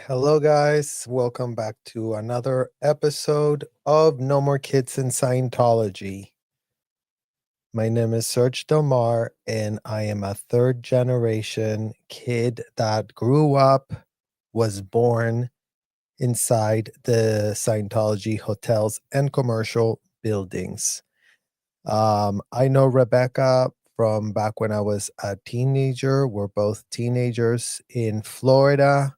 Hello, guys. Welcome back to another episode of No More Kids in Scientology. My name is Serge Delmar, and I am a third generation kid that grew up, was born inside the Scientology hotels and commercial buildings. I know Rebecca from back when I was a teenager. We're both teenagers in Florida.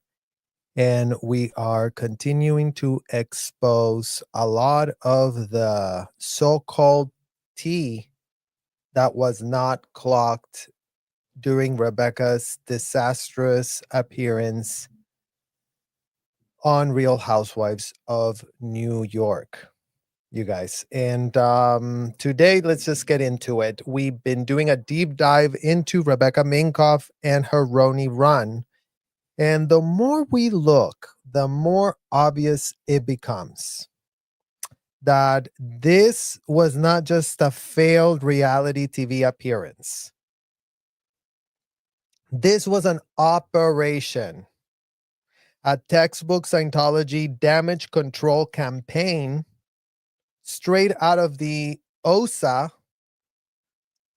And we are continuing to expose a lot of the so-called tea that was not clocked during Rebecca's disastrous appearance on Real Housewives of New York, you guys. And today, let's just get into it. We've been doing a deep dive into Rebecca Minkoff and her RHONY run. And the more we look, the more obvious it becomes that this was not just a failed reality TV appearance. This was an operation, a textbook Scientology damage control campaign straight out of the OSA,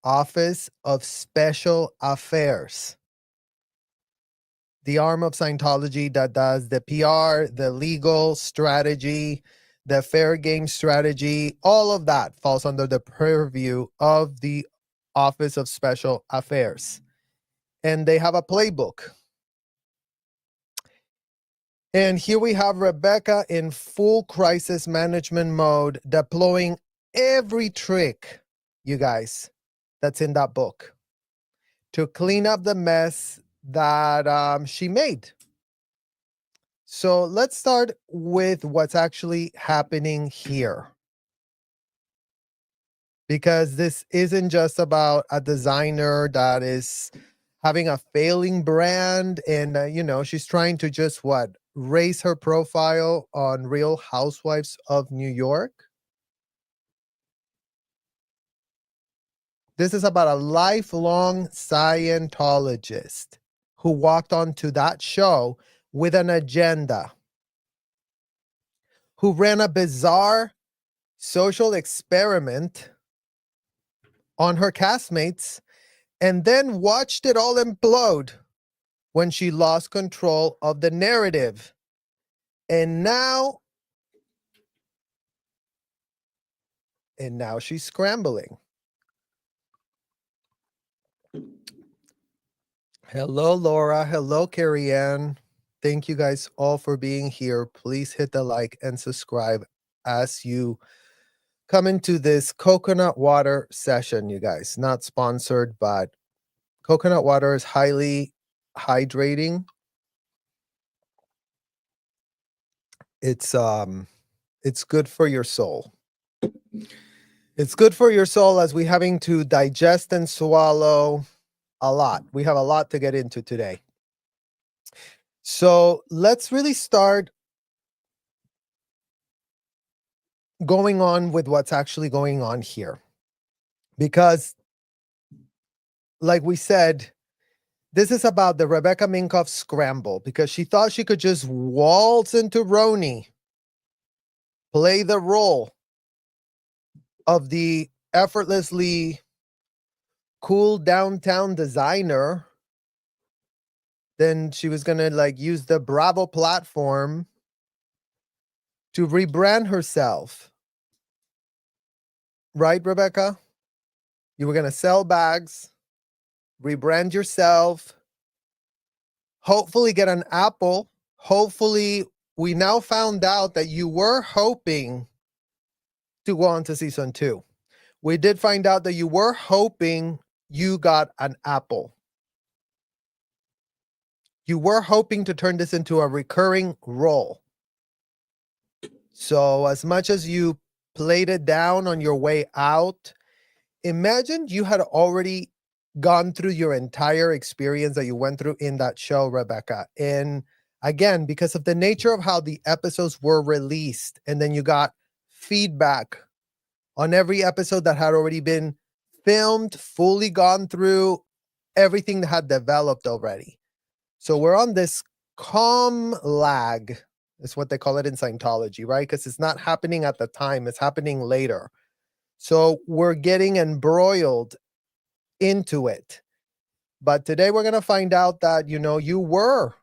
Office of Special Affairs, the arm of Scientology that does the PR, the legal strategy, the fair game strategy. All of that falls under the purview of the Office of Special Affairs. And they have a playbook. And here we have Rebecca in full crisis management mode, deploying every trick, you guys, that's in that book to clean up the mess that she made. So let's start with what's actually happening here. Because this isn't just about a designer that is having a failing brand and, she's trying to just raise her profile on Real Housewives of New York. This is about a lifelong Scientologist who walked onto that show with an agenda, who ran a bizarre social experiment on her castmates and then watched it all implode when she lost control of the narrative. And now she's scrambling. Hello, Laura. Hello, Carrie Ann. Thank you guys all for being here. Please hit the like and subscribe as you come into this coconut water session, you guys. Not sponsored, but coconut water is highly hydrating. It's good for your soul. It's good for your soul as we're having to digest and swallow a lot. We have a lot to get into today. So let's really start going on with what's actually going on here. Because, like we said, this is about the Rebecca Minkoff scramble because she thought she could just waltz into RHONY, play the role of the effortlessly cool downtown designer. Then she was going to use the Bravo platform to rebrand herself. Right, Rebecca? You were going to sell bags, rebrand yourself, hopefully get an Apple. Hopefully, we now found out that you were hoping to go on to season 2. We did find out that you were hoping you got an Apple. You were hoping to turn this into a recurring role. So as much as you played it down on your way out, imagine you had already gone through your entire experience that you went through in that show, Rebecca. And again, because of the nature of how the episodes were released, and then you got feedback on every episode that had already been filmed, fully gone through, everything that had developed already. So we're on this calm lag is what they call it in Scientology, right? Because it's not happening at the time, it's happening later. So we're getting embroiled into it. But today we're going to find out that, you were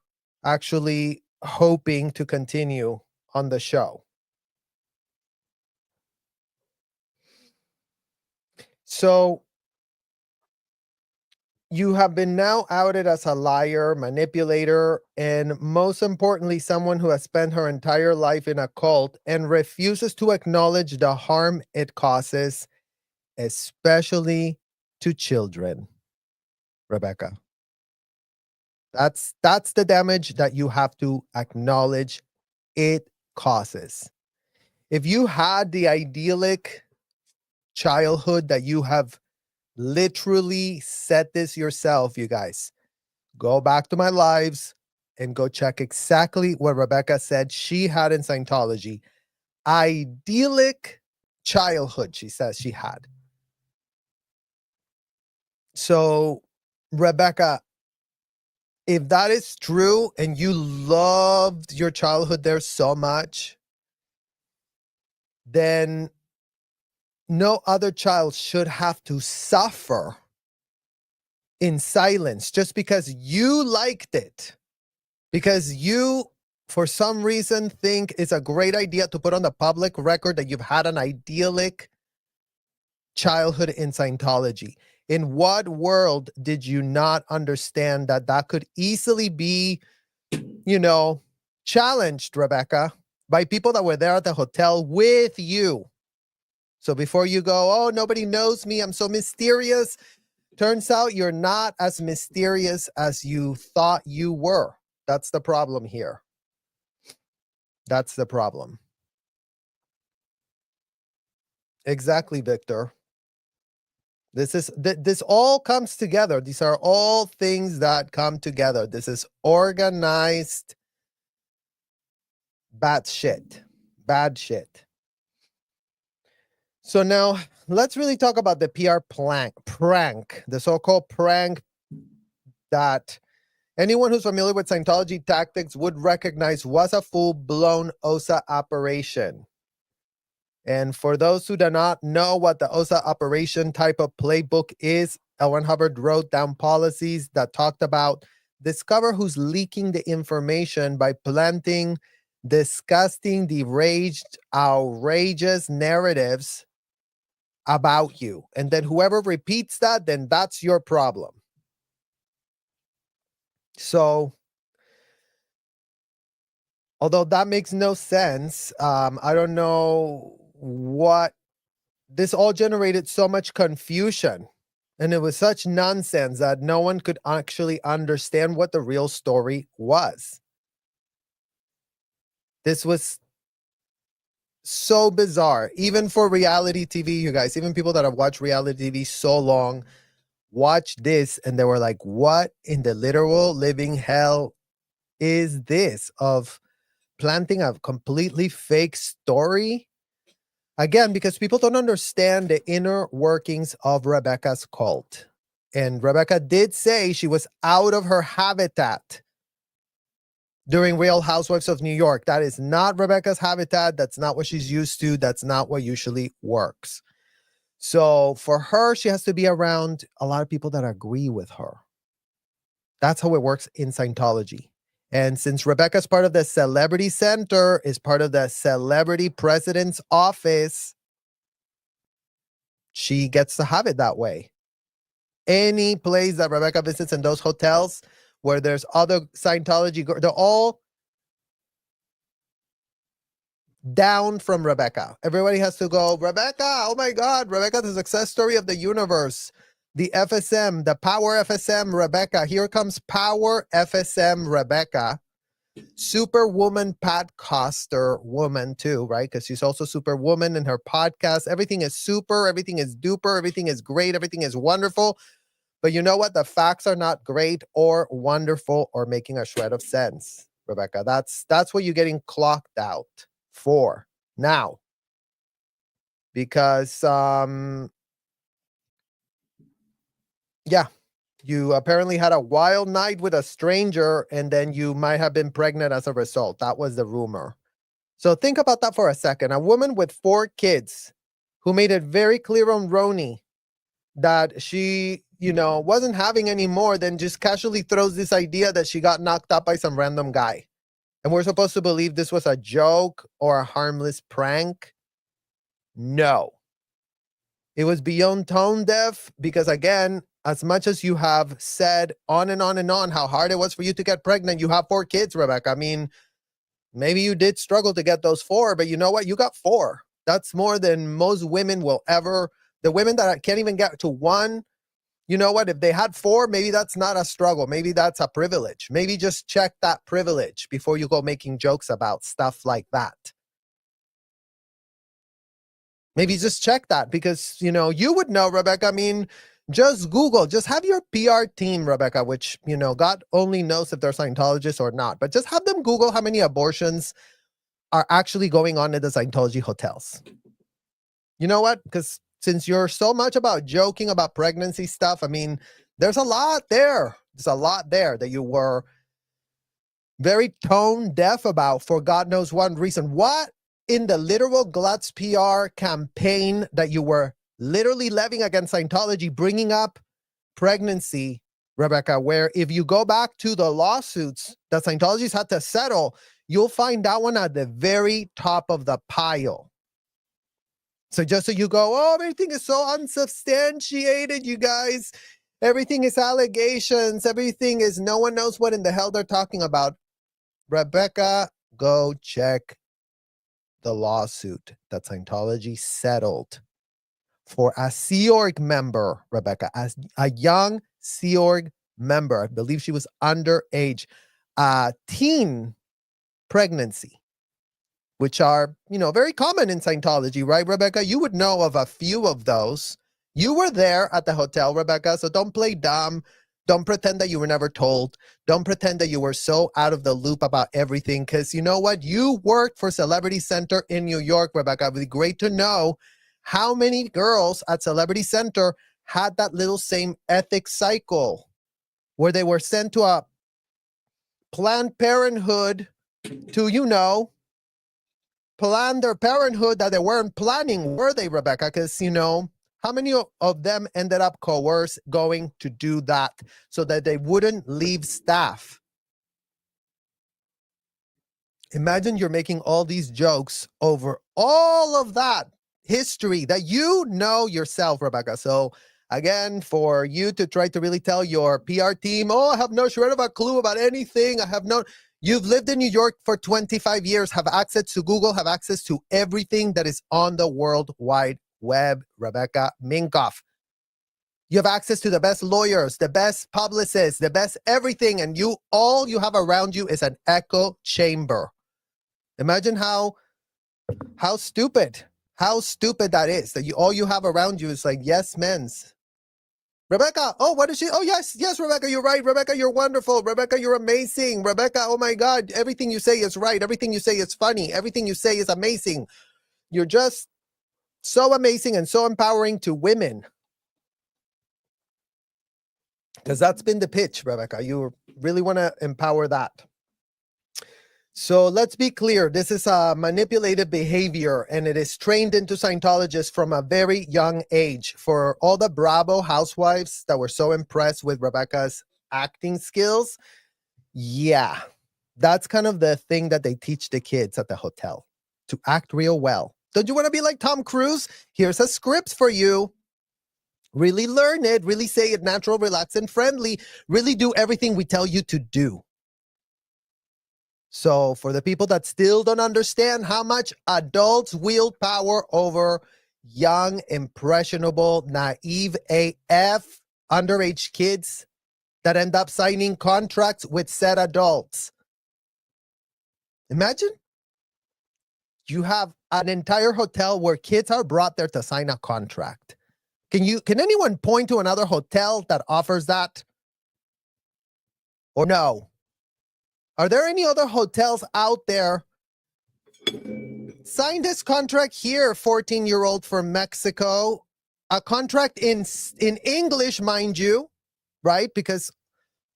actually hoping to continue on the show. So you have been now outed as a liar, manipulator, and most importantly, someone who has spent her entire life in a cult and refuses to acknowledge the harm it causes, especially to children. Rebecca, that's the damage that you have to acknowledge it causes. If you had the idyllic childhood that you have literally said this yourself, you guys, go back to my lives and go check exactly what Rebecca said she had in Scientology. Idyllic childhood, she says she had. So, Rebecca, if that is true and you loved your childhood there so much, then no other child should have to suffer in silence just because you liked it. Because you, for some reason, think it's a great idea to put on the public record that you've had an idyllic childhood in Scientology. In what world did you not understand that that could easily be, challenged, Rebecca, by people that were there at the hotel with you? So before you go, oh, nobody knows me, I'm so mysterious. Turns out you're not as mysterious as you thought you were. That's the problem here. That's the problem. Exactly, Victor. This all comes together. These are all things that come together. This is organized bad shit. Bad shit. So now let's really talk about the PR prank, the so-called prank that anyone who's familiar with Scientology tactics would recognize was a full-blown OSA operation. And for those who do not know what the OSA operation type of playbook is, L. Ron Hubbard wrote down policies that talked about discover who's leaking the information by planting disgusting, deranged, outrageous narratives about you. And then whoever repeats that, then that's your problem. So, although that makes no sense, I don't know what this all generated so much confusion. And it was such nonsense that no one could actually understand what the real story was. This was so bizarre, even for reality TV, you guys, even people that have watched reality TV so long, watch this and they were like, what in the literal living hell is this of planting a completely fake story? Again, because people don't understand the inner workings of Rebecca's cult. And Rebecca did say she was out of her habitat during Real Housewives of New York. That is not Rebecca's habitat. That's not what she's used to. That's not what usually works. So for her, she has to be around a lot of people that agree with her. That's how it works in Scientology. And since Rebecca's part of the Celebrity Center, is part of the Celebrity President's Office, she gets to have it that way. Any place that Rebecca visits in those hotels where there's other Scientology, they're all down from Rebecca. Everybody has to go, Rebecca, oh my God, Rebecca, the success story of the universe. The FSM, the Power FSM Rebecca. Here comes Power FSM Rebecca. Superwoman Pat Coster woman too, right? Because she's also Superwoman in her podcast. Everything is super, everything is duper, everything is great, everything is wonderful. But you know what? The facts are not great or wonderful or making a shred of sense, Rebecca. That's what you're getting clocked out for now. Because yeah, You apparently had a wild night with a stranger, and then you might have been pregnant as a result. That was the rumor. So think about that for a second. A woman with 4 kids who made it very clear on RHONY that she, wasn't having any more, then just casually throws this idea that she got knocked up by some random guy. And we're supposed to believe this was a joke or a harmless prank? No. It was beyond tone deaf because, again, as much as you have said on and on and on how hard it was for you to get pregnant, you have 4 kids, Rebecca. I mean, maybe you did struggle to get those 4, but you know what? You got 4. That's more than most women will ever. The women that can't even get to 1, you know what? If they had 4, maybe that's not a struggle. Maybe that's a privilege. Maybe just check that privilege before you go making jokes about stuff like that. Maybe just check that because, you would know, Rebecca. I mean, just Google, just have your PR team, Rebecca, which, God only knows if they're Scientologists or not, but just have them Google how many abortions are actually going on in the Scientology hotels. You know what? Because since you're so much about joking about pregnancy stuff, I mean, there's a lot there. There's a lot there that you were very tone deaf about for God knows one reason. What in the literal Glutz PR campaign that you were literally levying against Scientology, bringing up pregnancy, Rebecca, where if you go back to the lawsuits that Scientologists had to settle, you'll find that one at the very top of the pile. So just so you go, oh, everything is so unsubstantiated, you guys. Everything is allegations. Everything is no one knows what in the hell they're talking about. Rebecca, go check the lawsuit that Scientology settled for a Sea Org member, Rebecca, as a young Sea Org member. I believe she was underage, teen pregnancy, which are, very common in Scientology, right, Rebecca? You would know of a few of those. You were there at the hotel, Rebecca, so don't play dumb. Don't pretend that you were never told. Don't pretend that you were so out of the loop about everything, because you know what? You worked for Celebrity Center in New York, Rebecca. It would be great to know how many girls at Celebrity Center had that little same ethics cycle where they were sent to a Planned Parenthood to, plan their parenthood that they weren't planning, were they, Rebecca? Because, how many of them ended up coerced going to do that so that they wouldn't leave staff? Imagine you're making all these jokes over all of that history that you know yourself, Rebecca. So again, for you to try to really tell your PR team, oh, I have no shred of a clue about anything. You've lived in New York for 25 years, have access to Google, have access to everything that is on the World Wide Web, Rebecca Minkoff. You have access to the best lawyers, the best publicists, the best everything, and all you have around you is an echo chamber. Imagine how stupid that is, that all you have around you is like yes men's. Rebecca, oh, what is she? Oh, yes, Rebecca, you're right. Rebecca, you're wonderful. Rebecca, you're amazing. Rebecca, oh my God, everything you say is right. Everything you say is funny. Everything you say is amazing. You're just so amazing and so empowering to women. Because that's been the pitch, Rebecca. You really want to empower that. So let's be clear. This is a manipulated behavior, and it is trained into Scientologists from a very young age. For all the Bravo housewives that were so impressed with Rebecca's acting skills, yeah, that's kind of the thing that they teach the kids at the hotel, to act real well. Don't you want to be like Tom Cruise? Here's a script for you. Really learn it, really say it natural, relaxed, and friendly. Really do everything we tell you to do. So for the people that still don't understand how much adults wield power over young, impressionable, naive AF, underage kids that end up signing contracts with said adults. Imagine you have an entire hotel where kids are brought there to sign a contract. Can anyone point to another hotel that offers that? Or no? Are there any other hotels out there? Sign this contract here, 14-year-old from Mexico. A contract in English, mind you. right? Because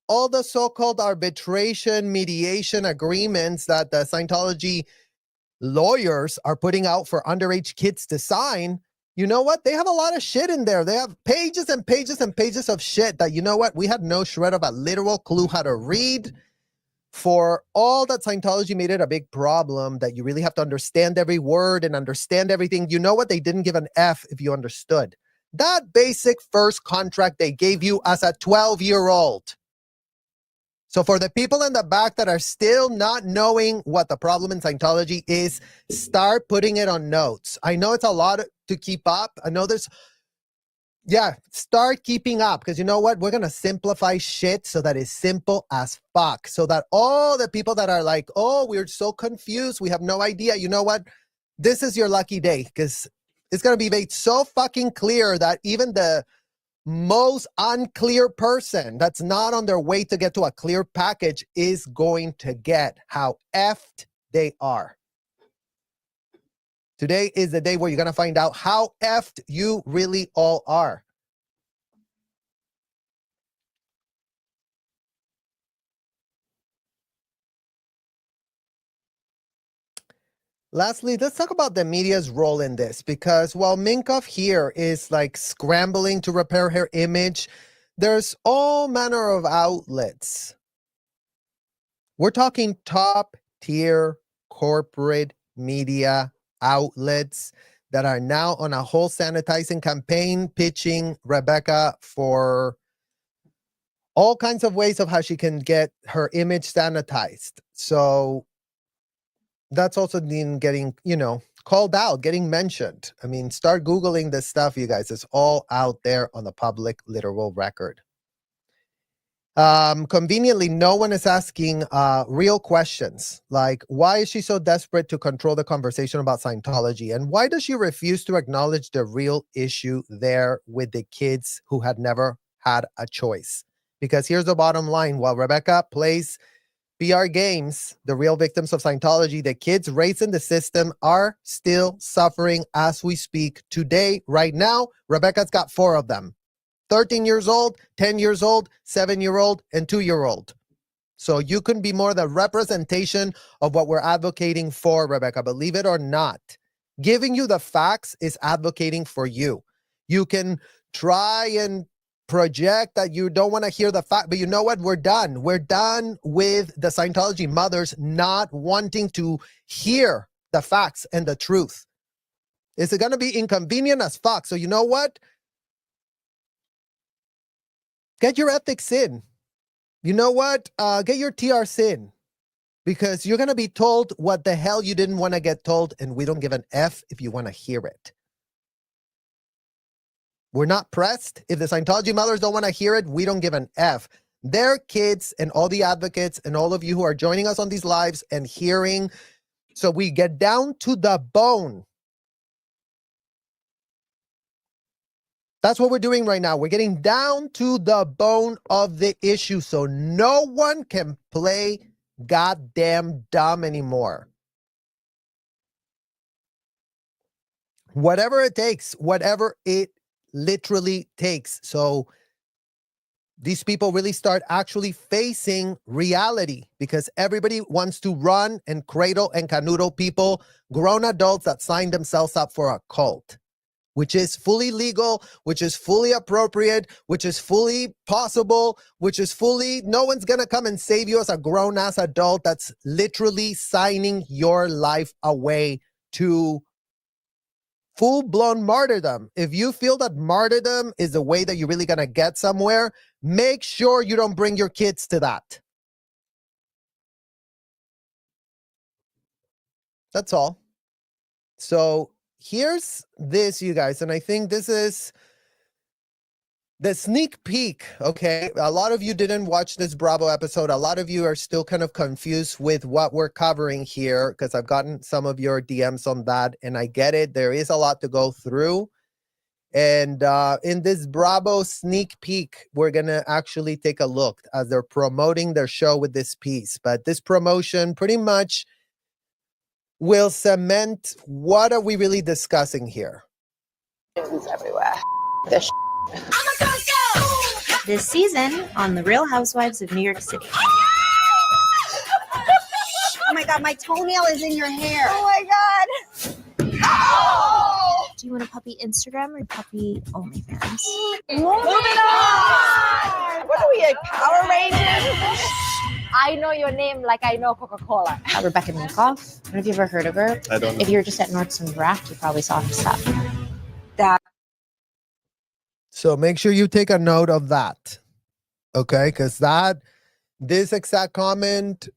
all the so-called arbitration, mediation agreements that the Scientology lawyers are putting out for underage kids to sign, you know what? They have a lot of shit in there. They have pages and pages and pages of shit that, you know what? We had no shred of a literal clue how to read. For all that Scientology made it a big problem that you really have to understand every word and understand everything. You know what? They didn't give an F if you understood. That basic first contract they gave you as a 12-year-old. So for the people in the back that are still not knowing what the problem in Scientology is, start putting it on notes. I know it's a lot to keep up. I know start keeping up, because you know what? We're going to simplify shit so that it's simple as fuck. So that all the people that are like, oh, we're so confused, we have no idea. You know what? This is your lucky day, because it's going to be made so fucking clear that even the most unclear person that's not on their way to get to a clear package is going to get how effed they are. Today is the day where you're going to find out how effed you really all are. Lastly, let's talk about the media's role in this, because while Minkoff here is like scrambling to repair her image, there's all manner of outlets. We're talking top tier corporate media outlets that are now on a whole sanitizing campaign, pitching Rebecca for all kinds of ways of how she can get her image sanitized. So that's also been getting, called out, getting mentioned. I mean, start Googling this stuff, you guys. It's all out there on the public literal record. Conveniently, no one is asking real questions like, why is she so desperate to control the conversation about Scientology? And why does she refuse to acknowledge the real issue there with the kids who had never had a choice? Because here's the bottom line. While Rebecca plays PR games, the real victims of Scientology, the kids raised in the system, are still suffering as we speak today. Right now, Rebecca's got 4 of them. 13 years old, 10 years old, 7-year-old, and 2-year-old. So you can be more the representation of what we're advocating for, Rebecca, believe it or not. Giving you the facts is advocating for you. You can try and project that you don't want to hear the fact, but you know what? We're done. We're done with the Scientology mothers not wanting to hear the facts and the truth. It's going to be inconvenient as fuck. So you know what? Get your ethics in. You know what? Get your TRs in. Because you're going to be told what the hell you didn't want to get told, and we don't give an F if you want to hear it. We're not pressed. If the Scientology mothers don't want to hear it, we don't give an F. Their kids and all the advocates and all of you who are joining us on these lives and hearing. So we get down to the bone. That's what we're doing right now. We're getting down to the bone of the issue. So no one can play goddamn dumb anymore. Whatever it takes, whatever it literally takes. So these people really start actually facing reality, because everybody wants to run and cradle and canoodle people, grown adults that sign themselves up for a cult, which is fully legal, which is fully appropriate, which is fully possible, which is fully, no one's going to come and save you as a grown-ass adult that's literally signing your life away to full-blown martyrdom. If you feel that martyrdom is the way that you're really going to get somewhere, make sure you don't bring your kids to that. That's all. So here's this, you guys, and I think this is the sneak peek, okay? A lot of you didn't watch this Bravo episode. A lot of you are still kind of confused with what we're covering here, because I've gotten some of your DMs on that, and I get it. There is a lot to go through. And in this Bravo sneak peek, we're going to actually take a look as they're promoting their show with this piece. But this promotion pretty much will cement what are we really discussing here. Everywhere. This This season on The Real Housewives of New York City. Oh my God, my toenail is in your hair. Oh my God. Oh! Do you want a puppy Instagram or puppy OnlyFans? Moving on! What are we, like Power Rangers? I know your name like I know Coca-Cola. Rebecca Minkoff. I don't know if you've ever heard of her. I don't know. If you were just at Nordstrom Rack, you probably saw her stuff. So make sure you take a note of that. Okay? Because this exact comment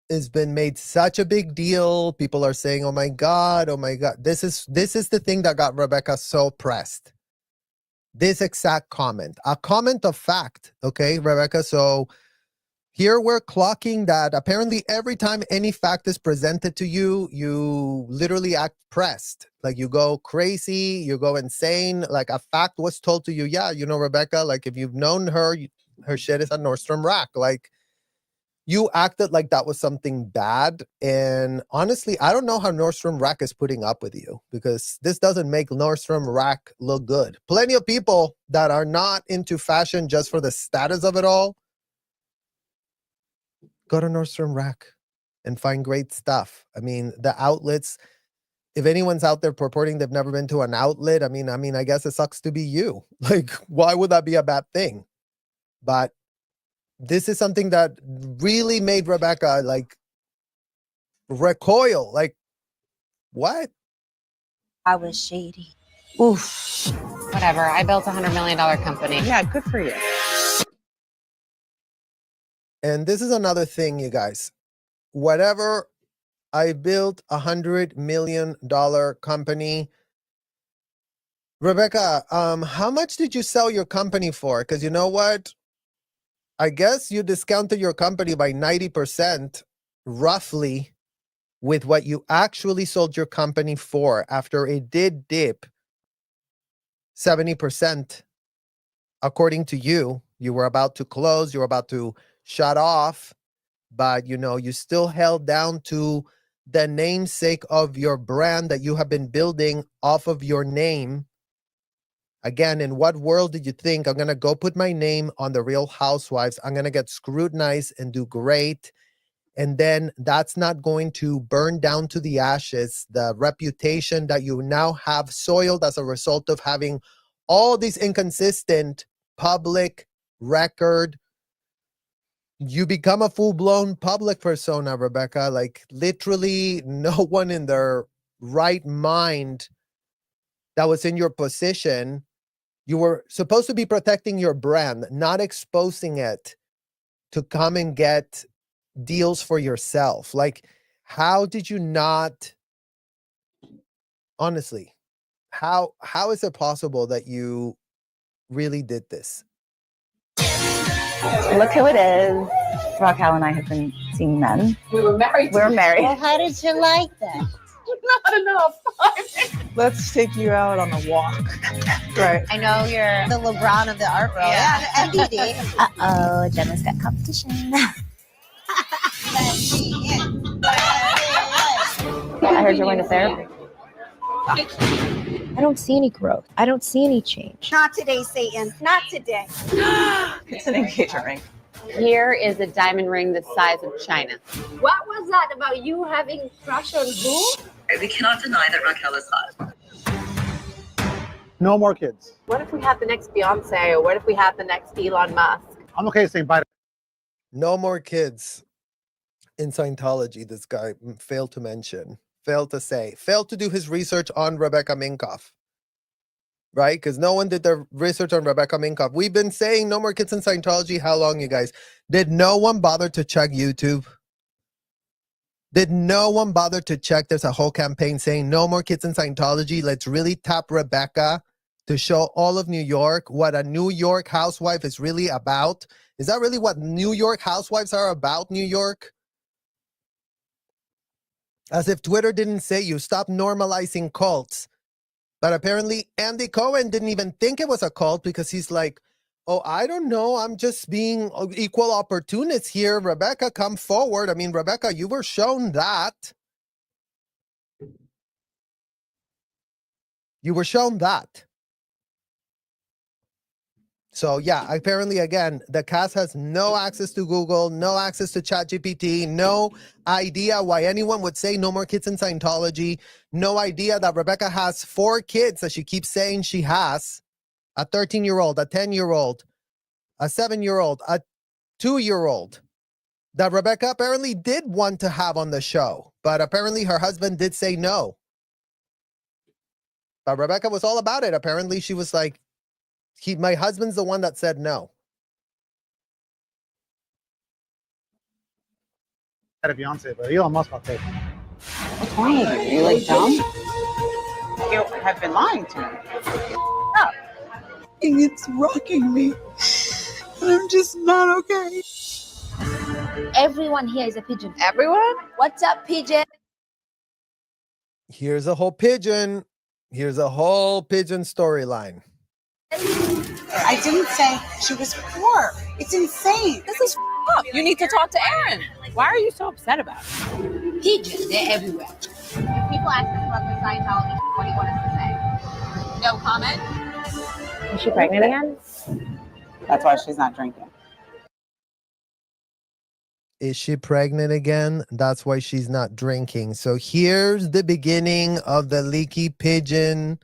has been made such a big deal. People are saying, oh my God. This is the thing that got Rebecca so pressed. This exact comment. A comment of fact. Okay, Rebecca? So here we're clocking that apparently every time any fact is presented to you, you literally act pressed. Like you go crazy, you go insane. Like a fact was told to you. Yeah, Rebecca, like if you've known her, her shit is at Nordstrom Rack. Like you acted like that was something bad. And honestly, I don't know how Nordstrom Rack is putting up with you because this doesn't make Nordstrom Rack look good. Plenty of people that are not into fashion just for the status of it all go to Nordstrom Rack and find great stuff. I mean, the outlets, if anyone's out there purporting they've never been to an outlet, I mean, I guess it sucks to be you. Like, why would that be a bad thing? But this is something that really made Rebecca like recoil. Like, what? I was shady. Oof. Whatever. I built $100 million company. Yeah, good for you. And this is another thing, you guys. Whatever, I built $100 million company. Rebecca, how much did you sell your company for? Because you know what? I guess you discounted your company by 90%, roughly, with what you actually sold your company for after it did dip 70%. According to you, you were about to close, you were about to shut off, but you still held down to the namesake of your brand that you have been building off of your name. Again, in what world did you think I'm going to go put my name on The Real Housewives? I'm going to get scrutinized and do great. And then that's not going to burn down to the ashes the reputation that you now have soiled as a result of having all these inconsistent public record. You become a full-blown public persona, Rebecca. Like literally no one in their right mind that was in your position. You were supposed to be protecting your brand, not exposing it to come and get deals for yourself. Like, how did you not, honestly, how is it possible that you really did this? Look who it is. Raquel and I have been seeing men. We were married. We're married. Well, how did you like that? Not enough. Let's take you out on a walk. Right. I know you're The LeBron of the art world. Yeah. MBD. Uh-oh, Jenna's got competition. I heard you're going to therapy. I don't see any growth. I don't see any change. Not today, Satan. Not today. It's an engagement ring. Here is a diamond ring the size of China. What was that about you having crush on who? We cannot deny that Raquel is hot. No more kids. What if we had the next Beyonce, or what if we had the next Elon Musk? I'm okay saying bye. No more kids in Scientology. This guy failed to mention, failed to say, failed to do his research on Rebecca Minkoff. Right? Because no one did their research on Rebecca Minkoff. We've been saying no more kids in Scientology. How long, you guys? Did no one bother to check YouTube? Did no one bother to check? There's a whole campaign saying no more kids in Scientology. Let's really tap Rebecca to show all of New York what a New York housewife is really about. Is that really what New York housewives are about, New York? As if Twitter didn't say you stop normalizing cults. But apparently Andy Cohen didn't even think it was a cult because he's like, oh, I don't know. I'm just being equal opportunist here. Rebecca, come forward. I mean, Rebecca, you were shown that. You were shown that. So yeah, apparently again, the cast has no access to Google, no access to ChatGPT, no idea why anyone would say no more kids in Scientology, no idea that Rebecca has 4 kids that she keeps saying she has, a 13-year-old, a 10-year-old, a 7-year-old, a 2-year-old, that Rebecca apparently did want to have on the show, but apparently her husband did say no. But Rebecca was all about it. Apparently she was like, my husband's the one that said no. Had a fiance, but Elon Musk will take it. What's wrong with you? You like dumb? You have been lying to me. Oh. And it's rocking me. I'm just not okay. Everyone here is a pigeon. Everyone? What's up, pigeon? Here's a whole pigeon. Here's a whole pigeon storyline. I didn't say she was poor. It's insane. This is up. You need to talk to Aaron. Why are you so upset about it? Pigeons, they're everywhere. If people ask us about the Scientology, what do you want us to say? No comment? Is she pregnant again? That's why she's not drinking. Is she pregnant again? That's why she's not drinking. So here's the beginning of the Leaky pigeon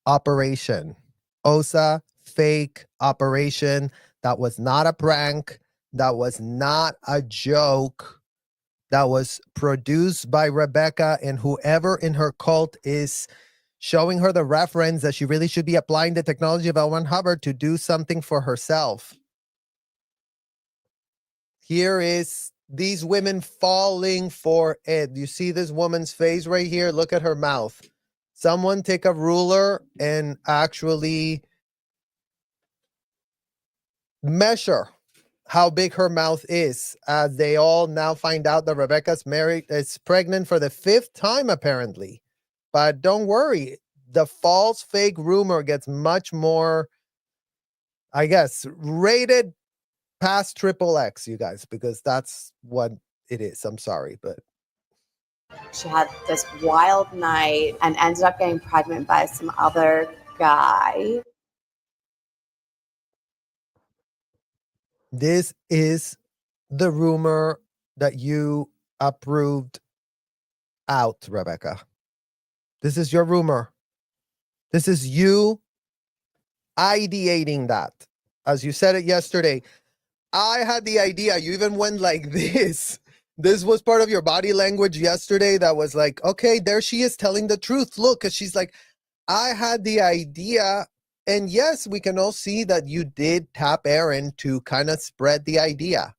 operation. OSA fake operation. That was not a prank. That was not a joke. That was produced by Rebecca, and whoever in her cult is showing her the reference that she really should be applying the technology of L1 Hubbard to do something for herself. Here is these women falling for it. You see this woman's face right here? Look at her mouth. Someone take a ruler and actually measure how big her mouth is, as they all now find out that Rebecca's is pregnant for the 5th time, apparently. But don't worry, the false fake rumor gets much more, I guess, rated past XXX, you guys, because that's what it is. I'm sorry, but she had this wild night and ended up getting pregnant by some other guy. this is the rumor that you approved out, Rebecca. This is your rumor. This is you ideating that. As you said it yesterday, I had the idea. You even went like this. This was part of your body language yesterday that was like, okay, there she is telling the truth. Look, because she's like, I had the idea. And yes, we can all see that you did tap Aaron to kind of spread the idea.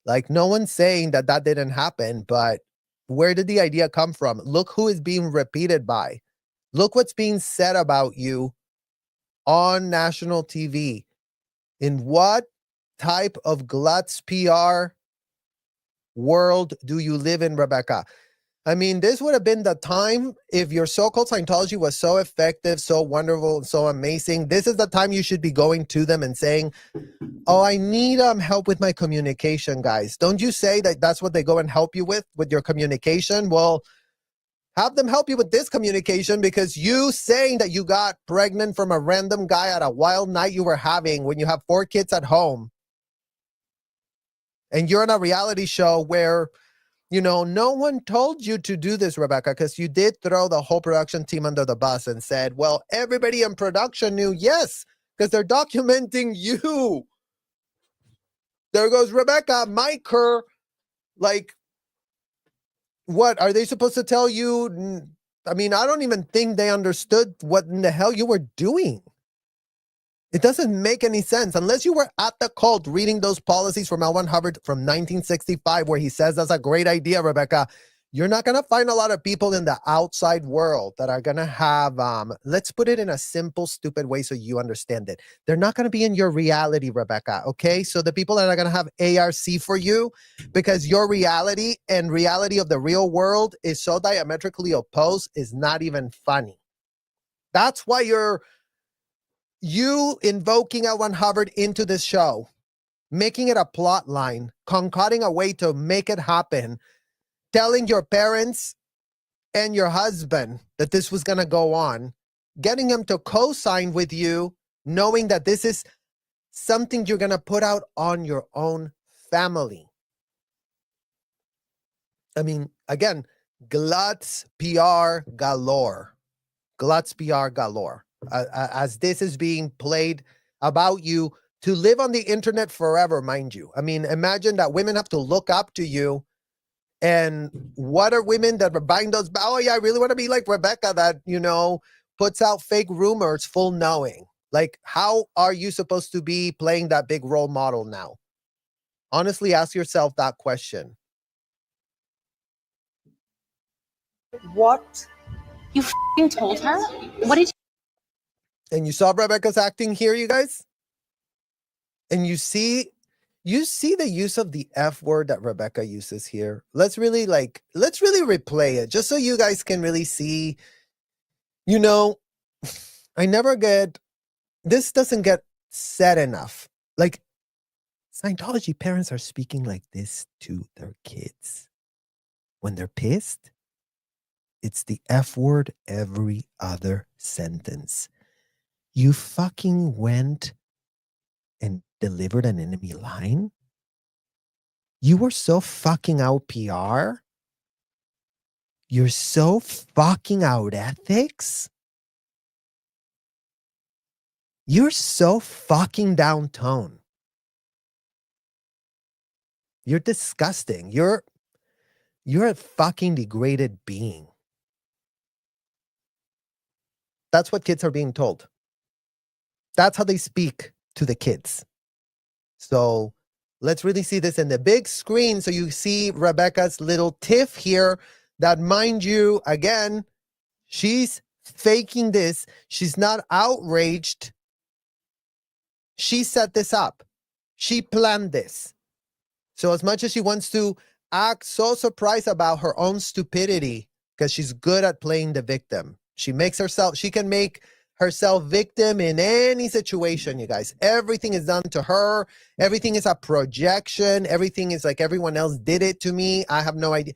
Like, no one's saying that that didn't happen, but where did the idea come from? Look who is being repeated by. Look what's being said about you on national TV. In what type of Glutz PR world do you live in, Rebecca? I mean, this would have been the time if your so-called Scientology was so effective, so wonderful, and so amazing. This is the time you should be going to them and saying, oh, I need help with my communication, guys. Don't you say that that's what they go and help you with your communication? Well, have them help you with this communication, because you saying that you got pregnant from a random guy at a wild night you were having when you have 4 kids at home. And you're in a reality show where, you know, no one told you to do this, Rebecca, because you did throw the whole production team under the bus and said, well, everybody in production knew. Yes, because they're documenting you. There goes Rebecca, Mike her. Like, what are they supposed to tell you? I mean, I don't even think they understood what in the hell you were doing. It doesn't make any sense unless you were at the cult reading those policies from L1 Hubbard from 1965, where he says that's a great idea, Rebecca. You're not going to find a lot of people in the outside world that are going to have, let's put it in a simple, stupid way so you understand it. They're not going to be in your reality, Rebecca, okay? So the people that are going to have ARC for you, because your reality and reality of the real world is so diametrically opposed, is not even funny. That's why you invoking L1 Hubbard into this show, making it a plot line, concocting a way to make it happen, telling your parents and your husband that this was going to go on, getting him to co-sign with you, knowing that this is something you're going to put out on your own family. I mean, again, Glutz PR galore. Glutz PR galore. As this is being played about you to live on the internet forever, mind you. I mean, imagine that women have to look up to you. And what are women that are buying those? Oh, yeah, I really want to be like Rebecca that, you know, puts out fake rumors full knowing. Like, how are you supposed to be playing that big role model now? Honestly, ask yourself that question. What? You f***ing told her? What did And you saw Rebecca's acting here, you guys? And you see the use of the F word that Rebecca uses here. Let's really replay it just so you guys can really see. You know, this doesn't get said enough. Like, Scientology parents are speaking like this to their kids. When they're pissed, it's the F word every other sentence. You fucking went and delivered an enemy line? You were so fucking out PR? You're so fucking out ethics? You're so fucking down tone. You're disgusting. You're a fucking degraded being. That's what kids are being told. That's how they speak to the kids. So let's really see this in the big screen so you see Rebecca's little tiff here that, mind you, again, she's faking this. She's not outraged. She set this up. She planned this. So as much as she wants to act so surprised about her own stupidity, because she's good at playing the victim, she can make herself victim in any situation, you guys. Everything is done to her. Everything is a projection. Everything is like everyone else did it to me. I have no idea.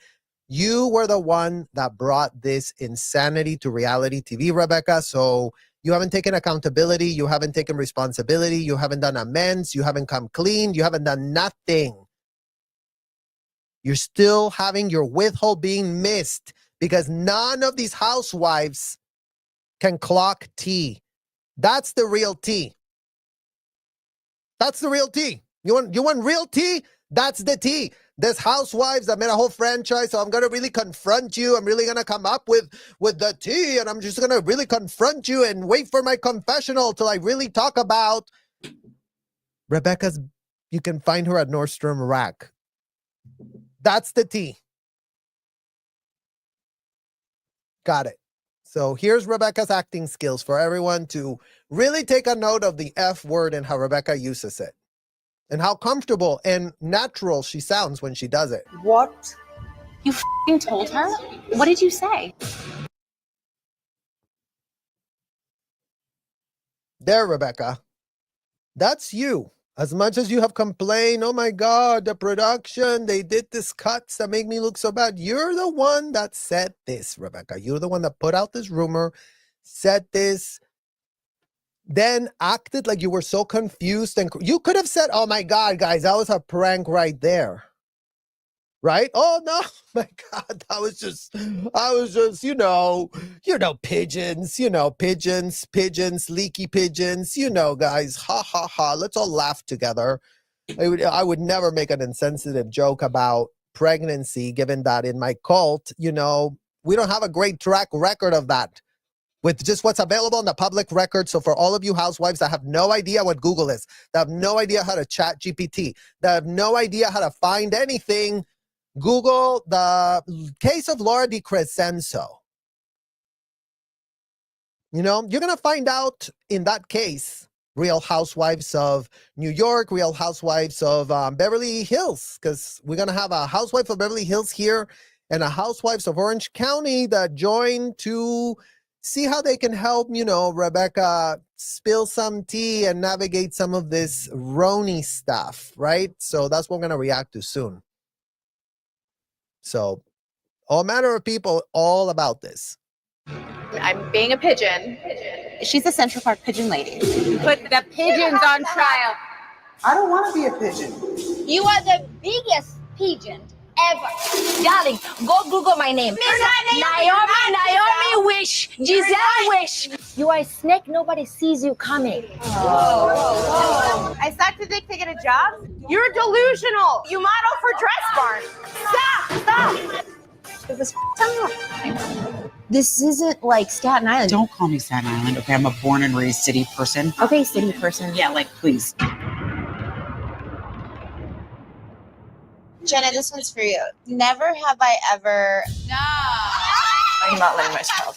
You were the one that brought this insanity to reality TV, Rebecca. So you haven't taken accountability. You haven't taken responsibility. You haven't done amends. You haven't come clean. You haven't done nothing. You're still having your withhold being missed because none of these housewives can clock tea. That's the real tea. That's the real tea. You want real tea? That's the tea. There's housewives that made a whole franchise, so I'm going to really confront you. I'm really going to come up with the tea, and I'm just going to really confront you and wait for my confessional till I really talk about Rebecca's. You can find her at Nordstrom Rack. That's the tea. Got it. So here's Rebecca's acting skills for everyone to really take a note of the F word and how Rebecca uses it. And how comfortable and natural she sounds when she does it. What? You f***ing told her? What did you say? There, Rebecca. That's you. As much as you have complained, oh my God, the production, they did this cuts that make me look so bad. You're the one that said this, Rebecca. You're the one that put out this rumor, said this, then acted like you were so confused. And you could have said, oh my God, guys, that was a prank right there. Right? Oh no, my God, I was just, pigeons, leaky pigeons, guys, ha ha ha. Let's all laugh together. I would never make an insensitive joke about pregnancy, given that in my cult, we don't have a great track record of that with just what's available on the public record. So for all of you housewives that have no idea what Google is, that have no idea how to chat GPT, that have no idea how to find anything, Google the case of Laura Di Crescenzo. You're going to find out in that case, Real Housewives of New York, Real Housewives of Beverly Hills, because we're going to have a Housewife of Beverly Hills here and a Housewives of Orange County that join to see how they can help, Rebecca spill some tea and navigate some of this RHONY stuff, right? So that's what we're going to react to soon. So, all manner of people all about this. I'm being a pigeon. She's the Central Park pigeon lady. Put the pigeons on trial. I don't want to be a pigeon. You are the biggest pigeon ever. Darling, go Google my name. Naomi Wish. Giselle Wish. You are a snake, nobody sees you coming. I sucked a dick to get a job? You're delusional. You model for Dress Barn. Stop. It was time. This isn't like Staten Island. Don't call me Staten Island, okay? I'm a born and raised city person. Okay, city person. Yeah, like, please. Jenna, this one's for you. Never have I ever. No. I'm not letting my child.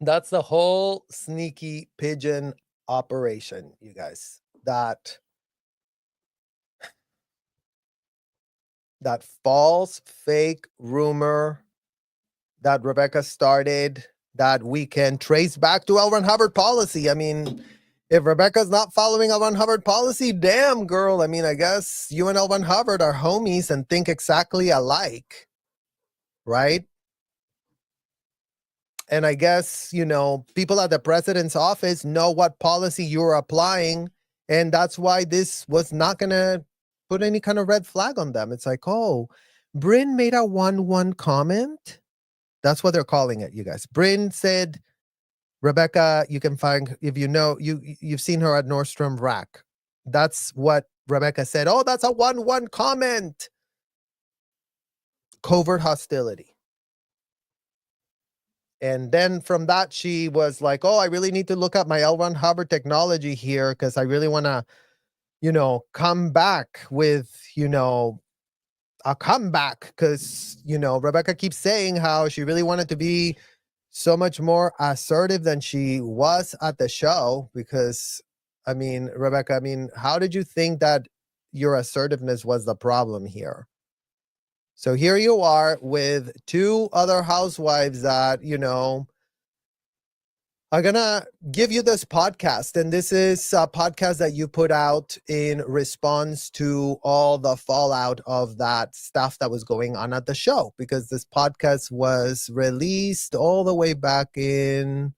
That's the whole sneaky pigeon operation, you guys. That false, fake rumor that Rebecca started that we can trace back to L. Ron Hubbard policy. I mean, if Rebecca's not following L. Ron Hubbard policy, damn, girl. I mean, I guess you and L. Ron Hubbard are homies and think exactly alike, right? And I guess, you know, people at the president's office know what policy you're applying. And that's why this was not going to put any kind of red flag on them. It's like, oh, Bryn made a 1-1 comment. That's what they're calling it, you guys. Bryn said, Rebecca, you can find, if you know, you've seen her at Nordstrom Rack. That's what Rebecca said. Oh, that's a 1-1 comment. Covert hostility. And then from that, she was like, oh, I really need to look at my L. Ron Hubbard technology here because I really want to, you know, come back with, you know, a comeback because, you know, Rebecca keeps saying how she really wanted to be so much more assertive than she was at the show because, I mean, Rebecca, I mean, how did you think that your assertiveness was the problem here? So here you are with 2 other housewives that, you know, are going to give you this podcast. And this is a podcast that you put out in response to all the fallout of that stuff that was going on at the show. Because this podcast was released all the way back in,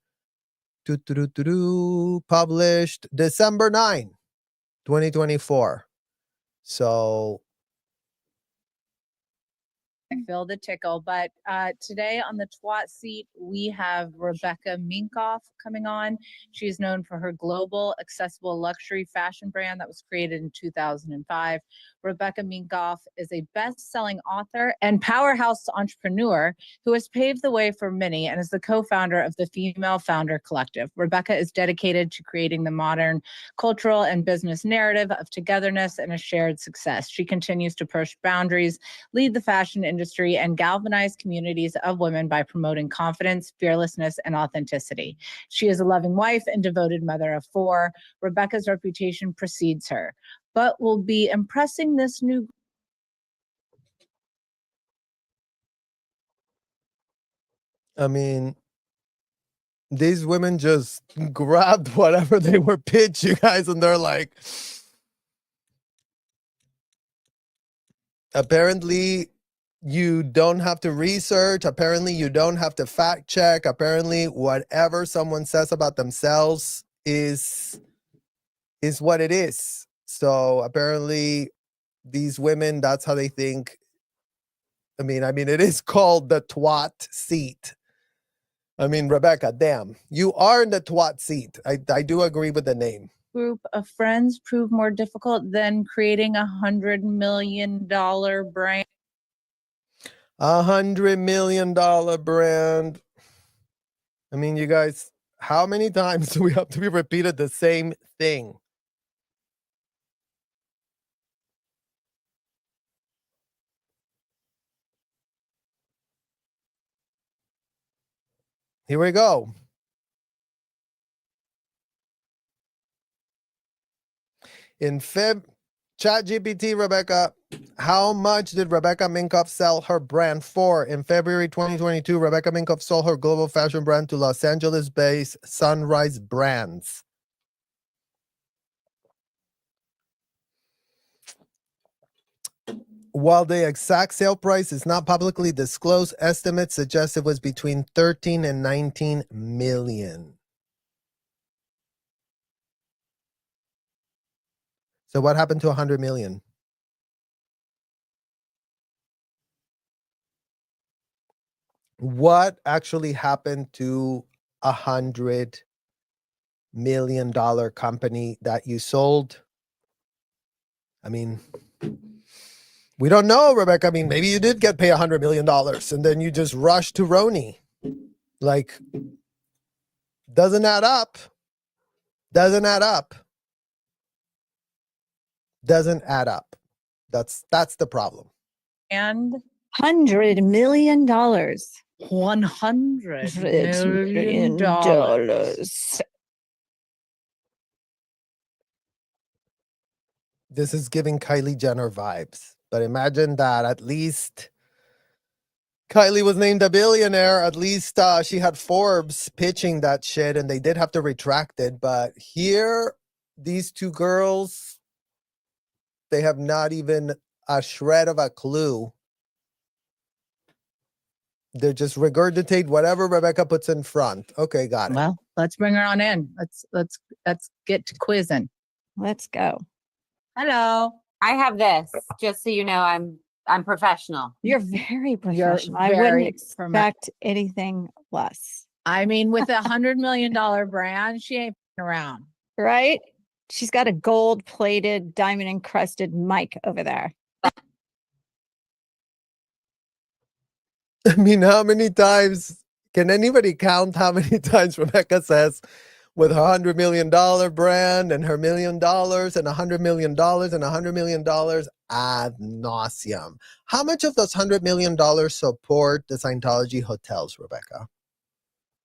published December 9, 2024. So I feel the tickle, but today on the twat seat, we have Rebecca Minkoff coming on. She's known for her global accessible luxury fashion brand that was created in 2005. Rebecca Minkoff is a best-selling author and powerhouse entrepreneur who has paved the way for many and is the co-founder of the Female Founder Collective. Rebecca is dedicated to creating the modern cultural and business narrative of togetherness and a shared success. She continues to push boundaries, lead the fashion industry, and galvanize communities of women by promoting confidence, fearlessness, and authenticity. She is a loving wife and devoted mother of 4. Rebecca's reputation precedes her, but will be impressing this new. I mean, these women just grabbed whatever they were pitched, you guys, and they're like, apparently you don't have to research. Apparently you don't have to fact check. Apparently whatever someone says about themselves is what it is. So apparently these women, that's how they think. I mean, it is called the twat seat. I mean, Rebecca, damn, you are in the twat seat. I do agree with the name. Group of friends prove more difficult than creating $100 million brand. $100 million brand. I mean, you guys, how many times do we have to be repeated the same thing? Here we go. In ChatGPT, Rebecca, how much did Rebecca Minkoff sell her brand for? In February 2022, Rebecca Minkoff sold her global fashion brand to Los Angeles-based Sunrise Brands. While the exact sale price is not publicly disclosed, estimates suggest it was between 13 and 19 million. So what happened to 100 million? What actually happened to $100 million company that you sold? I mean, we don't know, Rebecca. I mean, maybe you did get paid $100 million and then you just rushed to RHONY. Like, doesn't add up. Doesn't add up. Doesn't add up. That's the problem. And $100 million. $100 million dollars. This is giving Kylie Jenner vibes. But imagine that at least Kylie was named a billionaire. At least she had Forbes pitching that shit, and they did have to retract it. But here, these two girls, they have not even a shred of a clue. They just regurgitate whatever Rebecca puts in front. Okay, got it. Well, let's bring her on in. Let's get to quizzing. Let's go. Hello. I have this, just so you know, I'm professional. You're very professional. I very wouldn't expect anything less. I mean, with $100 million brand, she ain't around. Right? She's got a gold-plated, diamond-encrusted mic over there. I mean, how many times can anybody count how many times Rebecca says with her $100 million brand and her $1 million and $100 million and $100 million ad nauseum? How much of those $100 million support the Scientology hotels, Rebecca?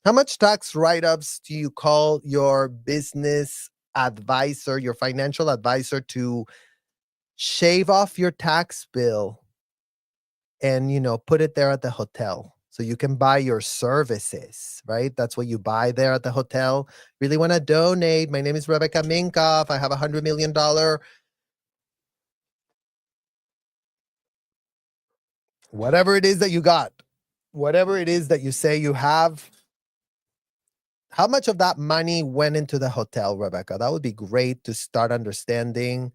How much tax write-ups do you call your business advisor, your financial advisor, to shave off your tax bill and, put it there at the hotel so you can buy your services, right? That's what you buy there at the hotel. Really want to donate. My name is Rebecca Minkoff. I have $100 million. Whatever it is that you got, whatever it is that you say you have, how much of that money went into the hotel, Rebecca? That would be great to start understanding.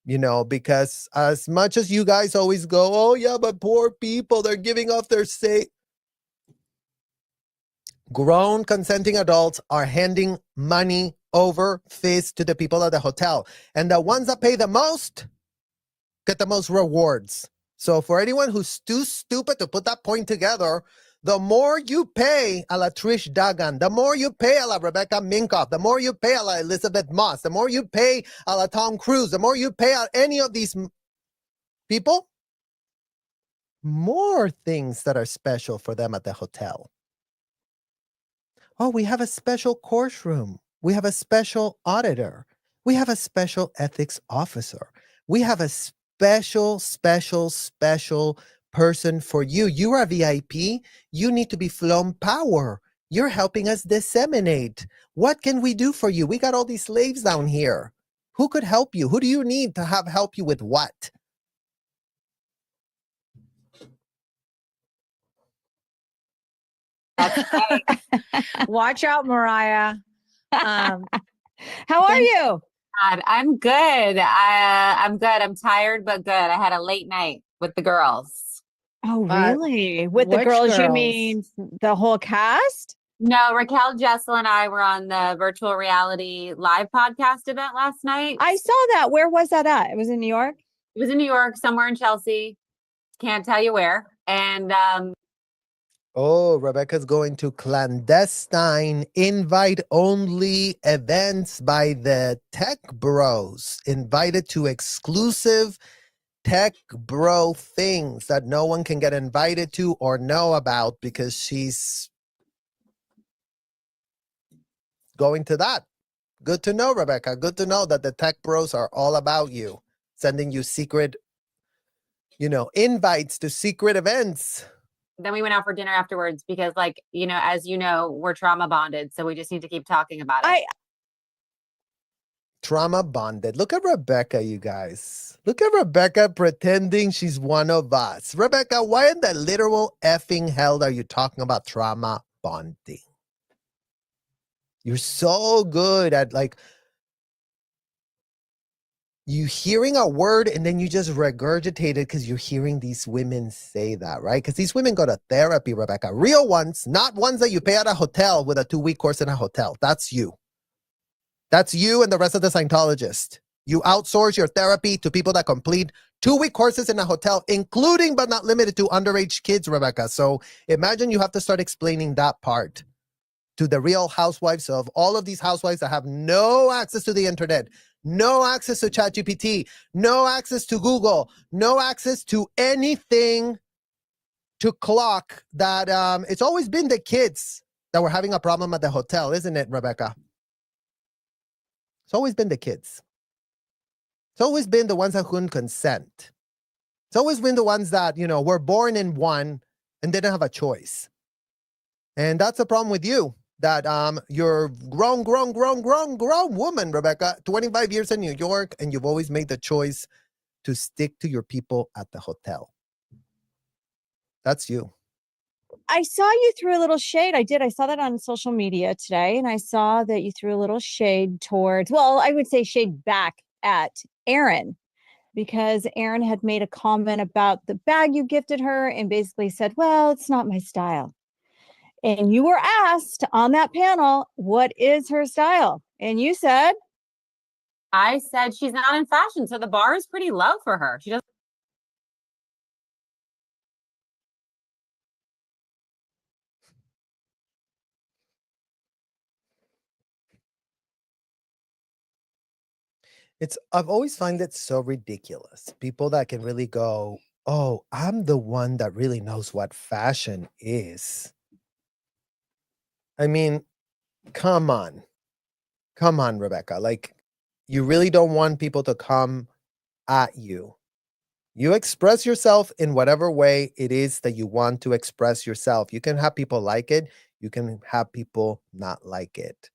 Because as much as you guys always go, oh yeah, but poor people, they're giving off their say. Grown consenting adults are handing money over fist to the people at the hotel. And the ones that pay the most get the most rewards. So for anyone who's too stupid to put that point together, the more you pay a la Trish Duggan, the more you pay a la Rebecca Minkoff, the more you pay a la Elizabeth Moss, the more you pay a la Tom Cruise, the more you pay a any of these people, more things that are special for them at the hotel. Oh, we have a special courtroom. We have a special auditor. We have a special ethics officer. We have a special person for you. You are a VIP. You need to be flown power. You're helping us disseminate. What can we do for you? We got all these slaves down here. Who could help you? Who do you need to have help you with what? Watch out, Mariah. How are you? God, I'm good. I'm good. I'm tired, but good. I had a late night with the girls. Oh, really? With the girls, you mean the whole cast? No, Raquel, Jessel, and I were on the virtual reality live podcast event last night. I saw that. Where was that at? It was in New York? It was in New York, somewhere in Chelsea. Can't tell you where. And oh, Rebecca's going to clandestine invite-only events by the tech bros. Invited to exclusive tech bro things that no one can get invited to or know about because she's going to that. Good to know, Rebecca. Good to know that the tech bros are all about you, sending you secret, invites to secret events. Then we went out for dinner afterwards because, as you know, we're trauma bonded. So we just need to keep talking about it. trauma bonded. Look at Rebecca, you guys. Look at Rebecca pretending she's one of us. Rebecca, why in the literal effing hell are you talking about trauma bonding? You're so good at like you hearing a word and then you just regurgitate it because you're hearing these women say that, right? Because these women go to therapy, Rebecca. Real ones, not ones that you pay at a hotel with a 2-week course in a hotel. That's you. That's you and the rest of the Scientologists. You outsource your therapy to people that complete 2-week courses in a hotel, including but not limited to underage kids, Rebecca. So imagine you have to start explaining that part to the real housewives of all of these housewives that have no access to the internet, no access to ChatGPT, no access to Google, no access to anything to clock that. It's always been the kids that were having a problem at the hotel, isn't it, Rebecca? It's always been the kids. It's always been the ones that couldn't consent. It's always been the ones that, were born in one and didn't have a choice. And that's the problem with you, that you're grown woman, Rebecca, 25 years in New York, and you've always made the choice to stick to your people at the hotel. That's you. I saw you threw a little shade. I did. I saw that on social media today, and I saw that you threw a little shade towards, well, I would say shade back at Erin, because Erin had made a comment about the bag you gifted her and basically said, well, it's not my style. And you were asked on that panel, what is her style? And you said, I said she's not in fashion, so the bar is pretty low for her. She doesn't. I've always find it so ridiculous. People that can really go, oh, I'm the one that really knows what fashion is. I mean, come on. Come on, Rebecca. Like, you really don't want people to come at you. You express yourself in whatever way it is that you want to express yourself. You can have people like it. You can have people not like it.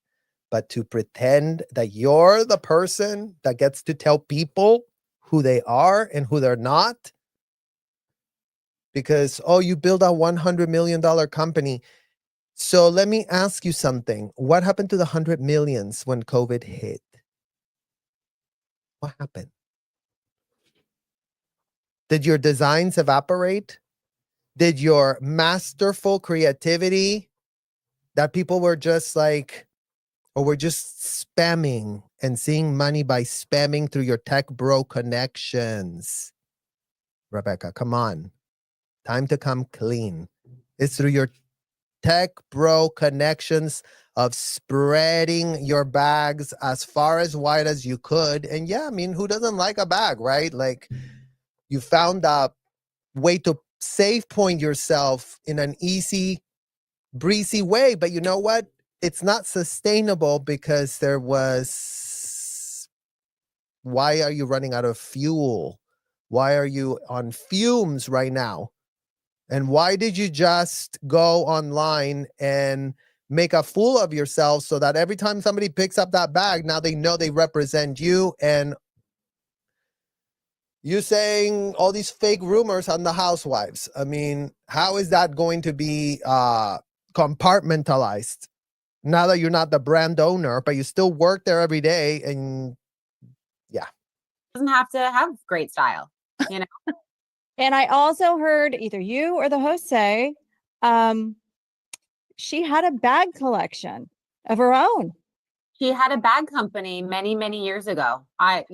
But to pretend that you're the person that gets to tell people who they are and who they're not, because, oh, you build a $100 million company. So let me ask you something. What happened to the 100 millions when COVID hit? What happened? Did your designs evaporate? Did your masterful creativity that people were just like, or we're just spamming and seeing money by spamming through your tech bro connections? Rebecca, come on. Time to come clean. It's through your tech bro connections of spreading your bags as far as wide as you could. And yeah, I mean, who doesn't like a bag, right? Like, you found a way to save point yourself in an easy, breezy way. But you know what? It's not sustainable because why are you running out of fuel? Why are you on fumes right now? And why did you just go online and make a fool of yourself so that every time somebody picks up that bag, now they know they represent you, and you saying all these fake rumors on the Housewives? I mean, how is that going to be compartmentalized now that you're not the brand owner, but you still work there every day? And yeah. Doesn't have to have great style, you know? and I also heard either you or the host say she had a bag collection of her own. She had a bag company many, many years ago. I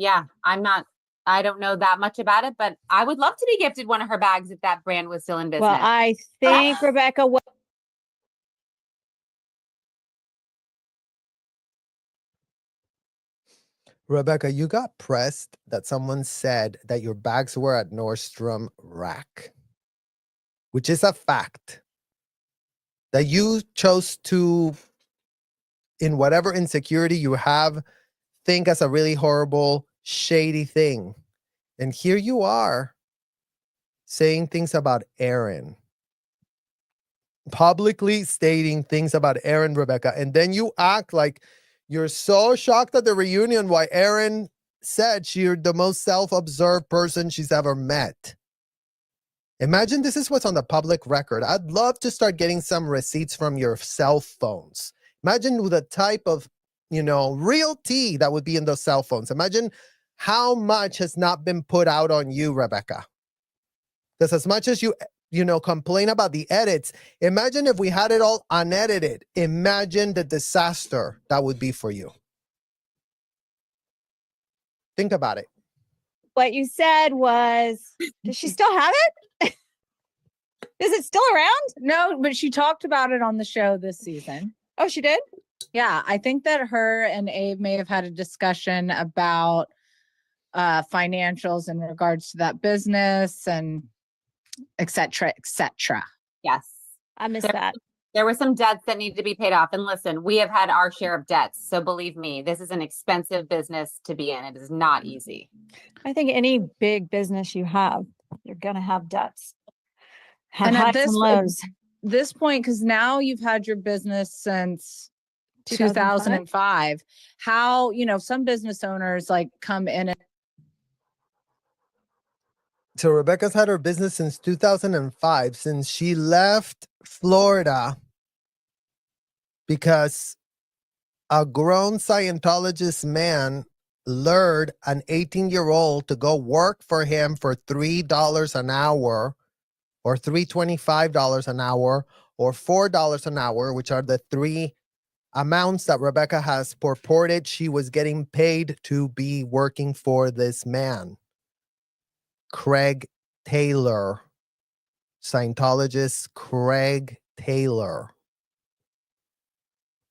don't know that much about it, but I would love to be gifted one of her bags if that brand was still in business. Well, I think, Rebecca, Rebecca, you got pressed that someone said that your bags were at Nordstrom Rack, which is a fact. That you chose to, in whatever insecurity you have, think as a really horrible, shady thing. And here you are saying things about Erin. Publicly stating things about Erin, Rebecca. And then you act like You're so shocked at the reunion why Erin said you're the most self-observed person she's ever met. Imagine this is what's on the public record. I'd love to start getting some receipts from your cell phones. Imagine the type of, real tea that would be in those cell phones. Imagine how much has not been put out on you, Rebecca. Because as much as you complain about the edits, imagine if we had it all unedited. Imagine the disaster that would be for you. Think about it. What you said was, does she still have it? Is it still around? No, but she talked about it on the show this season. Oh, she did? Yeah, I think that her and Abe may have had a discussion about financials in regards to that business and et cetera, et cetera. Yes. I missed that. There were some debts that need to be paid off. And listen, we have had our share of debts. So believe me, this is an expensive business to be in. It is not easy. I think any big business you have, you're going to have debts. And at this point, because now you've had your business since 2005, how, some business owners like come in and So Rebecca's had her business since 2005, since she left Florida because a grown Scientologist man lured an 18-year-old to go work for him for $3 an hour or $3.25 an hour or $4 an hour, which are the three amounts that Rebecca has purported she was getting paid to be working for this man. Craig Taylor, Scientologist Craig Taylor.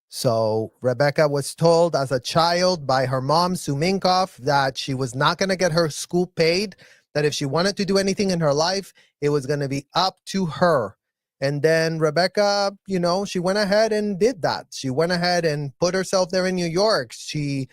So Rebecca was told as a child by her mom, Sue Minkoff, that she was not going to get her school paid, that if she wanted to do anything in her life, it was going to be up to her. And then Rebecca, she went ahead and did that. She went ahead and put herself there in New York. She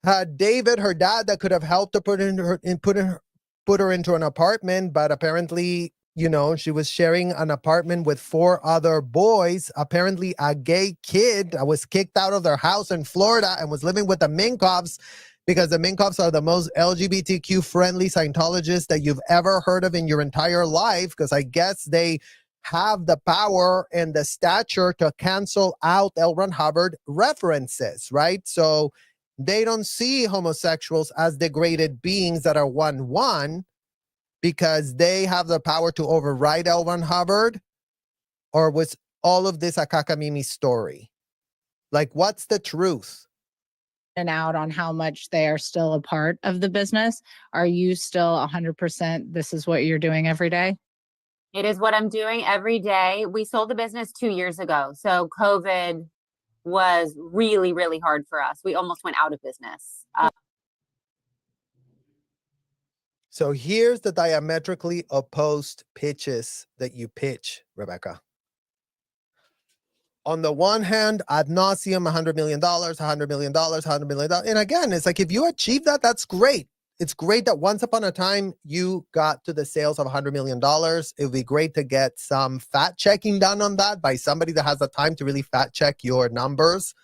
had David, her dad, that could have helped her put her into an apartment, but apparently, she was sharing an apartment with 4 other boys. Apparently, a gay kid that was kicked out of their house in Florida and was living with the Minkoffs, because the Minkoffs are the most LGBTQ-friendly Scientologists that you've ever heard of in your entire life, because I guess they have the power and the stature to cancel out L. Ron Hubbard references, right? So they don't see homosexuals as degraded beings that are 1-1 because they have the power to override L. Ron Hubbard. Or was all of this a cockamamie story? Like, what's the truth? And out on how much they are still a part of the business. Are you still 100%? This is what you're doing every day? It is what I'm doing every day. We sold the business 2 years ago. So COVID was really, really hard for us. We almost went out of business. So here's the diametrically opposed pitches that you pitch, Rebecca. On the one hand, ad nauseum, $100 million, $100 million, $100 million. And again, it's like, if you achieve that, that's great. It's great that once upon a time you got to the sales of $100 million. It would be great to get some fact checking done on that by somebody that has the time to really fact check your numbers.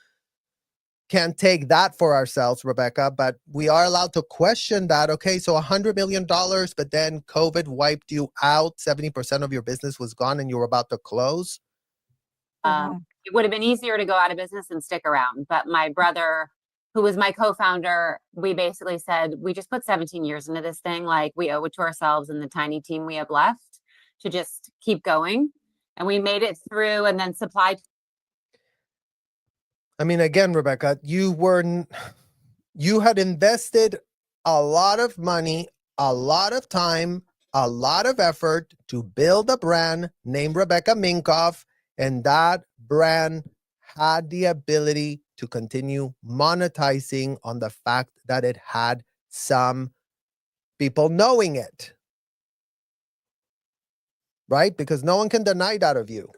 Can't take that for ourselves, Rebecca, but we are allowed to question that. Okay, so $100 million, but then COVID wiped you out. 70% of your business was gone and you were about to close. It would have been easier to go out of business and stick around. But my brother, who was my co-founder, we basically said, we just put 17 years into this thing. Like, we owe it to ourselves and the tiny team we have left to just keep going. And we made it through, and then supply. I mean, again, Rebecca, you had invested a lot of money, a lot of time, a lot of effort to build a brand named Rebecca Minkoff, and that brand had the ability to continue monetizing on the fact that it had some people knowing it. Right? Because no one can deny that of you.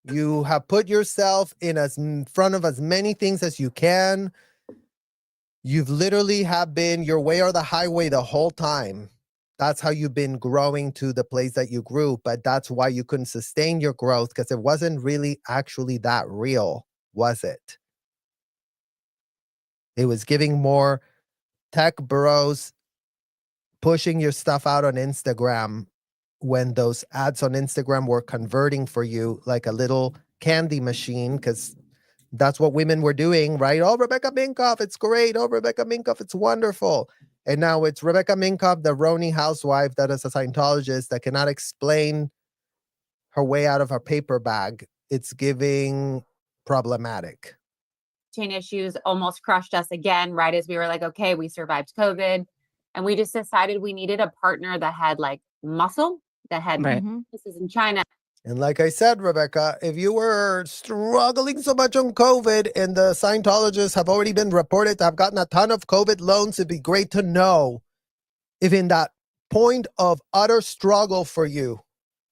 You have put yourself in front of as many things as you can. You've literally have been your way or the highway the whole time. That's how you've been growing to the place that you grew. But that's why you couldn't sustain your growth, because it wasn't really actually that real, was it? It was giving more tech bros pushing your stuff out on Instagram when those ads on Instagram were converting for you like a little candy machine, because that's what women were doing, right? Oh, Rebecca Minkoff, it's great. Oh, Rebecca Minkoff, it's wonderful. And now it's Rebecca Minkoff, the RHONY housewife that is a Scientologist that cannot explain her way out of her paper bag. It's giving problematic. Chain issues almost crushed us again, right as we were like, okay, we survived COVID. And we just decided we needed a partner that had like muscle, that had this is in China. And like I said, Rebecca, if you were struggling so much on COVID and the Scientologists have already been reported to have gotten a ton of COVID loans, it'd be great to know if in that point of utter struggle for you,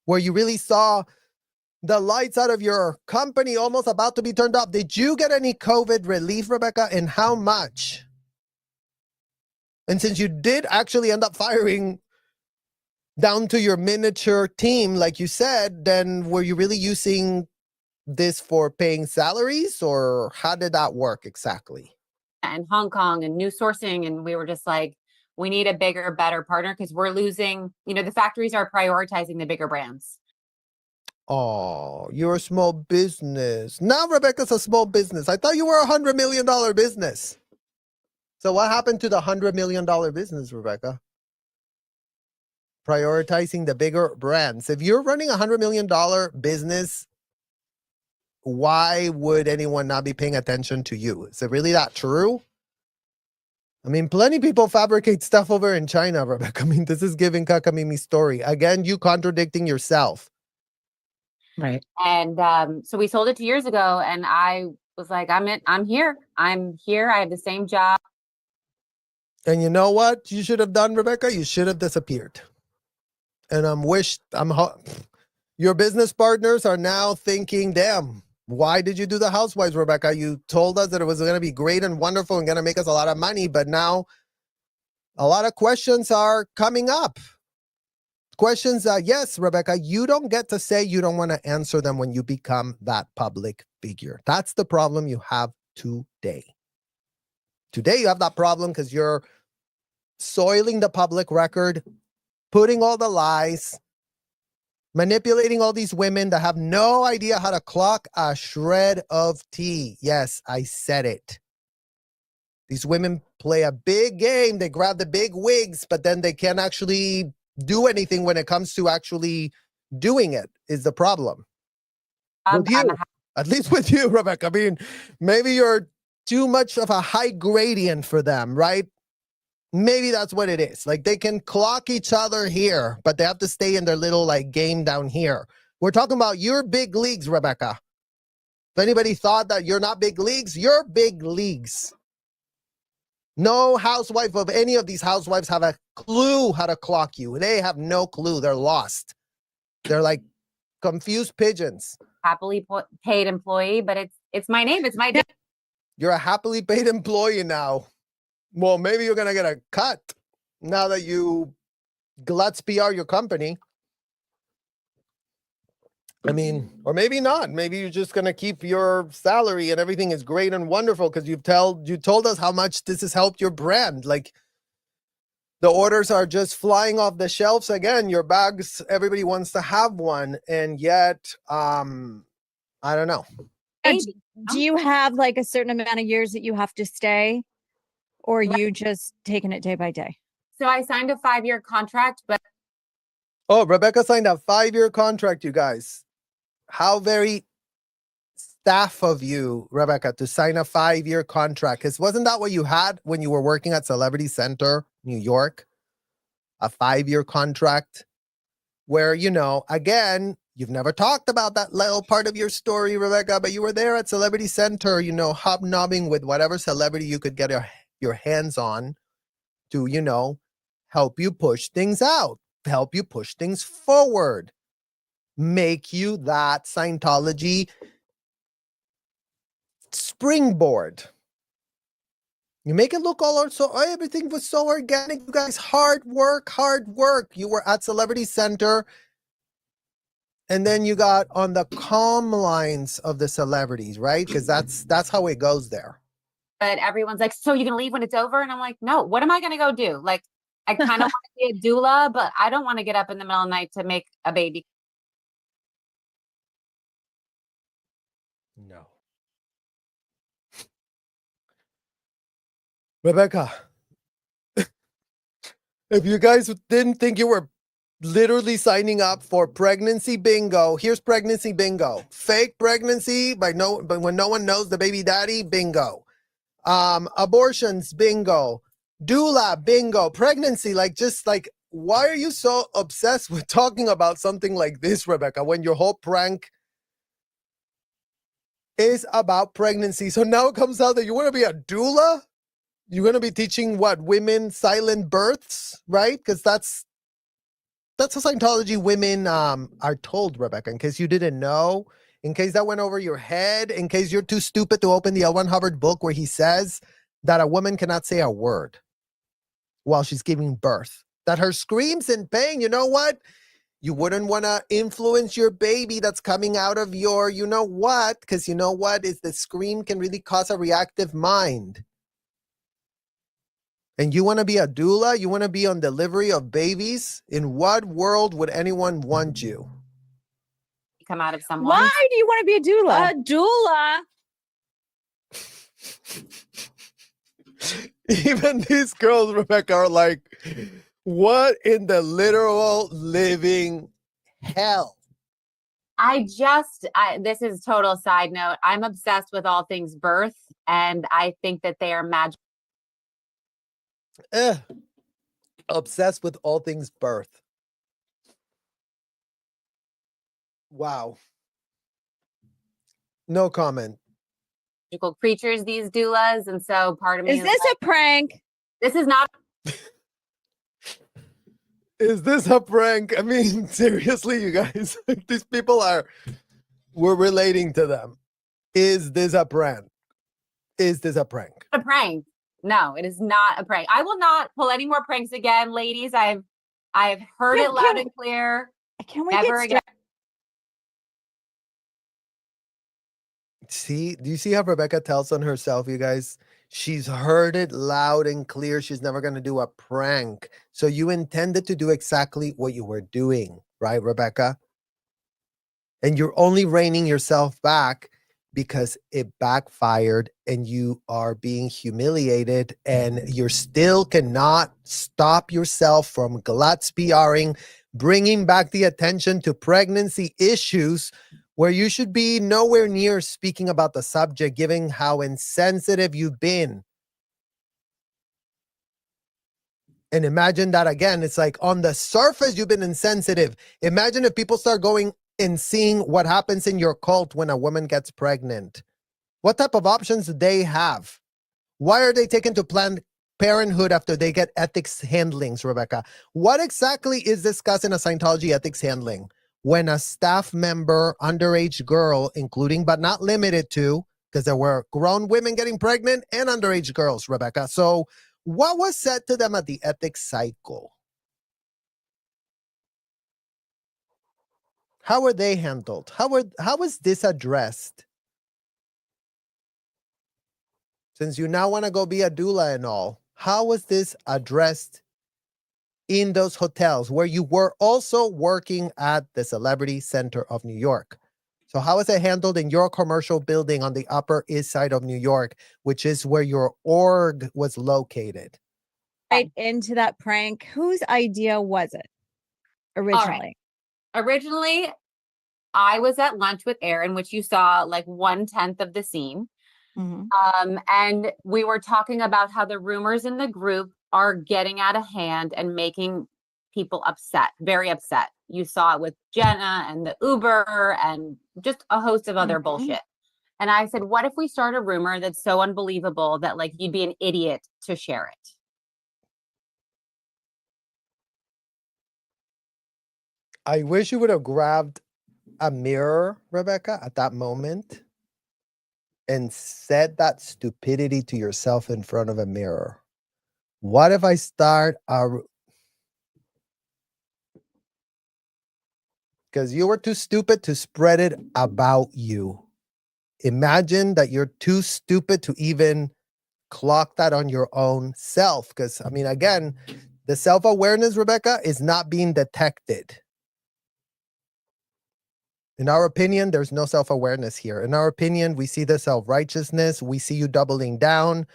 where you really saw the lights out of your company almost about to be turned off, did you get any COVID relief, Rebecca, and how much? And since you did actually end up firing down to your miniature team, like you said, then were you really using this for paying salaries, or how did that work exactly? And Hong Kong and new sourcing. And we were just like, we need a bigger, better partner because we're losing, the factories are prioritizing the bigger brands. Oh, you're a small business. Now Rebecca's a small business. I thought you were $100 million business. So what happened to the $100 million business, Rebecca? Prioritizing the bigger brands. If you're running a $100 million business, why would anyone not be paying attention to you? Is it really that true? I mean, plenty of people fabricate stuff over in China, Rebecca. I mean, this is giving Kakamimi's story. Again, you contradicting yourself. Right. And so we sold it 2 years ago, and I was like, I'm here. I have the same job. And you know what you should have done, Rebecca? You should have disappeared. And your business partners are now thinking, damn, why did you do the Housewives, Rebecca? You told us that it was going to be great and wonderful and going to make us a lot of money, but now a lot of questions are coming up. Questions that, yes, Rebecca, you don't get to say you don't want to answer them when you become that public figure. That's the problem you have today. Today you have that problem because you're soiling the public record, putting all the lies, manipulating all these women that have no idea how to clock a shred of tea. Yes, I said it. These women play a big game. They grab the big wigs, but then they can't actually do anything when it comes to actually doing it is the problem. With you, at least with you, Rebecca. I mean, maybe you're too much of a high gradient for them, right? Maybe that's what it is. Like they can clock each other here, but they have to stay in their little like game down here. We're talking about your big leagues, Rebecca. If anybody thought that you're not big leagues, you're big leagues. No housewife of any of these housewives have a clue how to clock you. They have no clue. They're lost. They're like confused pigeons. Happily paid employee, but it's my name. It's my name. You're a happily paid employee now. Well, maybe you're going to get a cut now that you Glutz PR your company. I mean, or maybe not. Maybe you're just going to keep your salary and everything is great and wonderful because you told us how much this has helped your brand. Like the orders are just flying off the shelves again. Your bags, everybody wants to have one. And yet, I don't know. Do you have like a certain amount of years that you have to stay? Or are you just taking it day by day? So I signed a 5-year contract, but. Oh, Rebecca signed a 5-year contract, you guys. How very staff of you, Rebecca, to sign a 5-year contract. Because wasn't that what you had when you were working at Celebrity Center, New York? A 5-year contract where, again, you've never talked about that little part of your story, Rebecca, but you were there at Celebrity Center, hobnobbing with whatever celebrity you could get your hands on to, help you push things out, help you push things forward, make you that Scientology springboard. You make it look everything was so organic, you guys. Hard work. You were at Celebrity Center, and then you got on the calm lines of the celebrities, right? Because that's how it goes there. but everyone's like, so you gonna leave when it's over? And I'm like, no, what am I gonna go do? Like, I kind of want to be a doula, but I don't want to get up in the middle of the night to make a baby. No. Rebecca, if you guys didn't think you were literally signing up for pregnancy bingo, here's pregnancy bingo. Fake pregnancy but when no one knows the baby daddy, bingo. Abortions, bingo. Doula, bingo. Pregnancy, why are you so obsessed with talking about something like this, Rebecca, when your whole prank is about pregnancy? So now it comes out that you want to be a doula? You're going to be teaching women silent births, right? Because that's how Scientology women are told, Rebecca, in case you didn't know, in case that went over your head, in case you're too stupid to open the L. Ron Hubbard book where he says that a woman cannot say a word while she's giving birth. That her screams in pain, you know what? You wouldn't want to influence your baby that's coming out of your, you know what? Because you know what? Is the scream can really cause a reactive mind. And you want to be a doula? You want to be on delivery of babies? In what world would anyone want you? Come out of someone. Why do you want to be a doula? A doula. Even these girls, Rebecca, are like, what in the literal living hell? This is total side note. I'm obsessed with all things birth, and I think that they are magic. Obsessed with all things birth. Wow. No comment. Creatures, these doulas, and so part of me is this like, a prank? This is not. Is this a prank? I mean, seriously, you guys, these people we're relating to them. Is this a prank? Is this a prank? A prank. No, it is not a prank. I will not pull any more pranks again, ladies. I've heard it loud and clear. Can we never again? See, do you see how Rebecca tells on herself, you guys? She's heard it loud and clear. She's never going to do a prank. So you intended to do exactly what you were doing, right, Rebecca? And you're only reining yourself back because it backfired and you are being humiliated and you still cannot stop yourself from Glatz PRing, bringing back the attention to pregnancy issues where you should be nowhere near speaking about the subject, given how insensitive you've been. And imagine that again, it's like on the surface, you've been insensitive. Imagine if people start going and seeing what happens in your cult when a woman gets pregnant. What type of options do they have? Why are they taken to Planned Parenthood after they get ethics handlings, Rebecca? What exactly is discussed in a Scientology ethics handling? When a staff member, underage girl, including but not limited to, because there were grown women getting pregnant and underage girls, Rebecca. So what was said to them at the ethics cycle? How were they handled? How was this addressed? Since you now want to go be a doula and all, how was this addressed in those hotels where you were also working at the Celebrity Center of New York? So how is it handled in your commercial building on the Upper East Side of New York, which is where your org was located? Right into that prank. Whose idea was it originally? Originally, I was at lunch with Aaron, which you saw like 1/10 of the scene. Mm-hmm. And we were talking about how the rumors in the group are getting out of hand and making people upset, very upset. You saw it with Jenna and the Uber and just a host of other bullshit. And I said, what if we start a rumor that's so unbelievable that like you'd be an idiot to share it? I wish you would have grabbed a mirror, Rebecca, at that moment and said that stupidity to yourself in front of a mirror. What if I start because you were too stupid to spread it about you. Imagine that you're too stupid to even clock that on your own self. Because, I mean, again, the self-awareness, Rebecca, is not being detected. In our opinion, there's no self-awareness here. In our opinion, we see the self-righteousness. We see you doubling down.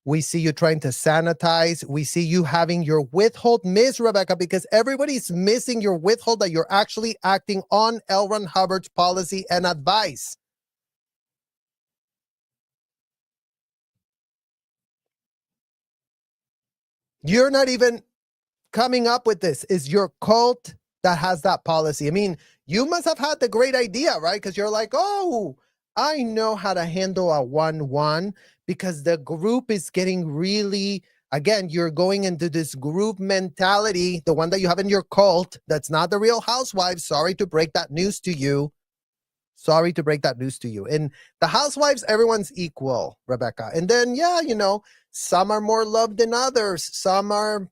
We see you trying to sanitize. We see you having your withhold miss, Rebecca, because everybody's missing your withhold that you're actually acting on L. Ron Hubbard's policy and advice. You're not even coming up with this. It's your cult that has that policy. I mean, you must have had the great idea, right? Because you're like, oh, I know how to handle a 1-1 because the group is getting really, again, you're going into this group mentality, the one that you have in your cult. That's not the Real Housewives. Sorry to break that news to you. Sorry to break that news to you. In the Housewives, everyone's equal, Rebecca. And then, yeah, you know, some are more loved than others. Some are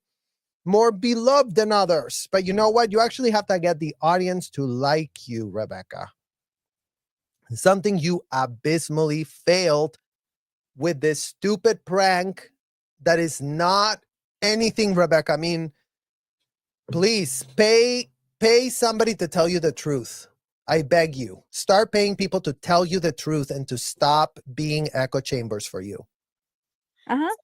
more beloved than others. But you know what? You actually have to get the audience to like you, Rebecca. Something you abysmally failed with this stupid prank that is not anything, Rebecca. I mean, please pay somebody to tell you the truth. I beg you. Start paying people to tell you the truth and to stop being echo chambers for you. Uh-huh.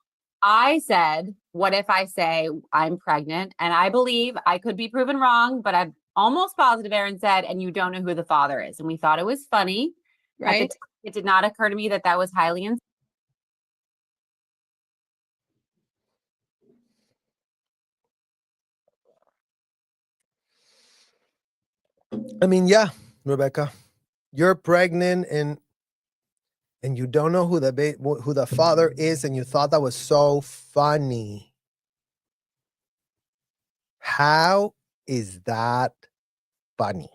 I said, what if I say I'm pregnant? And I believe I could be proven wrong, but I'm almost positive Aaron said, and you don't know who the father is. And we thought it was funny. Right. It did not occur to me that that was highly insensitive. I mean, yeah, Rebecca, you're pregnant and you don't know who the father is, and you thought that was so funny. How is that funny?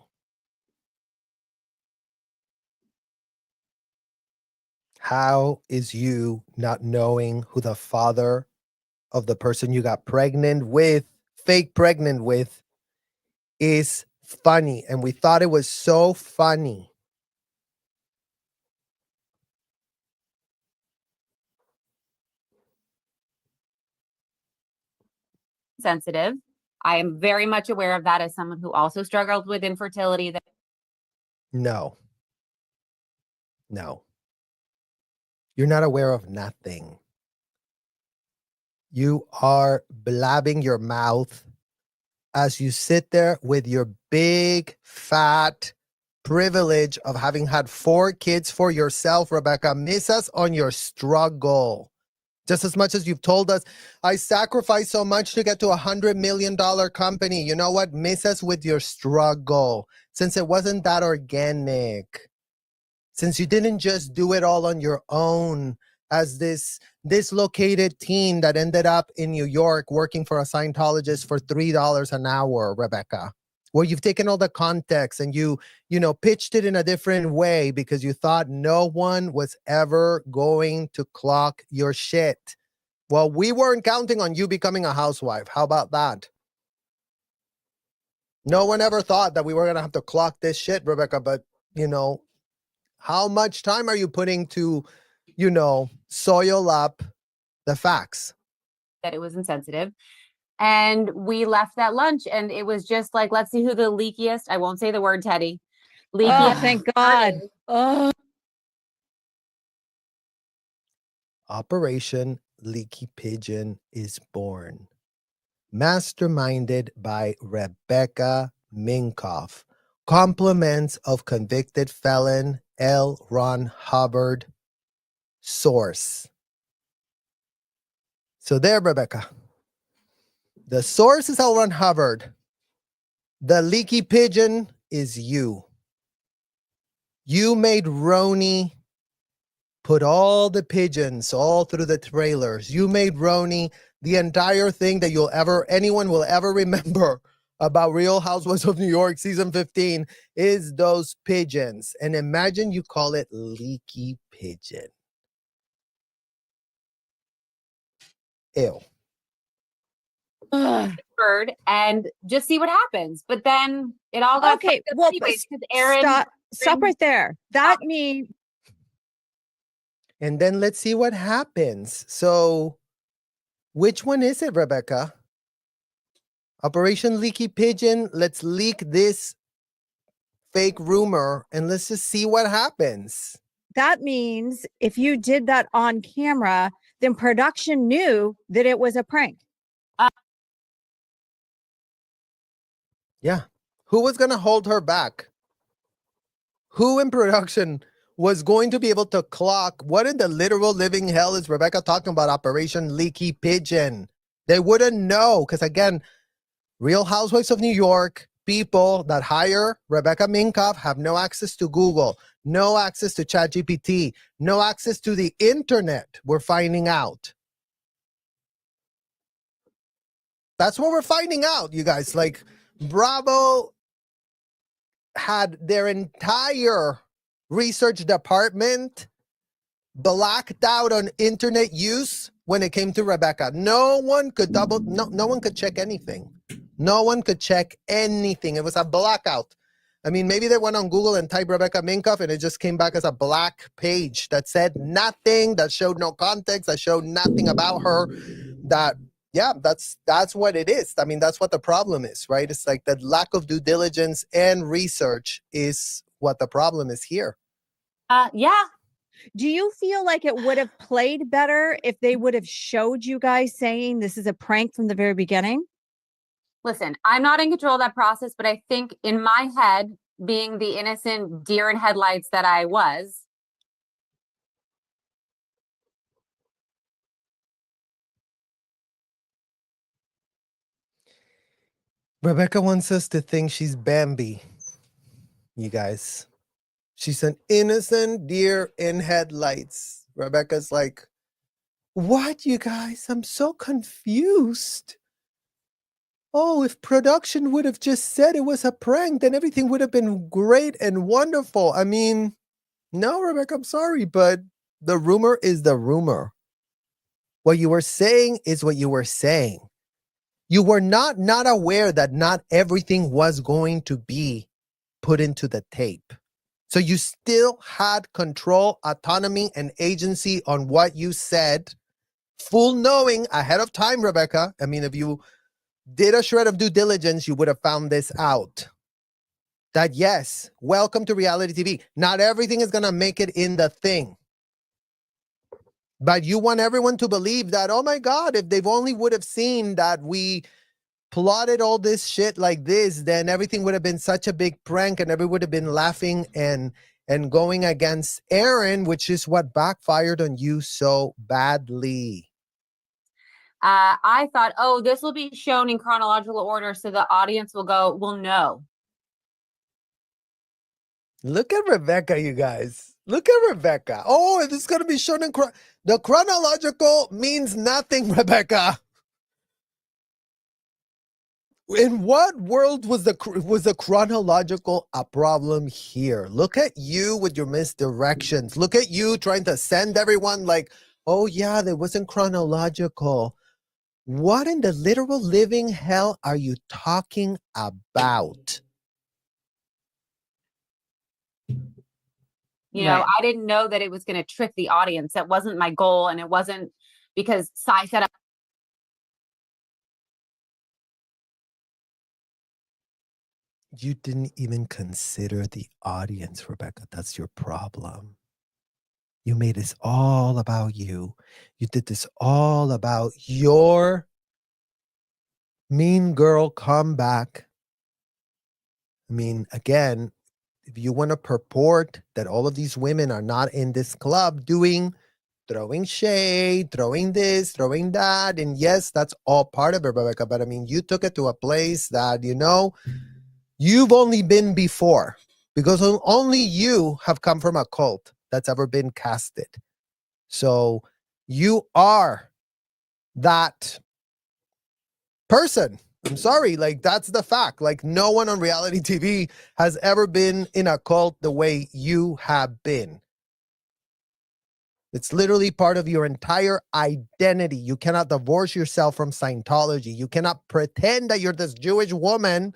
How is you not knowing who the father of the person you got pregnant with, fake pregnant with, is funny? And we thought it was so funny. Sensitive. I am very much aware of that as someone who also struggled with infertility. No. You're not aware of nothing. You are blabbing your mouth as you sit there with your big, fat privilege of having had 4 kids for yourself, Rebecca. Miss us on your struggle. Just as much as you've told us, I sacrificed so much to get to $100 million company. You know what? Miss us with your struggle, since it wasn't that organic. Since you didn't just do it all on your own as this dislocated teen that ended up in New York working for a Scientologist for $3 an hour, Rebecca, where you've taken all the context and you pitched it in a different way because you thought no one was ever going to clock your shit. Well, we weren't counting on you becoming a housewife. How about that? No one ever thought that we were going to have to clock this shit, Rebecca, but how much time are you putting to, soil up the facts? That it was insensitive. And we left that lunch and it was just like, let's see who the leakiest, I won't say the word, Teddi. Oh, thank God. Oh. Operation Leaky Pigeon is born. Masterminded by Rebecca Minkoff. Compliments of convicted felon L. Ron Hubbard. Source. So there, Rebecca. The source is L. Ron Hubbard. The leaky pigeon is you. You made RHONY put all the pigeons all through the trailers. You made RHONY the entire thing that anyone will ever remember about Real Housewives of New York season 15 is those pigeons. And imagine you call it leaky pigeon. Ew. Bird and just see what happens. But then it all got okay. Well, anyways, Aaron, stop right there. That means And then let's see what happens. So which one is it, Rebecca? Operation Leaky Pigeon. Let's leak this fake rumor and let's just see what happens. That means if you did that on camera, then production knew that it was a prank. Yeah. Who was going to hold her back? Who in production was going to be able to clock what in the literal living hell is Rebecca talking about Operation Leaky Pigeon? They wouldn't know because, again, Real Housewives of New York, people that hire Rebecca Minkoff have no access to Google, no access to ChatGPT, no access to the internet, we're finding out. That's what we're finding out, you guys. Like, Bravo had their entire research department blacked out on internet use when it came to Rebecca. No one could no one could check anything. No one could check anything. It was a blackout. I mean, maybe they went on Google and typed Rebecca Minkoff and it just came back as a black page that said nothing, that showed no context, that showed nothing about her. That, yeah, that's what it is. I mean, that's what the problem is, right? It's like the lack of due diligence and research is what the problem is here. Yeah. Do you feel like it would have played better if they would have showed you guys saying this is a prank from the very beginning? Listen, I'm not in control of that process, but I think in my head, being the innocent deer in headlights that I was, Rebecca wants us to think she's Bambi, you guys. She's an innocent deer in headlights. Rebecca's like, what, you guys? I'm so confused. Oh, if production would have just said it was a prank, then everything would have been great and wonderful. I mean, no, Rebecca, I'm sorry, but the rumor is the rumor. What you were saying is what you were saying. You were not aware that not everything was going to be put into the tape. So you still had control, autonomy, and agency on what you said, full knowing ahead of time, Rebecca. I mean, if you did a shred of due diligence, you would have found this out. That yes, welcome to reality TV. Not everything is going to make it in the thing. But you want everyone to believe that, oh my God, if they've only would have seen that we plotted all this shit like this, then everything would have been such a big prank and everyone would have been laughing and going against Aaron, which is what backfired on you so badly. I thought, oh, this will be shown in chronological order so the audience will know. Look at Rebecca, you guys. Look at Rebecca. Oh, this is going to be shown in the chronological means nothing, Rebecca. In what world was the chronological a problem here? Look at you with your misdirections. Look at you trying to send everyone like, oh yeah, there wasn't chronological. What in the literal living hell are you talking about? You know, I didn't know that it was going to trick the audience. That wasn't my goal. And it wasn't because Sai said, you didn't even consider the audience, Rebecca. That's your problem. You made this all about you. You did this all about your mean girl comeback. I mean, again, if you want to purport that all of these women are not in this club throwing shade, throwing this, throwing that, and yes, that's all part of it, Rebecca, but I mean, you took it to a place that, you know, you've only been before because only you have come from a cult that's ever been casted. So you are that person. I'm sorry, like that's the fact. Like no one on reality TV has ever been in a cult the way you have been. It's literally part of your entire identity. You cannot divorce yourself from Scientology. You cannot pretend that you're this Jewish woman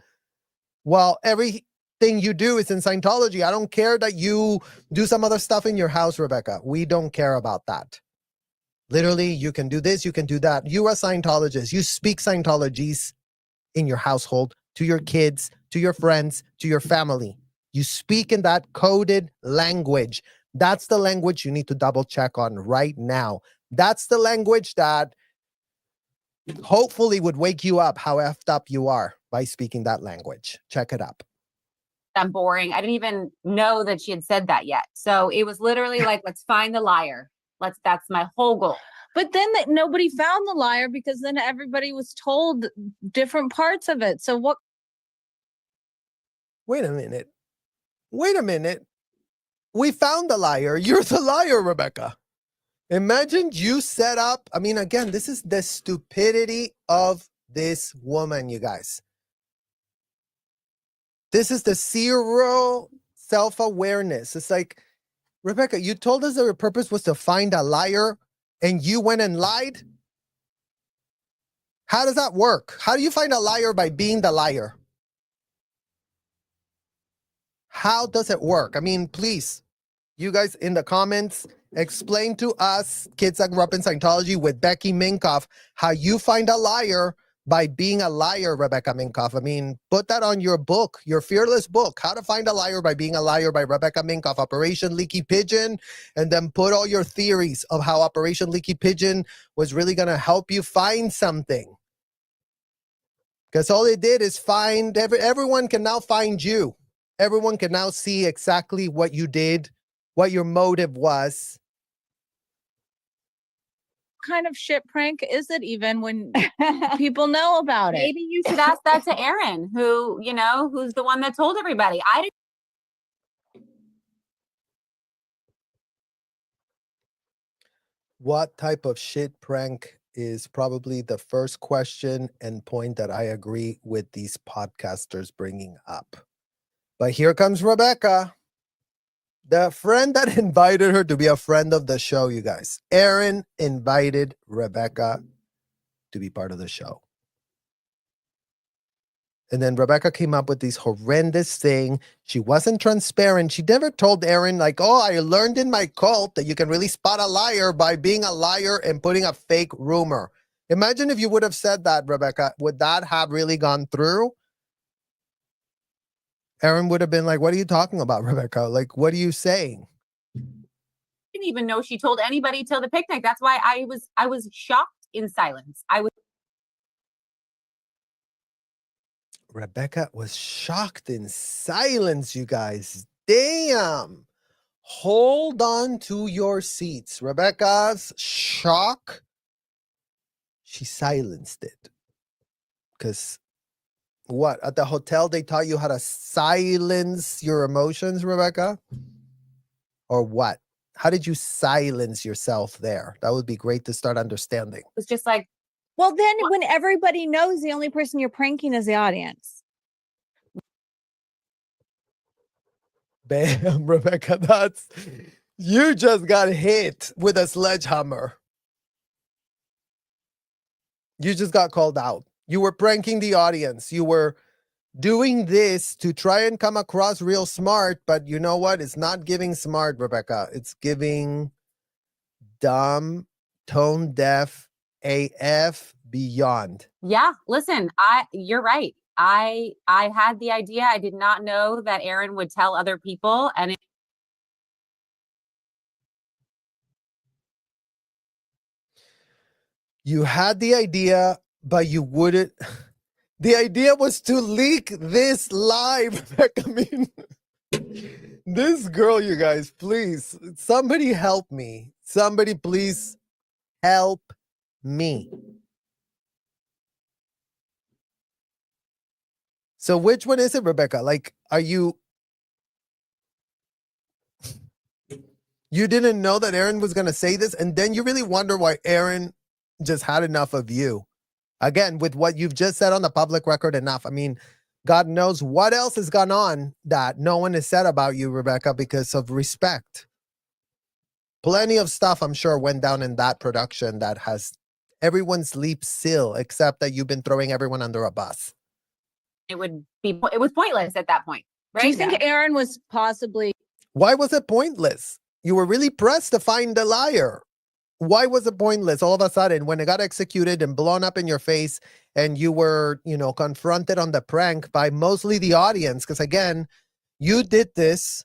while every thing you do is in Scientology. I don't care that you do some other stuff in your house, Rebecca. We don't care about that. Literally, you can do this, you can do that. You are a Scientologist. You speak Scientologies in your household, to your kids, to your friends, to your family. You speak in that coded language. That's the language you need to double check on right now. That's the language that hopefully would wake you up how effed up you are by speaking that language. Check it up. I'm boring. I didn't even know that she had said that yet. So it was literally like, let's find the liar. That's my whole goal. But then nobody found the liar because then everybody was told different parts of it. So what? Wait a minute. We found the liar. You're the liar, Rebecca. Imagine you set up. I mean, again, this is the stupidity of this woman, you guys. This is the zero self-awareness. It's like, Rebecca, you told us that your purpose was to find a liar and you went and lied? How does that work? How do you find a liar by being the liar? How does it work? I mean, please, you guys in the comments, explain to us, kids that grew up in Scientology with Becky Minkoff, how you find a liar by being a liar, Rebecca Minkoff. I mean, put that on your book, your fearless book, How to Find a Liar by Being a Liar by Rebecca Minkoff, Operation Leaky Pigeon, and then put all your theories of how Operation Leaky Pigeon was really going to help you find something. Because all it did is find, everyone can now find you. Everyone can now see exactly what you did, what your motive was. Kind of shit prank is it even when people know about it? Maybe you should ask that to Aaron, who's the one that told everybody. I didn't. What type of shit prank is probably the first question and point that I agree with these podcasters bringing up. But here comes Rebecca, the friend that invited her to be a friend of the show, you guys. Aaron invited Rebecca to be part of the show. And then Rebecca came up with this horrendous thing. She wasn't transparent. She never told Aaron, like, oh, I learned in my cult that you can really spot a liar by being a liar and putting a fake rumor. Imagine if you would have said that, Rebecca. Would that have really gone through? Aaron would have been like, what are you talking about, Rebecca? Like, what are you saying? Didn't even know she told anybody till the picnic. That's why I was shocked in silence. Rebecca was shocked in silence, you guys. Damn. Hold on to your seats. Rebecca's shock, she silenced it. Because what? At the hotel, they taught you how to silence your emotions, Rebecca? Or what? How did you silence yourself there? That would be great to start understanding. It was just like, well, then when everybody knows the only person you're pranking is the audience. Bam, Rebecca, you just got hit with a sledgehammer. You just got called out. You were pranking the audience. You were doing this to try and come across real smart, but you know what? It's not giving smart, Rebecca. It's giving dumb, tone deaf, AF beyond. Yeah, listen, you're right. I had the idea. I did not know that Aaron would tell other people, and you had the idea, but you wouldn't. The idea was to leak this live. I mean, this girl, you guys, please, somebody help me. Somebody please help me. So which one is it, Rebecca? Like, are you didn't know that Aaron was going to say this, and then you really wonder why Aaron just had enough of you? Again, with what you've just said on the public record, enough. I mean, God knows what else has gone on that no one has said about you, Rebecca, because of respect. Plenty of stuff, I'm sure, went down in that production that has everyone sleep still, except that you've been throwing everyone under a bus. it was pointless at that point. Do you think Aaron was possibly? Why was it pointless? You were really pressed to find the liar. Why was it pointless all of a sudden when it got executed and blown up in your face and you were, confronted on the prank by mostly the audience? Because again, you did this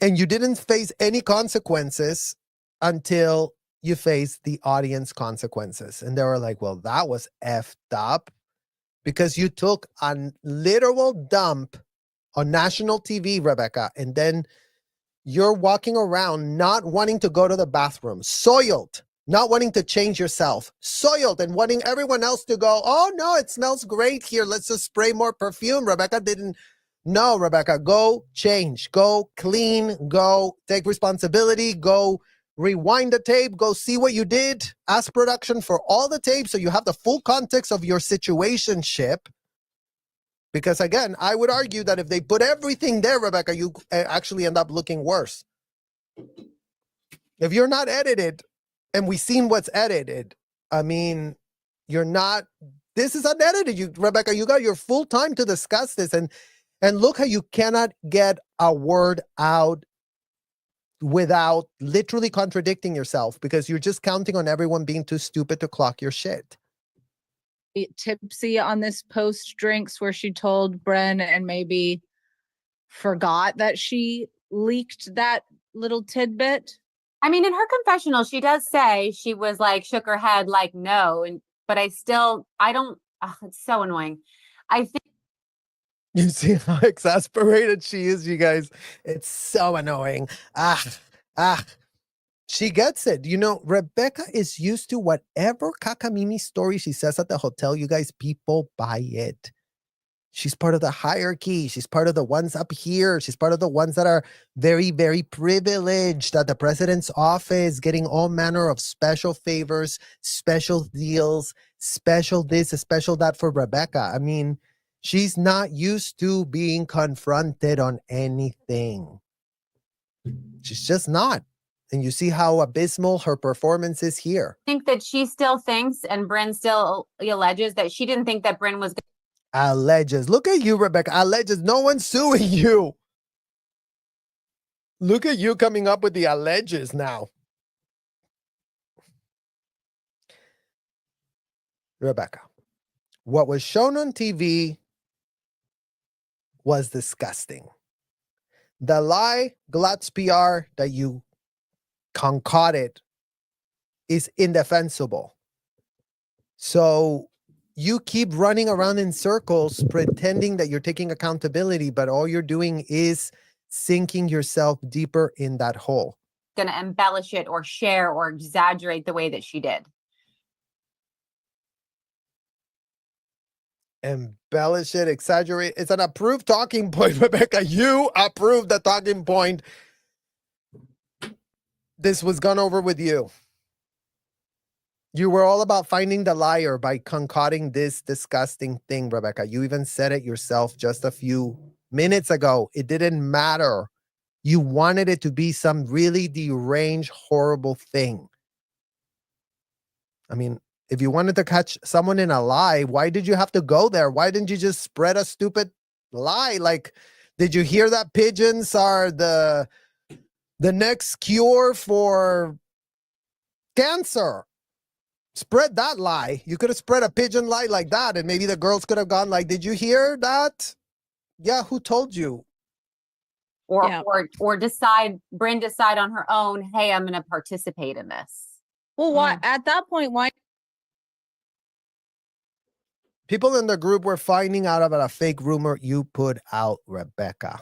and you didn't face any consequences until you faced the audience consequences. And they were like, well, that was effed up because you took a literal dump on national TV, Rebecca, and then you're walking around not wanting to go to the bathroom, soiled, not wanting to change yourself, soiled, and wanting everyone else to go, oh, no, it smells great here. Let's just spray more perfume. Rebecca didn't. No, Rebecca, go change, go clean, go take responsibility, go rewind the tape, go see what you did. Ask production for all the tapes so you have the full context of your situationship. Because again, I would argue that if they put everything there, Rebecca, you actually end up looking worse. If you're not edited, and we've seen what's edited, I mean, you're not, this is unedited. Rebecca, you got your full time to discuss this. And look how you cannot get a word out without literally contradicting yourself because you're just counting on everyone being too stupid to clock your shit. Tipsy on this post drinks where she told Bren and maybe forgot that she leaked that little tidbit. I mean, in her confessional, she does say she was like, shook her head like, no. But I don't, it's so annoying. I think. You see how exasperated she is, you guys. It's so annoying. She gets it. Rebecca is used to whatever cacamimi story she says at the hotel. You guys, people buy it. She's part of the hierarchy. She's part of the ones up here. She's part of the ones that are very, very privileged at the president's office, getting all manner of special favors, special deals, special this, special that for Rebecca. I mean, she's not used to being confronted on anything. She's just not. And you see how abysmal her performance is here. I think that she still thinks, and Bryn still alleges that she didn't think that Bryn was. Alleges. Look at you, Rebecca. Alleges. No one's suing you. Look at you coming up with the alleges now. Rebecca, what was shown on TV was disgusting. The lie, Glutz PR, that you concocted is indefensible. So you keep running around in circles pretending that you're taking accountability, but all you're doing is sinking yourself deeper in that hole. Going to embellish it or share or exaggerate the way that she did. Embellish it, exaggerate. It's an approved talking point, Rebecca. You approved the talking point. This was gone over with you. You were all about finding the liar by concocting this disgusting thing, Rebecca. You even said it yourself just a few minutes ago. It didn't matter. You wanted it to be some really deranged, horrible thing. I mean, if you wanted to catch someone in a lie, why did you have to go there? Why didn't you just spread a stupid lie? Like, did you hear that pigeons are the next cure for cancer? Spread that lie. You could have spread a pigeon lie like that, and maybe the girls could have gone like, did you hear that? Yeah, who told you? Or Bryn decide on her own, hey, I'm going to participate in this. Well, why at that point, why? People in the group were finding out about a fake rumor you put out, Rebecca.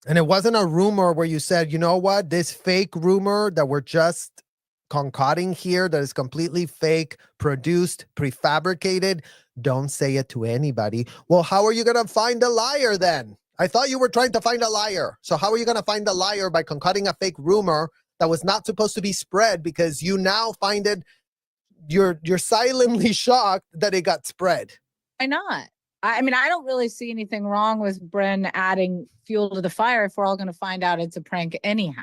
And it wasn't a rumor where you said, you know what, this fake rumor that we're just concocting here that is completely fake, produced, prefabricated, don't say it to anybody. Well, how are you going to find a liar then? I thought you were trying to find a liar. So how are you going to find a liar by concocting a fake rumor that was not supposed to be spread because you now find it, you're silently shocked that it got spread? Why not? I mean, I don't really see anything wrong with Bryn adding fuel to the fire if we're all going to find out it's a prank anyhow.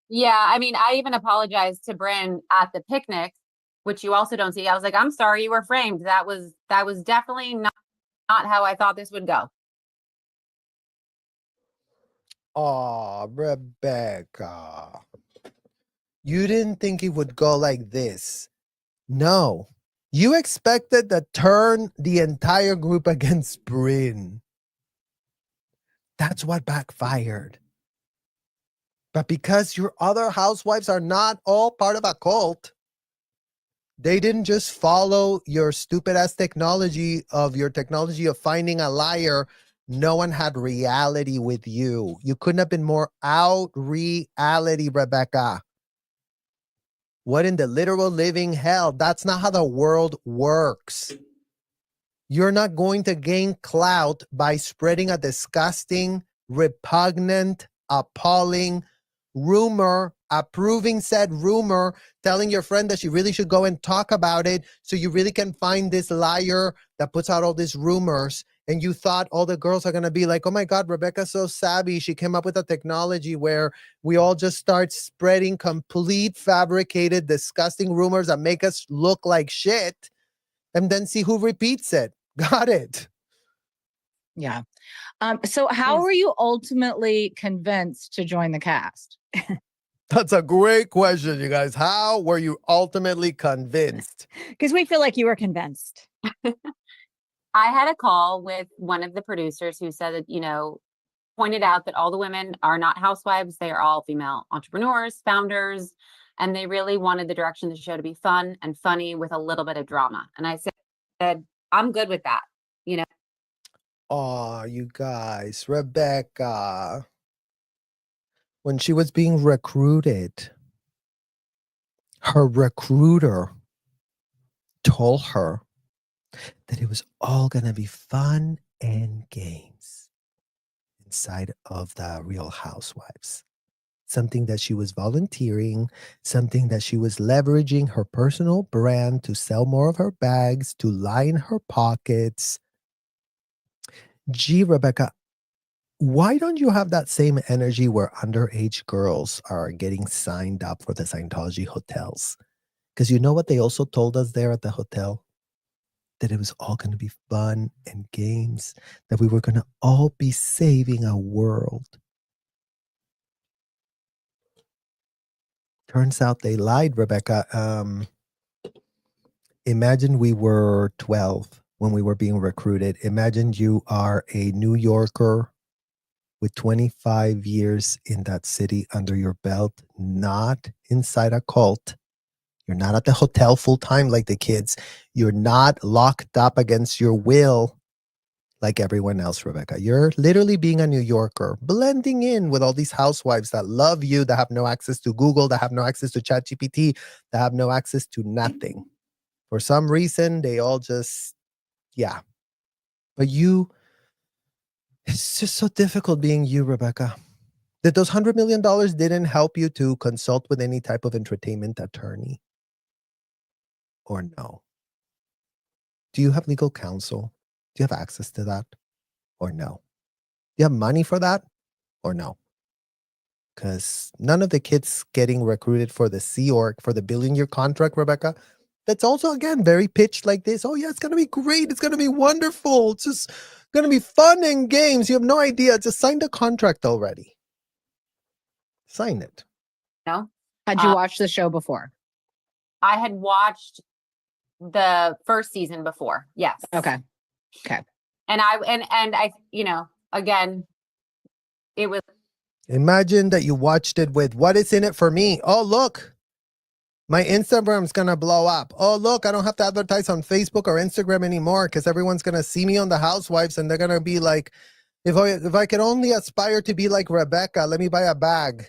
Yeah, I mean, I even apologized to Bryn at the picnic, which you also don't see. I was like, I'm sorry you were framed. That was definitely not Not how I thought this would go. Oh, Rebecca. You didn't think it would go like this. No. You expected to turn the entire group against Bryn. That's what backfired. But because your other housewives are not all part of a cult, they didn't just follow your stupid ass technology of finding a liar. No one had reality with you. You couldn't have been more out reality, Rebecca. What in the literal living hell? That's not how the world works. You're not going to gain clout by spreading a disgusting, repugnant, appalling rumor, approving said rumor, telling your friend that she really should go and talk about it so you really can find this liar that puts out all these rumors. And you thought all the girls are going to be like, oh my God, Rebecca's so savvy. She came up with a technology where we all just start spreading complete, fabricated, disgusting rumors that make us look like shit and then see who repeats it. Got it. Yeah. So how were you ultimately convinced to join the cast? That's a great question, you guys. How were you ultimately convinced? Because we feel like you were convinced. I had a call with one of the producers who said that, pointed out that all the women are not housewives. They are all female entrepreneurs, founders, and they really wanted the direction of the show to be fun and funny with a little bit of drama. And I said, I'm good with that, Oh, you guys, Rebecca, when she was being recruited, her recruiter told her that it was all going to be fun and games inside of the Real Housewives. Something that she was volunteering, something that she was leveraging her personal brand to sell more of her bags, to line her pockets. Gee, Rebecca, why don't you have that same energy where underage girls are getting signed up for the Scientology hotels? Because you know what they also told us there at the hotel? That it was all going to be fun and games, that we were going to all be saving a world. Turns out they lied, Rebecca. Imagine we were 12 when we were being recruited. Imagine you are a New Yorker with 25 years in that city under your belt, not inside a cult. You're not at the hotel full time like the kids. You're not locked up against your will like everyone else, Rebecca. You're literally being a New Yorker, blending in with all these housewives that love you, that have no access to Google, that have no access to ChatGPT, that have no access to nothing. For some reason, they all just, yeah. But you, it's just so difficult being you, Rebecca. That those $100 million didn't help you to consult with any type of entertainment attorney? Or no? Do you have legal counsel? Do you have access to that? Or no? Do you have money for that? Or no? Because none of the kids getting recruited for the Sea Org, for the billion-year contract, Rebecca, that's also, again, very pitched like this. Oh, yeah, it's going to be great. It's going to be wonderful. It's just going to be fun and games. You have no idea. Just sign the contract already. Sign it. No. Had you watched the show before? I had watched the first season before. Yes. Okay. And I, again, it was. Imagine that you watched it with, what is in it for me? Oh, look, my Instagram's going to blow up. Oh, look, I don't have to advertise on Facebook or Instagram anymore because everyone's going to see me on the Housewives and they're going to be like, if I could only aspire to be like Rebecca, let me buy a bag.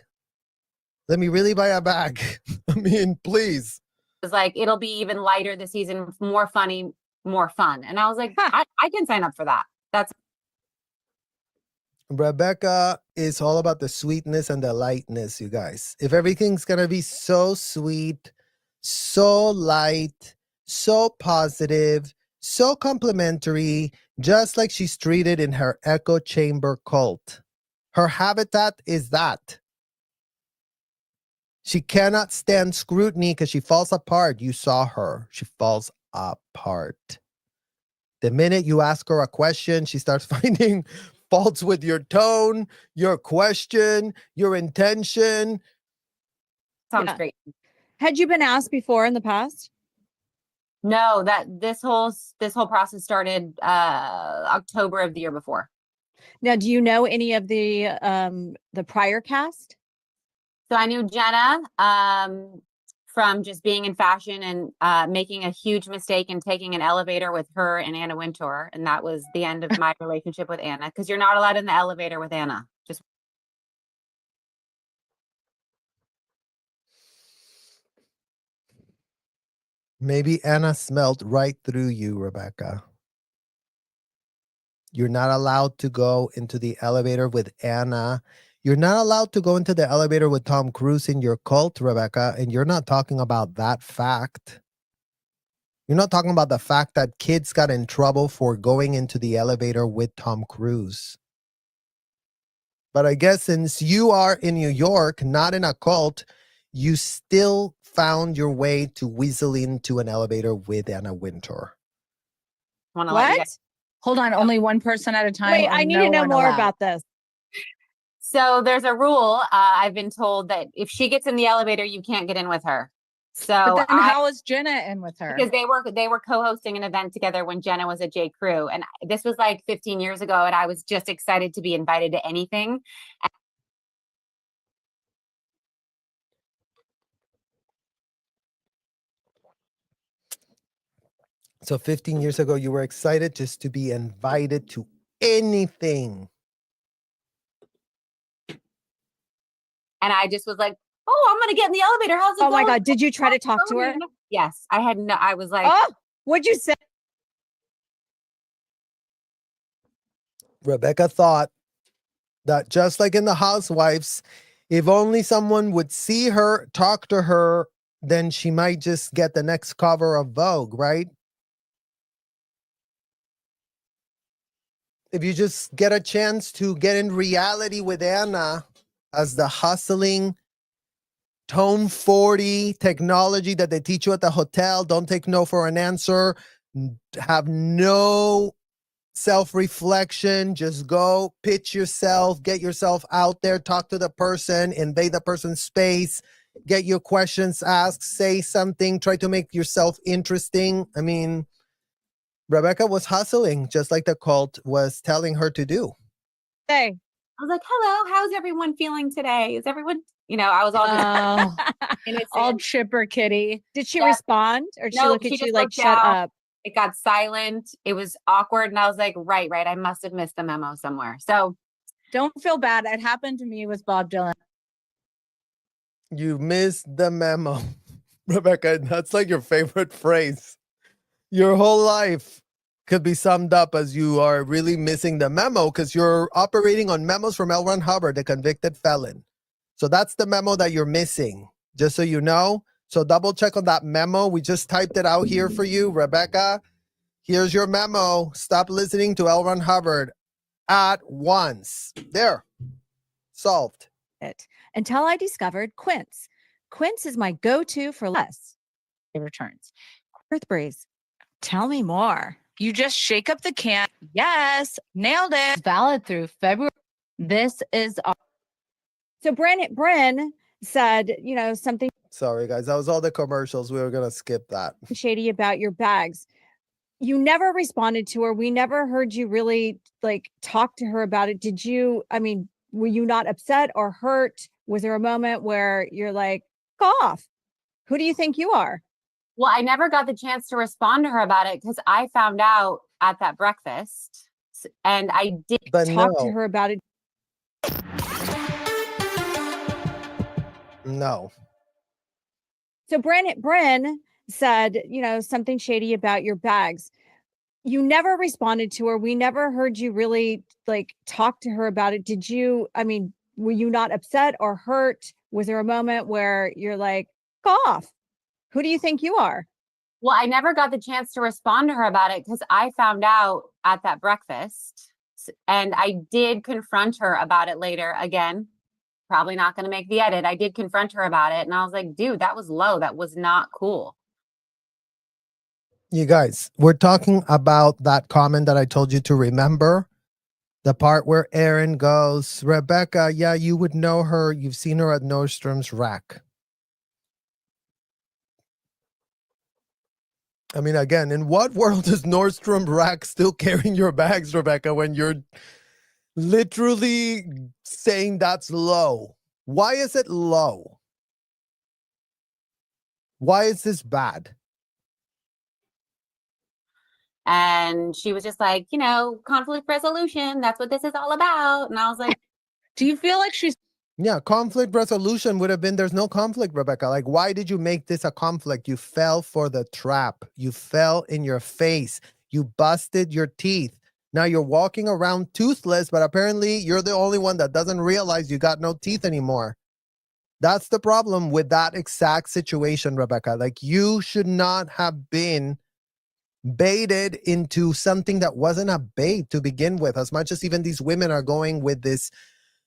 Let me really buy a bag. I mean, please. Was like, it'll be even lighter this season, more funny, more fun. And I was like, I can sign up for that. That's Rebecca is all about the sweetness and the lightness, you guys. If everything's going to be so sweet, so light, so positive, so complimentary, just like she's treated in her echo chamber cult. Her habitat is that. She cannot stand scrutiny because she falls apart. You saw her. She falls apart. The minute you ask her a question, she starts finding faults with your tone, your question, your intention. Sounds great. Had you been asked before in the past? No, that this whole process started October of the year before. Now, do you know any of the prior cast? So I knew Jenna from just being in fashion and making a huge mistake and taking an elevator with her and Anna Wintour. And that was the end of my relationship with Anna, because you're not allowed in the elevator with Anna. Just Maybe Anna smelled right through you, Rebecca. You're not allowed to go into the elevator with Anna. You're not allowed to go into the elevator with Tom Cruise in your cult, Rebecca. And you're not talking about that fact. You're not talking about the fact that kids got in trouble for going into the elevator with Tom Cruise. But I guess since you are in New York, not in a cult, you still found your way to weasel into an elevator with Anna Wintour. What? Hold on, only one person at a time. Wait, I need to know more about this. So there's a rule. I've been told that if she gets in the elevator, you can't get in with her. So but then how was Jenna in with her? Because they were co-hosting an event together when Jenna was at J. Crew, and this was like 15 years ago, and I was just excited to be invited to anything. So 15 years ago, you were excited just to be invited to anything. And I just was like, oh, I'm going to get in the elevator. How's it going? Oh my God. Did you try to talk to her? Yes. I was like, oh, what'd you say? Rebecca thought that just like in the Housewives, if only someone would see her, talk to her, then she might just get the next cover of Vogue, right? If you just get a chance to get in reality with Anna as the hustling, tone 40 technology that they teach you at the hotel, don't take no for an answer, have no self-reflection, just go pitch yourself, get yourself out there, talk to the person, invade the person's space, get your questions asked, say something, try to make yourself interesting. I mean, Rebecca was hustling just like the cult was telling her to do. Hey, I was like, hello, how's everyone feeling today? Is everyone, I was all just all chipper kitty. Did she respond, or did she look at you like, shut up? It got silent. It was awkward. And I was like, right. I must have missed the memo somewhere. So don't feel bad. It happened to me with Bob Dylan. You missed the memo. Rebecca, that's like your favorite phrase. Your whole life could be summed up as you are really missing the memo because you're operating on memos from L. Ron Hubbard, the convicted felon. So that's the memo that you're missing, just so you know. So double check on that memo. We just typed it out here for you, Rebecca. Here's your memo. Stop listening to L. Ron Hubbard at once. There. Solved. Until I discovered Quince. Quince is my go-to for less. It returns. Earthbreeze. Tell me more. You just shake up the can. Yes, nailed it. Valid through February. This is so Bryn said, something. Sorry, guys. That was all the commercials. We were going to skip that. Shady about your bags. You never responded to her. We never heard you really talk to her about it. Did you, were you not upset or hurt? Was there a moment where you're like, off? Who do you think you are? Well, I never got the chance to respond to her about it because I found out at that breakfast, and I did talk to her about it. No. So Bryn said, something shady about your bags. You never responded to her. We never heard you really talk to her about it. Did you, were you not upset or hurt? Was there a moment where you're like, off? Who do you think you are? Well, I never got the chance to respond to her about it because I found out at that breakfast, and I did confront her about it later. Again, probably not going to make the edit. I did confront her about it, and I was like, dude, that was low. That was not cool. You guys, we're talking about that comment that I told you to remember. The part where Aaron goes, Rebecca, yeah, you would know her. You've seen her at Nordstrom's rack. I mean, again, in what world is Nordstrom rack still carrying your bags, Rebecca, when you're literally saying that's low? Why is it low? Why is this bad? And she was just like, you know, conflict resolution. That's what this is all about. And I was like, Do you feel like she's Yeah, conflict resolution would have been there's no conflict, Rebecca. Like, why did you make this a conflict? You fell for the trap. You fell in your face. You busted your teeth. Now you're walking around toothless, but apparently you're the only one that doesn't realize you got no teeth anymore. That's the problem with that exact situation, Rebecca. Like, you should not have been baited into something that wasn't a bait to begin with, as much as even these women are going with this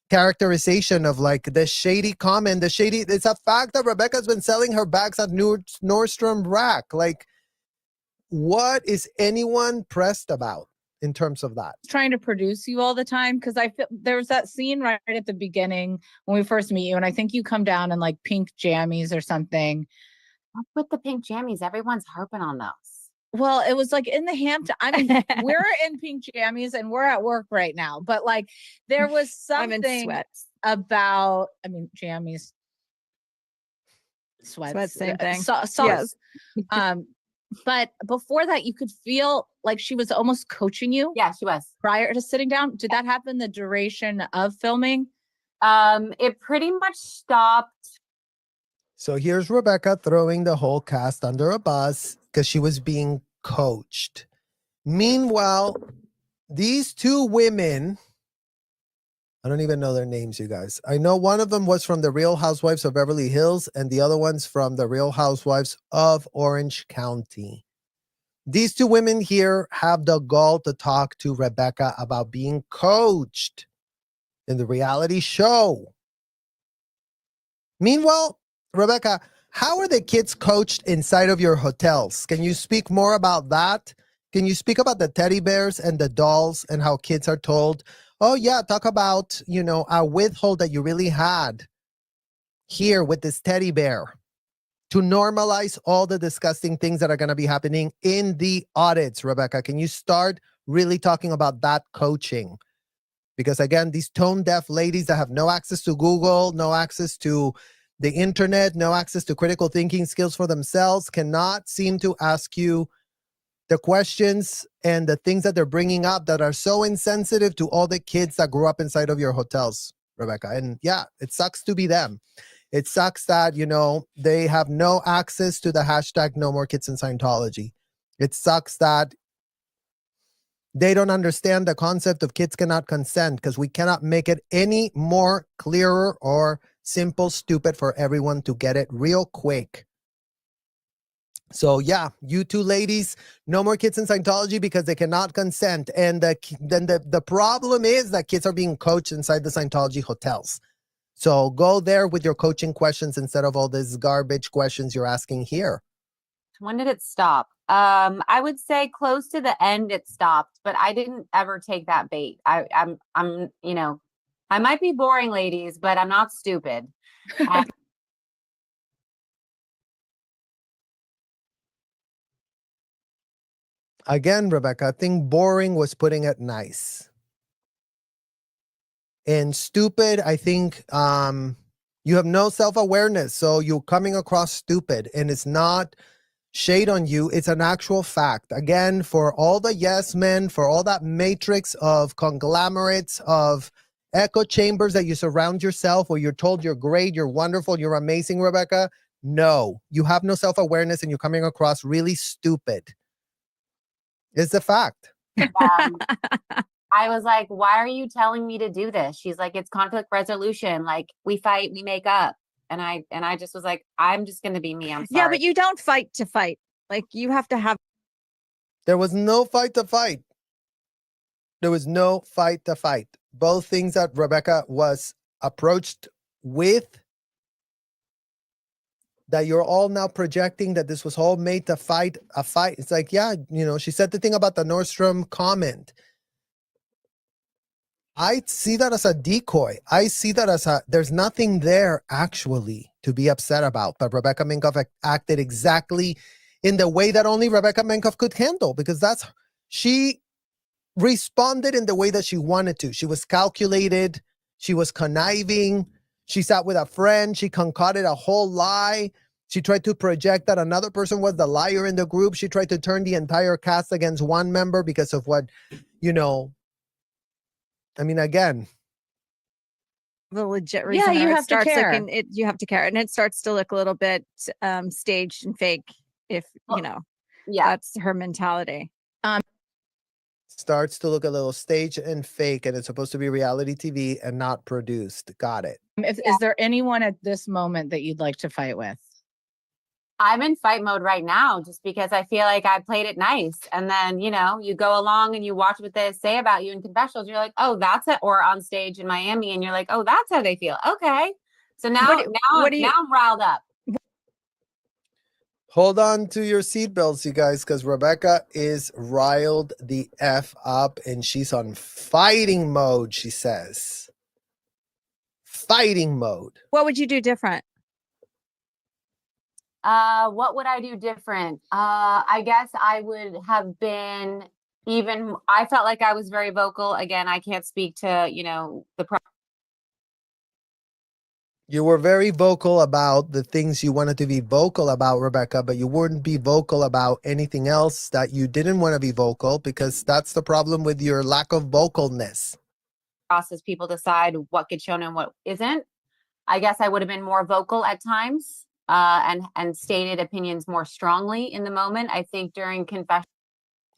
characterization of like the shady comment, it's a fact that Rebecca's been selling her bags at Nordstrom rack. Like, what is anyone pressed about in terms of that? trying to produce you all the time? Because I feel there's that scene right at the beginning when we first meet you, and I think you come down in like pink jammies or something. what's with the pink jammies? Everyone's harping on those. Well, it was like in the Hampton. I mean, we're in pink jammies and we're at work right now, but like there was I'm in something sweats. about, I mean, jammies, sweats, Same thing. Sauce. Yes. But before that, you could feel like she was almost coaching you. Yeah, she was. Prior to sitting down. Did that happen the duration of filming? It pretty much stopped. So here's Rebecca throwing the whole cast under a bus because she was being coached. Meanwhile, these two women, I don't even know their names, you guys. I know one of them was from the Real Housewives of Beverly Hills and the other one's from the Real Housewives of Orange County. These two women here have the gall to talk to Rebecca about being coached in the reality show. Meanwhile, Rebecca, how are the kids coached inside of your hotels? Can you speak more about that? Can you speak about the teddy bears and the dolls and how kids are told, oh yeah, talk about, you know, a withhold that you really had here with this teddy bear to normalize all the disgusting things that are going to be happening in the audits, Rebecca? Can you start really talking about that coaching? Because again, these tone deaf ladies that have no access to Google, no access to the internet, no access to critical thinking skills for themselves, cannot seem to ask you the questions and the things that they're bringing up that are so insensitive to all the kids that grew up inside of your hotels, Rebecca. And yeah, it sucks to be them. It sucks that, you know, they have no access to the hashtag No More Kids in Scientology. It sucks that they don't understand the concept of kids cannot consent because we cannot make it any more clearer or simple, stupid for everyone to get it real quick. So yeah, you two ladies, no more kids in Scientology because they cannot consent. And then the problem is that kids are being coached inside the Scientology hotels. So go there with your coaching questions instead of all these garbage questions you're asking here. When did it stop? I would say close to the end it stopped, but I didn't ever take that bait. I'm, you know, I might be boring, ladies, but I'm not stupid. Again, Rebecca, I think boring was putting it nice. And stupid, I think you have no self-awareness. So you're coming across stupid, and it's not shade on you. It's an actual fact. Again, for all the yes men, for all that matrix of conglomerates, of echo chambers that you surround yourself where you're told you're great, you're wonderful, you're amazing, Rebecca. No, you have no self-awareness and you're coming across really stupid. It's a fact. I was like, why are you telling me to do this? She's like, it's conflict resolution. Like, we fight, we make up. And I just was like, I'm just going to be me. I'm sorry. Yeah, but you don't fight to fight. Like, you have to have. There was no fight to fight. There was no fight to fight. Both things that Rebecca was approached with, that you're all now projecting that this was all made to fight a fight. It's like, yeah, you know, she said the thing about the Nordstrom comment. I see that as a decoy. I see that as there's nothing there actually to be upset about. But Rebecca Minkoff acted exactly in the way that only Rebecca Minkoff could handle, because she responded in the way that she wanted to. She was calculated. She was conniving. She sat with a friend. She concocted a whole lie. She tried to project that another person was the liar in the group. She tried to turn the entire cast against one member because of what, you know, I mean, again, the legit reason. you it have to starts care. Like you have to care, and it starts to look a little bit staged and fake. If you know, that's her mentality. Starts to look a little staged and fake, and it's supposed to be reality TV and not produced. Got it. Is there anyone at this moment that you'd like to fight with? I'm in fight mode right now just because I feel like I played it nice. And then, you know, you go along and you watch what they say about you in confessionals. You're like, oh, that's it. Or on stage in Miami. And you're like, oh, that's how they feel. Okay. So now I'm riled up. Hold on to your seatbelts, you guys, because Rebecca is riled the F up and she's on fighting mode, she says. Fighting mode. What would you do different? What would I do different? I guess I would have been I felt like I was very vocal. Again, I can't speak to, you know, You were very vocal about the things you wanted to be vocal about, Rebecca, but you wouldn't be vocal about anything else that you didn't want to be vocal, because that's the problem with your lack of vocalness. Process, people decide what gets shown and what isn't. I guess I would have been more vocal at times. And stated opinions more strongly in the moment. I think during confession.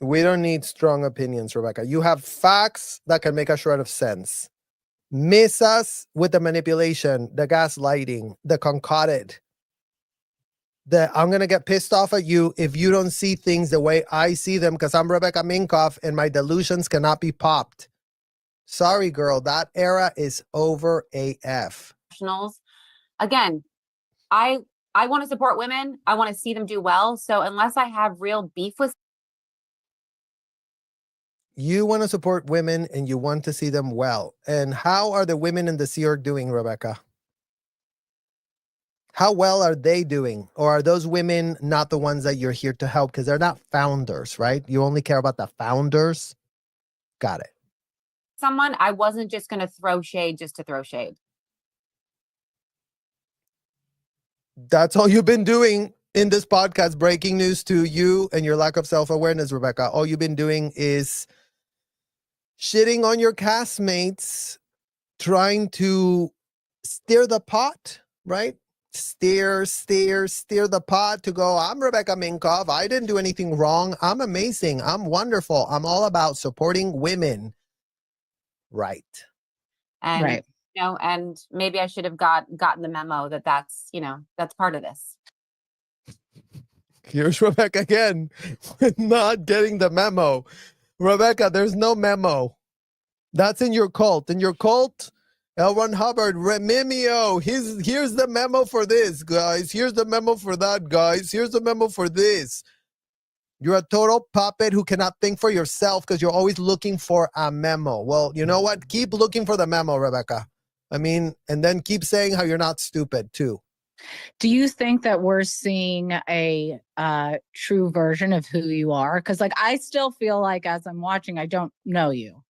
We don't need strong opinions, Rebecca. You have facts that can make a shred of sense. Miss us with the manipulation, the gaslighting, the concocted. I'm going to get pissed off at you if you don't see things the way I see them, because I'm Rebecca Minkoff and my delusions cannot be popped. Sorry, girl. That era is over AF. Again, I want to support women. I want to see them do well. So unless I have real beef with. You want to support women and you want to see them well. And how are the women in the Sea Org doing, Rebecca? How well are they doing? Or are those women not the ones that you're here to help? Because they're not founders, right? You only care about the founders. Got it. Someone, I wasn't just going to throw shade just to throw shade. That's all you've been doing in this podcast. Breaking news to you and your lack of self-awareness, Rebecca. All you've been doing is shitting on your castmates, trying to steer the pot, right? Steer the pot to go, I'm Rebecca Minkoff. I didn't do anything wrong. I'm amazing. I'm wonderful. I'm all about supporting women. Right. And right. You know, and maybe I should have gotten the memo that's, you know, that's part of this. Here's Rebecca again, not getting the memo. Rebecca, there's no memo. That's in your cult. In your cult, L. Hubbard, Remimio, here's the memo for this, guys. Here's the memo for that, guys. Here's the memo for this. You're a total puppet who cannot think for yourself because you're always looking for a memo. Well, you know what? Keep looking for the memo, Rebecca. I mean, and then keep saying how you're not stupid too. Do you think that we're seeing a true version of who you are? Because like, I still feel like as I'm watching, I don't know you.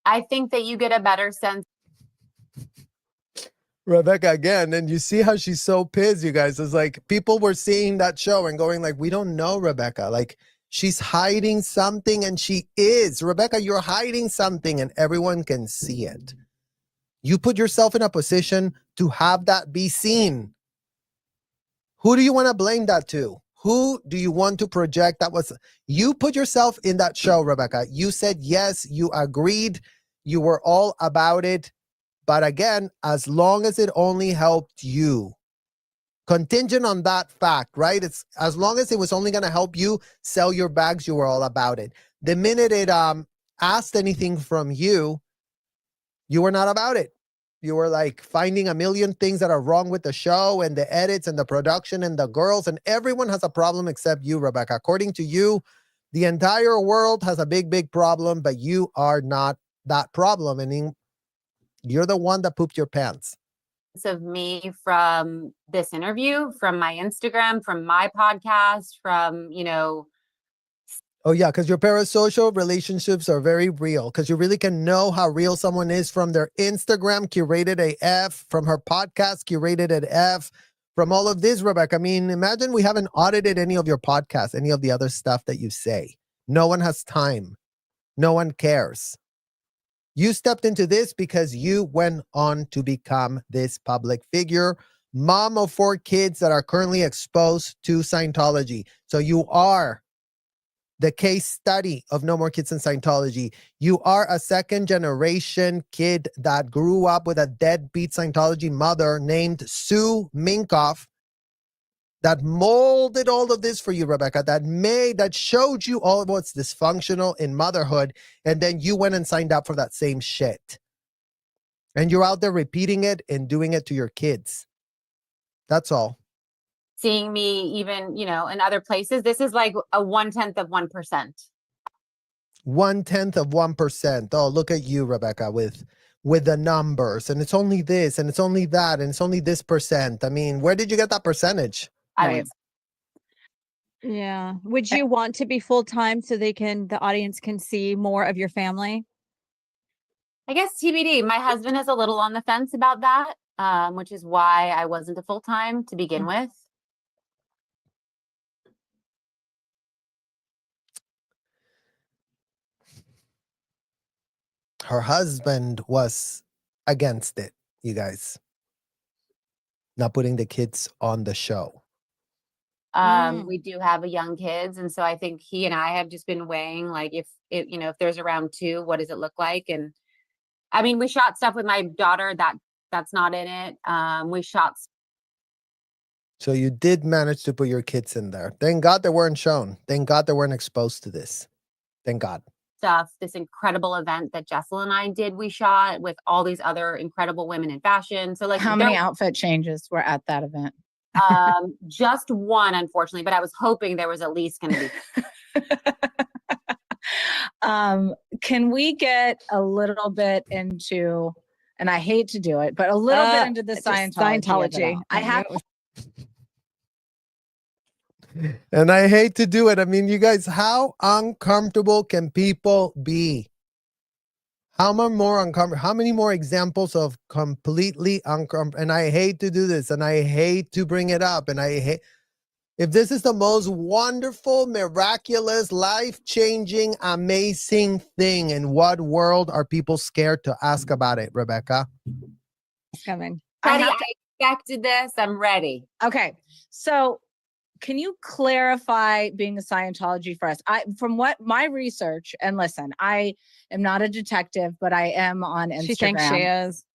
I think that you get a better sense. Rebecca again, and you see how she's so pissed, you guys. It's like people were seeing that show and going like, we don't know Rebecca. Like she's hiding something, and she is. Rebecca, you're hiding something and everyone can see it. You put yourself in a position to have that be seen. Who do you want to blame that to? Who do you want to project that was? You put yourself in that show, Rebecca. You said yes, you agreed, you were all about it. But again, as long as it only helped you, contingent on that fact, right? It's as long as it was only going to help you sell your bags, you were all about it. The minute it asked anything from you, you were not about it. You were like finding a million things that are wrong with the show and the edits and the production and the girls, and everyone has a problem except you, Rebecca. According to you, the entire world has a big, big problem, but you are not that problem. And you're the one that pooped your pants. Of me from this interview, from my Instagram, from my podcast, from, Oh, yeah, because your parasocial relationships are very real, because you really can know how real someone is from their Instagram, curated AF, from her podcast, curated at F, from all of this, Rebecca. I mean, imagine we haven't audited any of your podcasts, any of the other stuff that you say. No one has time. No one cares. You stepped into this because you went on to become this public figure, mom of 4 kids that are currently exposed to Scientology. So you are the case study of No More Kids in Scientology. You are a second generation kid that grew up with a deadbeat Scientology mother named Sue Minkoff that molded all of this for you, Rebecca, that showed you all of what's dysfunctional in motherhood. And then you went and signed up for that same shit. And you're out there repeating it and doing it to your kids. That's all. seeing me even, in other places. This is like a 1/10 of 1%. 1/10 of 1%. Oh, look at you, Rebecca, with the numbers. And it's only this, and it's only that, and it's only this percent. I mean, where did you get that percentage? Right. Yeah. Would you want to be full-time so the audience can see more of your family? I guess TBD. My husband is a little on the fence about that, which is why I wasn't a full-time to begin with. Her husband was against it, you guys. Not putting the kids on the show. We do have young kids, and so I think he and I have just been weighing, like, if there's a round 2, what does it look like? And I mean, we shot stuff with my daughter that's not in it. We shot. So you did manage to put your kids in there. Thank God they weren't shown. Thank God they weren't exposed to this. Thank God. Stuff, this incredible event that Jessel and I did, we shot with all these other incredible women in fashion. So, like, how many outfit changes were at that event? Just one, unfortunately, but I was hoping there was at least going to be. Can we get a little bit into, and I hate to do it, but a little bit into the Scientology. I have. And I hate to do it. I mean, you guys, how uncomfortable can people be? How many more examples of completely uncomfortable? And I hate to do this, and I hate to bring it up, and I hate. If this is the most wonderful, miraculous, life-changing, amazing thing, in what world are people scared to ask about it, Rebecca? It's coming. Teddi, I expected this. I'm ready. Okay. So can you clarify being a Scientology for us? From what my research, and listen, I am not a detective, but I am on Instagram. She thinks she is.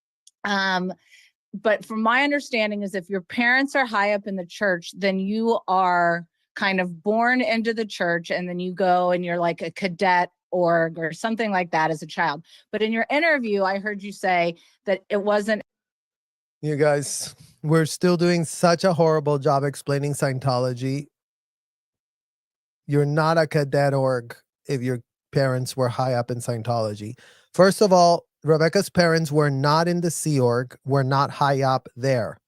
But from my understanding is if your parents are high up in the church, then you are kind of born into the church, and then you go and you're like a cadet org or something like that as a child. But in your interview, I heard you say that it wasn't. You guys, we're still doing such a horrible job explaining Scientology. You're not a cadet org if your parents were high up in Scientology. First of all, Rebecca's parents were not in the Sea Org, were not high up there.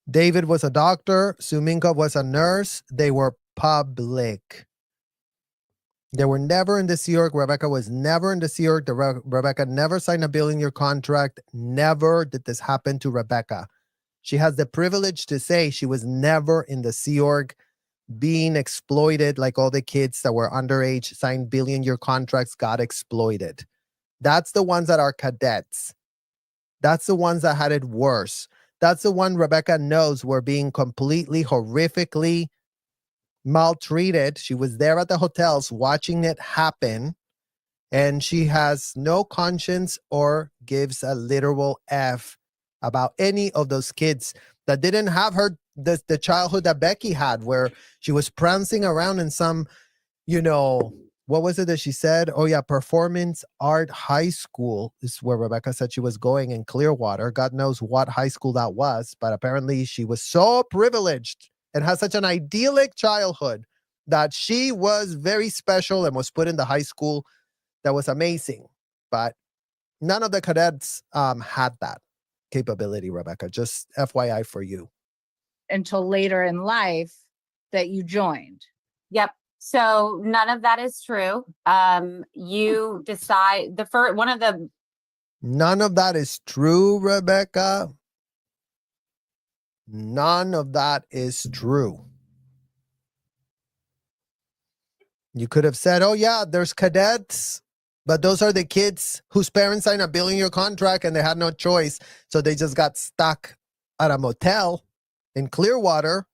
David was a doctor. Sue Minkoff was a nurse. They were public. They were never in the Sea Org. Rebecca was never in the Sea Org. Rebecca never signed a billion-year contract. Never did this happen to Rebecca. She has the privilege to say she was never in the Sea Org being exploited like all the kids that were underage, signed billion-year contracts, got exploited. That's the ones that are cadets. That's the ones that had it worse. That's the one Rebecca knows were being completely, horrifically maltreated. She was there at the hotels watching it happen, and she has no conscience or gives a literal F about any of those kids that didn't have the childhood that Becky had, where she was prancing around in some, what was it that she said? Oh yeah, Performance Art High School is where Rebecca said she was going in Clearwater. God knows what high school that was, but apparently she was so privileged and had such an idyllic childhood that she was very special and was put in the high school that was amazing. But none of the cadets had that capability, Rebecca. Just FYI for you. Until later in life that you joined. Yep. So none of that is true. You decide the first one of the. None of that is true, Rebecca. None of that is true. You could have said, oh yeah, there's cadets, but those are the kids whose parents signed a billion-year contract and they had no choice. So they just got stuck at a motel in Clearwater.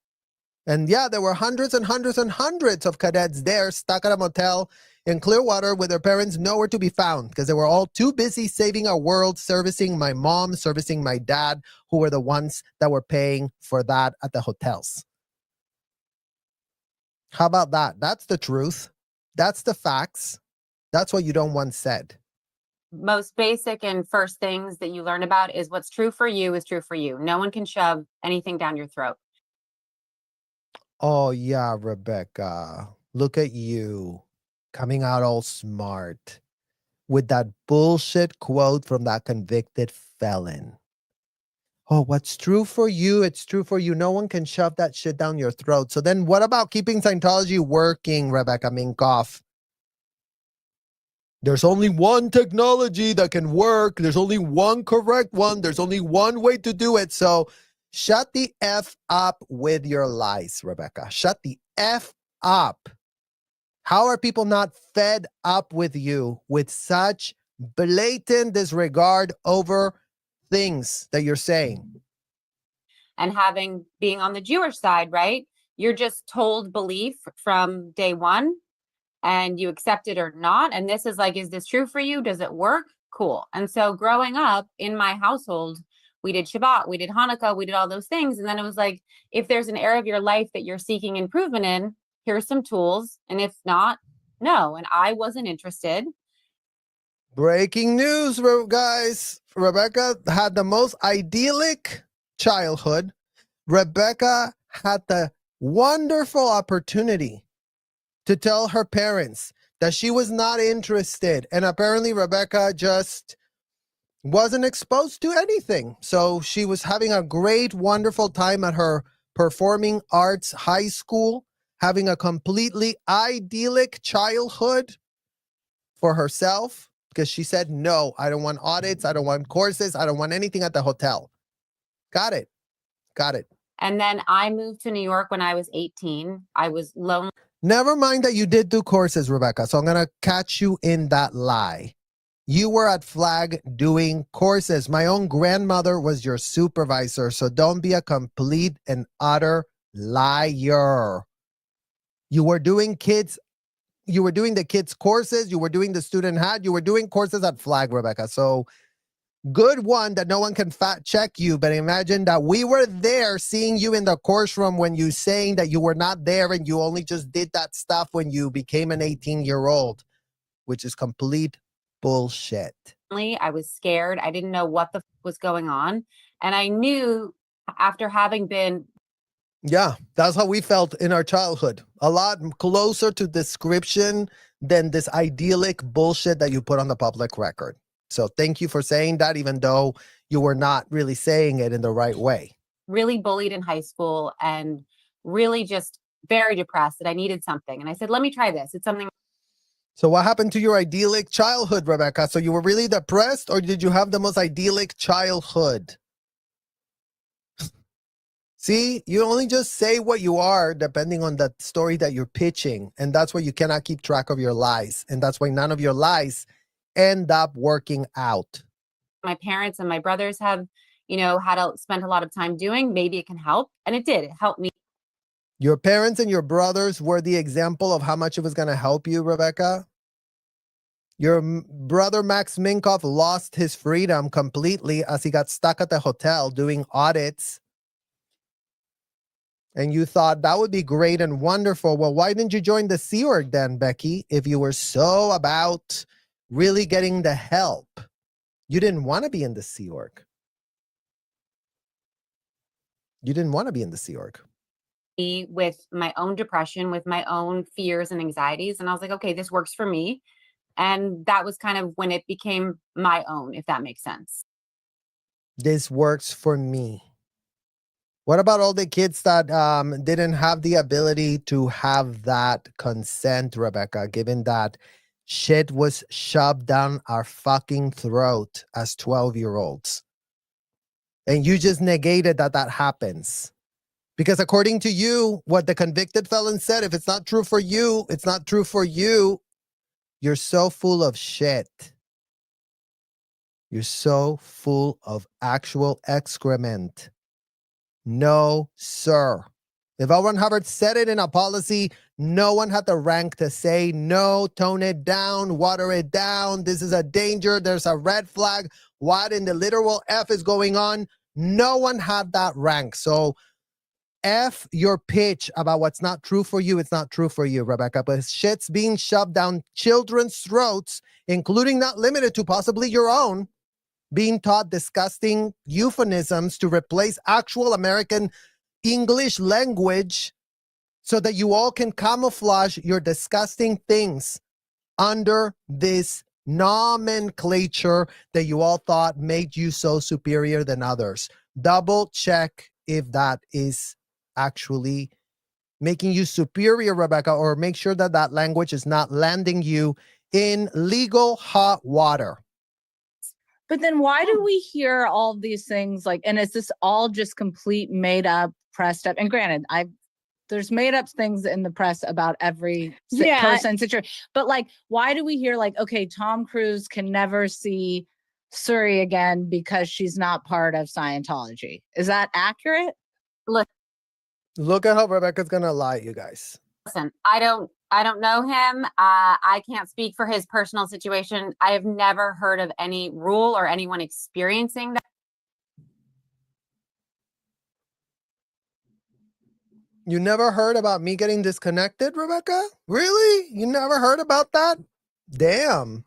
And yeah, there were hundreds and hundreds and hundreds of cadets there stuck at a motel in Clearwater with their parents nowhere to be found because they were all too busy saving our world, servicing my mom, servicing my dad, who were the ones that were paying for that at the hotels. How about that? That's the truth. That's the facts. That's what you don't want said. Most basic and first things that you learn about is what's true for you is true for you. No one can shove anything down your throat. Oh, yeah, Rebecca. Look at you coming out all smart with that bullshit quote from that convicted felon. Oh, what's true for you, it's true for you. No one can shove that shit down your throat. So then what about keeping Scientology working, Rebecca Minkoff? There's only one technology that can work. There's only one correct one. There's only one way to do it. So shut the F up with your lies, Rebecca. Shut the F up. How are people not fed up with you with such blatant disregard over things that you're saying? And being on the Jewish side, right? You're just told belief from day one and you accept it or not. And this is like, is this true for you? Does it work? Cool. And so growing up in my household, we did Shabbat, we did Hanukkah, we did all those things. And then it was like, if there's an area of your life that you're seeking improvement in, here's some tools. And if not, no. And I wasn't interested. Breaking news, guys. Rebecca had the most idyllic childhood. Rebecca had the wonderful opportunity to tell her parents that she was not interested. And apparently Rebecca just wasn't exposed to anything. So she was having a great, wonderful time at her performing arts high school, having a completely idyllic childhood for herself because she said, no, I don't want audits. I don't want courses. I don't want anything at the hotel. Got it. Got it. And then I moved to New York when I was 18. I was lonely. Never mind that you did do courses, Rebecca. So I'm going to catch you in that lie. You were at Flag doing courses. My own grandmother was your supervisor. So don't be a complete and utter liar. You were doing the kids courses. You were doing the student hat. You were doing courses at Flag, Rebecca. So good one that no one can fact check you, but imagine that we were there seeing you in the course room when you saying that you were not there and you only just did that stuff when you became an 18-year-old, which is complete bullshit. I was scared. I didn't know what the was going on. And I knew after having been. Yeah, that's how we felt in our childhood. A lot closer to description than this idyllic bullshit that you put on the public record. So thank you for saying that, even though you were not really saying it in the right way. Really bullied in high school and really just very depressed that I needed something. And I said, let me try this. It's something. So what happened to your idyllic childhood, Rebecca? So you were really depressed, or did you have the most idyllic childhood? See, you only just say what you are depending on the story that you're pitching. And that's why you cannot keep track of your lies. And that's why none of your lies end up working out. My parents and my brothers have, had to spend a lot of time doing. Maybe it can help. And it did. It helped me. Your parents and your brothers were the example of how much it was going to help you, Rebecca. Your brother, Max Minkoff, lost his freedom completely as he got stuck at the hotel doing audits. And you thought that would be great and wonderful. Well, why didn't you join the Sea Org then, Becky, if you were so about really getting the help? You didn't want to be in the Sea Org. You didn't want to be in the Sea Org. With my own depression, with my own fears and anxieties. And I was like, okay, this works for me. And that was kind of when it became my own, if that makes sense. This works for me. What about all the kids that didn't have the ability to have that consent, Rebecca, given that shit was shoved down our fucking throat as 12-year-olds? And you just negated that happens. Because according to you, what the convicted felon said, if it's not true for you, it's not true for you. You're so full of shit. You're so full of actual excrement. No, sir. If L. Ron Hubbard said it in a policy, no one had the rank to say, no, tone it down, water it down. This is a danger. There's a red flag. What in the literal F is going on? No one had that rank. So F your pitch about what's not true for you. It's not true for you, Rebecca. But shit's being shoved down children's throats, including not limited to possibly your own, being taught disgusting euphemisms to replace actual American English language so that you all can camouflage your disgusting things under this nomenclature that you all thought made you so superior than others. Double check if that is actually making you superior, Rebecca, or make sure that that language is not landing you in legal hot water. But then why do we hear all these things like, and is this all just complete made up, pressed up? And granted, there's made up things in the press about every person situation. But like, why do we hear like, okay, Tom Cruise can never see Suri again because she's not part of Scientology? Is that accurate? Look at how Rebecca's gonna lie, you guys. Listen, I don't know him. I can't speak for his personal situation. I have never heard of any rule or anyone experiencing that. You never heard about me getting disconnected, Rebecca? Really? You never heard about that? Damn.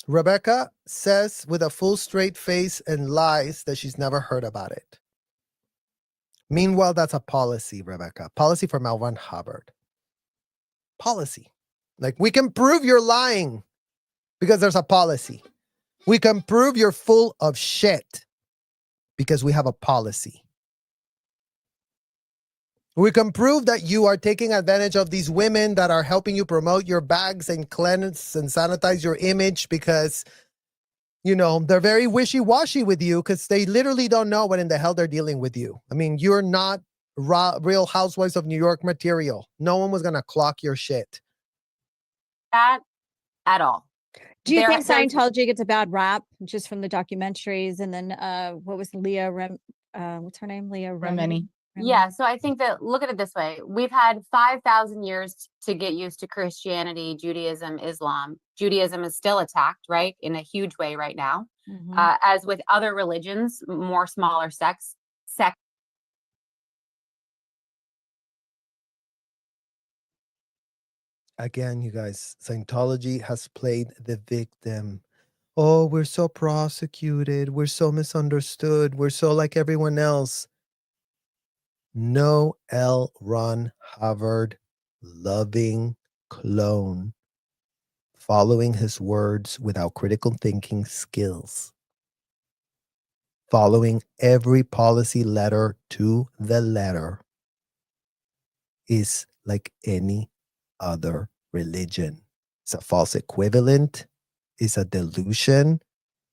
Rebecca says with a full straight face and lies that she's never heard about it. Meanwhile, that's a policy, Rebecca. Policy from L. Ron Hubbard. Policy. Like, we can prove you're lying because there's a policy. We can prove you're full of shit because we have a policy. We can prove that you are taking advantage of these women that are helping you promote your bags and cleanse and sanitize your image because, you know, they're very wishy-washy with you because they literally don't know what in the hell they're dealing with you. I mean, you're not Real Housewives of New York material. No one was going to clock your shit. That at all. Do you think Scientology gets a bad rap just from the documentaries? And then what was Leah what's her name? Leah Remini. Yeah, so I think that, look at it this way. We've had 5,000 years to get used to Christianity, Judaism, Islam. Judaism is still attacked, right, in a huge way right now. Mm-hmm. As with other religions, more smaller sects. Again, you guys, Scientology has played the victim. Oh, we're so prosecuted. We're so misunderstood. We're so like everyone else. No L. Ron Hubbard loving clone following his words without critical thinking skills. Following every policy letter to the letter is like any other religion. It's a false equivalent. It's a delusion.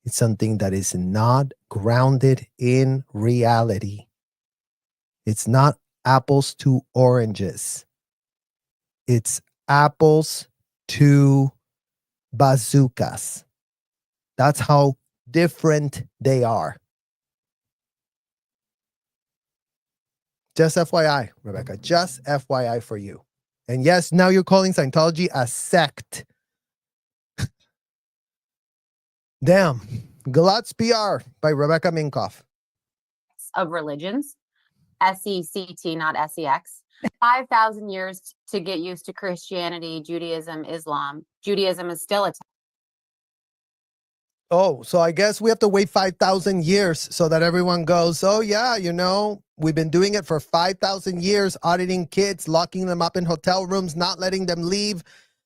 It's something that is not grounded in reality. It's not apples to oranges. It's apples to bazookas. That's how different they are. Just FYI, Rebecca. Just FYI for you. And yes, now you're calling Scientology a sect. Damn. Glotz PR by Rebecca Minkoff. sects of religions, S-E-C-T, not S-E-X. 5,000 years to get used to Christianity, Judaism, Islam. Judaism is still a Oh, so I guess we have to wait 5,000 years so that everyone goes, oh yeah, we've been doing it for 5,000 years, auditing kids, locking them up in hotel rooms, not letting them leave,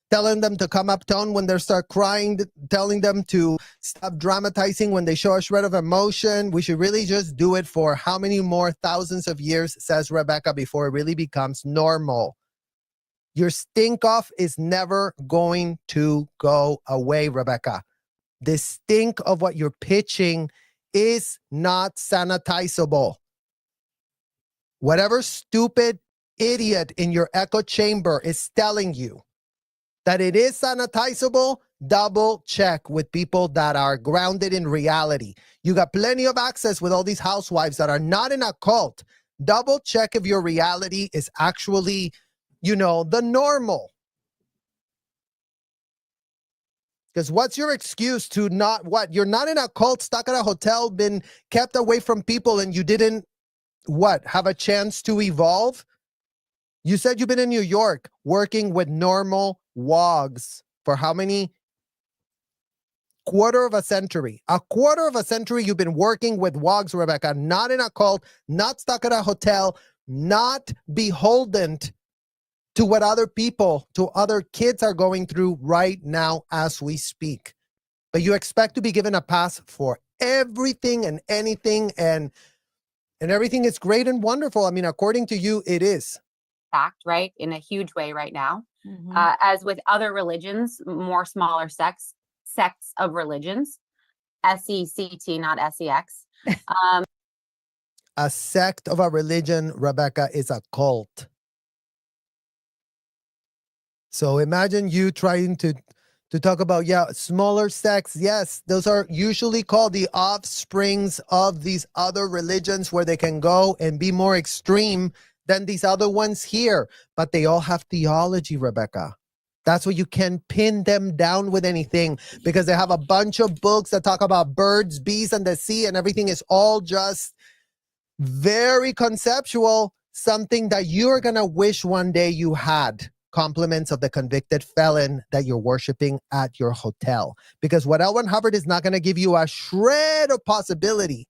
telling them to come uptown when they start crying, telling them to stop dramatizing when they show a shred of emotion. We should really just do it for how many more thousands of years, says Rebecca, before it really becomes normal. Your stink off is never going to go away, Rebecca. The stink of what you're pitching is not sanitizable. Whatever stupid idiot in your echo chamber is telling you that it is sanitizable, double check with people that are grounded in reality. You got plenty of access with all these housewives that are not in a cult. Double check if your reality is actually, the normal. Because what's your excuse to not what? You're not in a cult, stuck at a hotel, been kept away from people, and you didn't, have a chance to evolve? You said you've been in New York working with normal wogs for how many? Quarter of a century. A quarter of a century you've been working with wogs, Rebecca, not in a cult, not stuck at a hotel, not beholden to what other people, to other kids are going through right now as we speak. But you expect to be given a pass for everything and anything, and everything is great and wonderful. I mean, according to you, it is. fact, right? In a huge way right now. As with other religions, more smaller sects of religions, S-E-C-T, not S-E-X. A sect of a religion, Rebecca, is a cult. So imagine you trying to talk about, smaller sects. Yes, those are usually called the offsprings of these other religions where they can go and be more extreme than these other ones here. But they all have theology, Rebecca. That's why you can pin them down with anything, because they have a bunch of books that talk about birds, bees, and the sea, and everything is all just very conceptual, something that you're going to wish one day you had. Compliments of the convicted felon that you're worshiping at your hotel. Because what L. Ron Hubbard is not going to give you a shred of possibility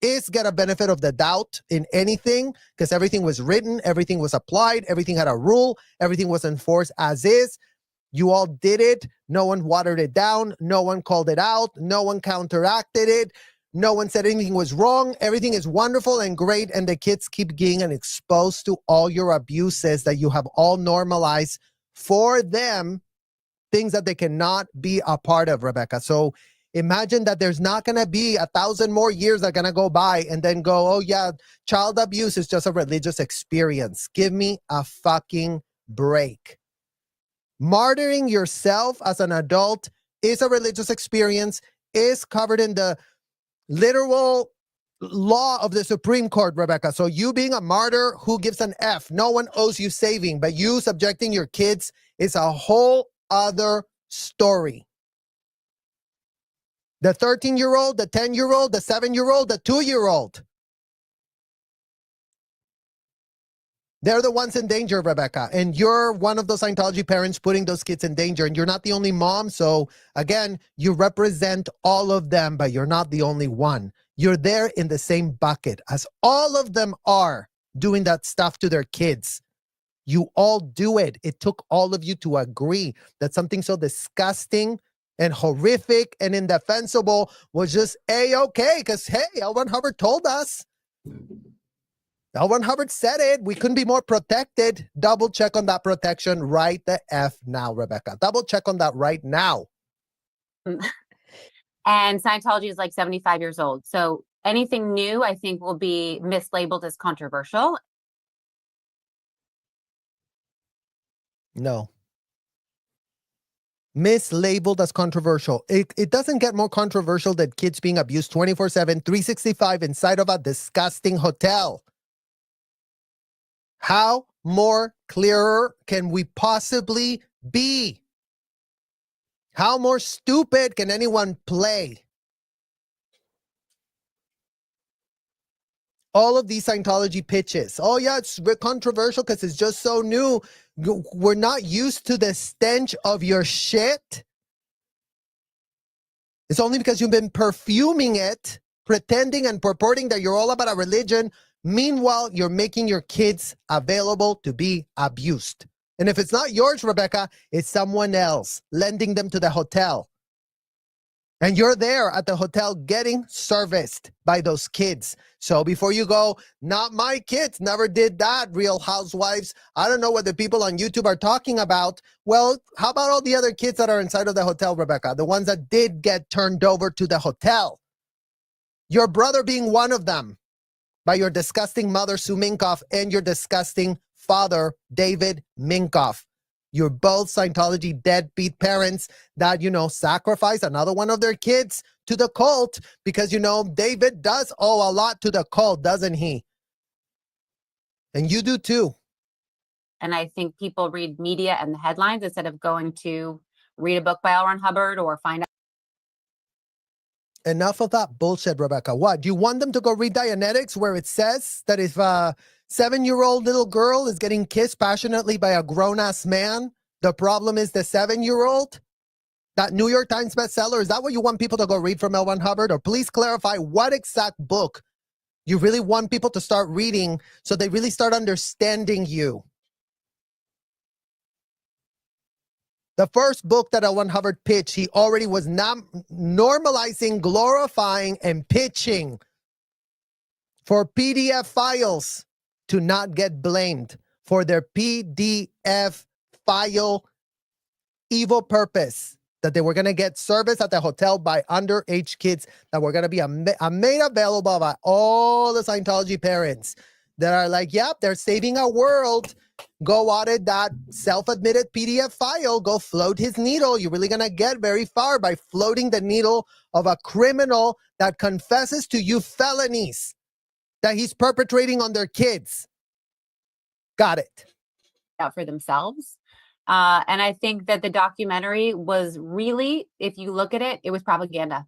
is get a benefit of the doubt in anything, because everything was written, everything was applied, everything had a rule, everything was enforced as is. You all did it. No one watered it down. No one called it out. No one counteracted it. No one said anything was wrong. Everything is wonderful and great. And the kids keep getting exposed to all your abuses that you have all normalized for them, things that they cannot be a part of, Rebecca. So imagine that there's not going to be 1,000 more years that are going to go by and then go, oh yeah, child abuse is just a religious experience. Give me a fucking break. Martyring yourself as an adult is a religious experience, is covered in the literal law of the Supreme Court, Rebecca. So you being a martyr, who gives an F? No one owes you saving, but you subjecting your kids is a whole other story. The 13-year-old, the 10-year-old, the 7-year-old, the 2-year-old. They're the ones in danger, Rebecca. And you're one of those Scientology parents putting those kids in danger. And you're not the only mom. So again, you represent all of them, but you're not the only one. You're there in the same bucket as all of them are doing that stuff to their kids. You all do it. It took all of you to agree that something so disgusting and horrific and indefensible was just A-okay. Because, hey, L. Ron Hubbard told us. L. Ron Hubbard said it. We couldn't be more protected. Double check on that protection right the F now, Rebecca. Double check on that right now. And Scientology is like 75 years old. So anything new, I think, will be mislabeled as controversial. No. Mislabeled as controversial. It doesn't get more controversial than kids being abused 24/7, 365 inside of a disgusting hotel. How more clearer can we possibly be? How more stupid can anyone play? All of these Scientology pitches. Oh yeah, it's controversial because it's just so new. We're not used to the stench of your shit. It's only because you've been perfuming it, pretending and purporting that you're all about a religion. Meanwhile, you're making your kids available to be abused. And if it's not yours, Rebecca, it's someone else, lending them to the hotel. And you're there at the hotel getting serviced by those kids. So before you go, not my kids, never did that, Real Housewives. I don't know what the people on YouTube are talking about. Well, how about all the other kids that are inside of the hotel, Rebecca? The ones that did get turned over to the hotel. Your brother being one of them by your disgusting mother, Sue Minkoff, and your disgusting father, David Minkoff. You're both Scientology deadbeat parents that, sacrifice another one of their kids to the cult because, David does owe a lot to the cult, doesn't he? And you do too. And I think people read media and the headlines instead of going to read a book by L. Ron Hubbard or find out. Enough of that bullshit, Rebecca. What? Do you want them to go read Dianetics where it says that if a 7-year-old little girl is getting kissed passionately by a grown-ass man, the problem is the 7-year-old? That New York Times bestseller, is that what you want people to go read from L. Ron Hubbard? Or please clarify what exact book you really want people to start reading so they really start understanding you. The first book that L. Ron Hubbard pitched, he already was normalizing, glorifying, and pitching for PDF files to not get blamed for their PDF file evil purpose, that they were going to get service at the hotel by underage kids that were going to be made available by all the Scientology parents that are like, yep, they're saving our world. Go audit that self-admitted PDF file. Go float his needle. You're really going to get very far by floating the needle of a criminal that confesses to you felonies that he's perpetrating on their kids. Got it. Out for themselves. And I think that the documentary was really, if you look at it, it was propaganda.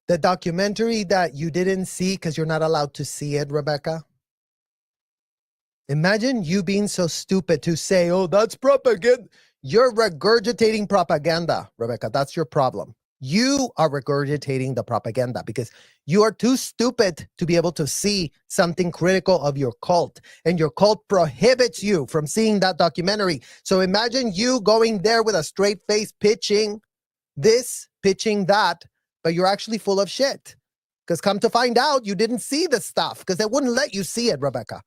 The documentary that you didn't see because you're not allowed to see it, Rebecca. Imagine you being so stupid to say, oh, that's propaganda. You're regurgitating propaganda, Rebecca. That's your problem. You are regurgitating the propaganda because you are too stupid to be able to see something critical of your cult. And your cult prohibits you from seeing that documentary. So imagine you going there with a straight face pitching this, pitching that, but you're actually full of shit. Because come to find out, you didn't see the stuff because they wouldn't let you see it, Rebecca.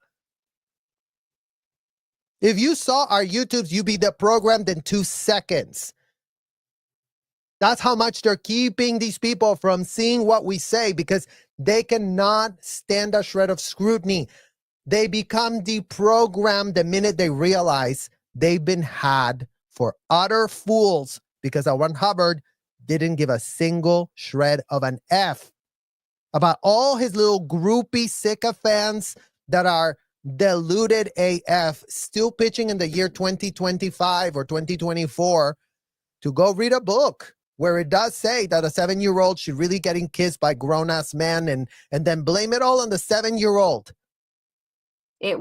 If you saw our YouTubes, you'd be deprogrammed in 2 seconds. That's how much they're keeping these people from seeing what we say because they cannot stand a shred of scrutiny. They become deprogrammed the minute they realize they've been had for utter fools because L. Ron Hubbard didn't give a single shred of an F about all his little groupie sycophants that are deluded AF, still pitching in the year 2025 or 2024 to go read a book where it does say that a 7-year-old should really getting kissed by grown-ass men and then blame it all on the 7-year-old. It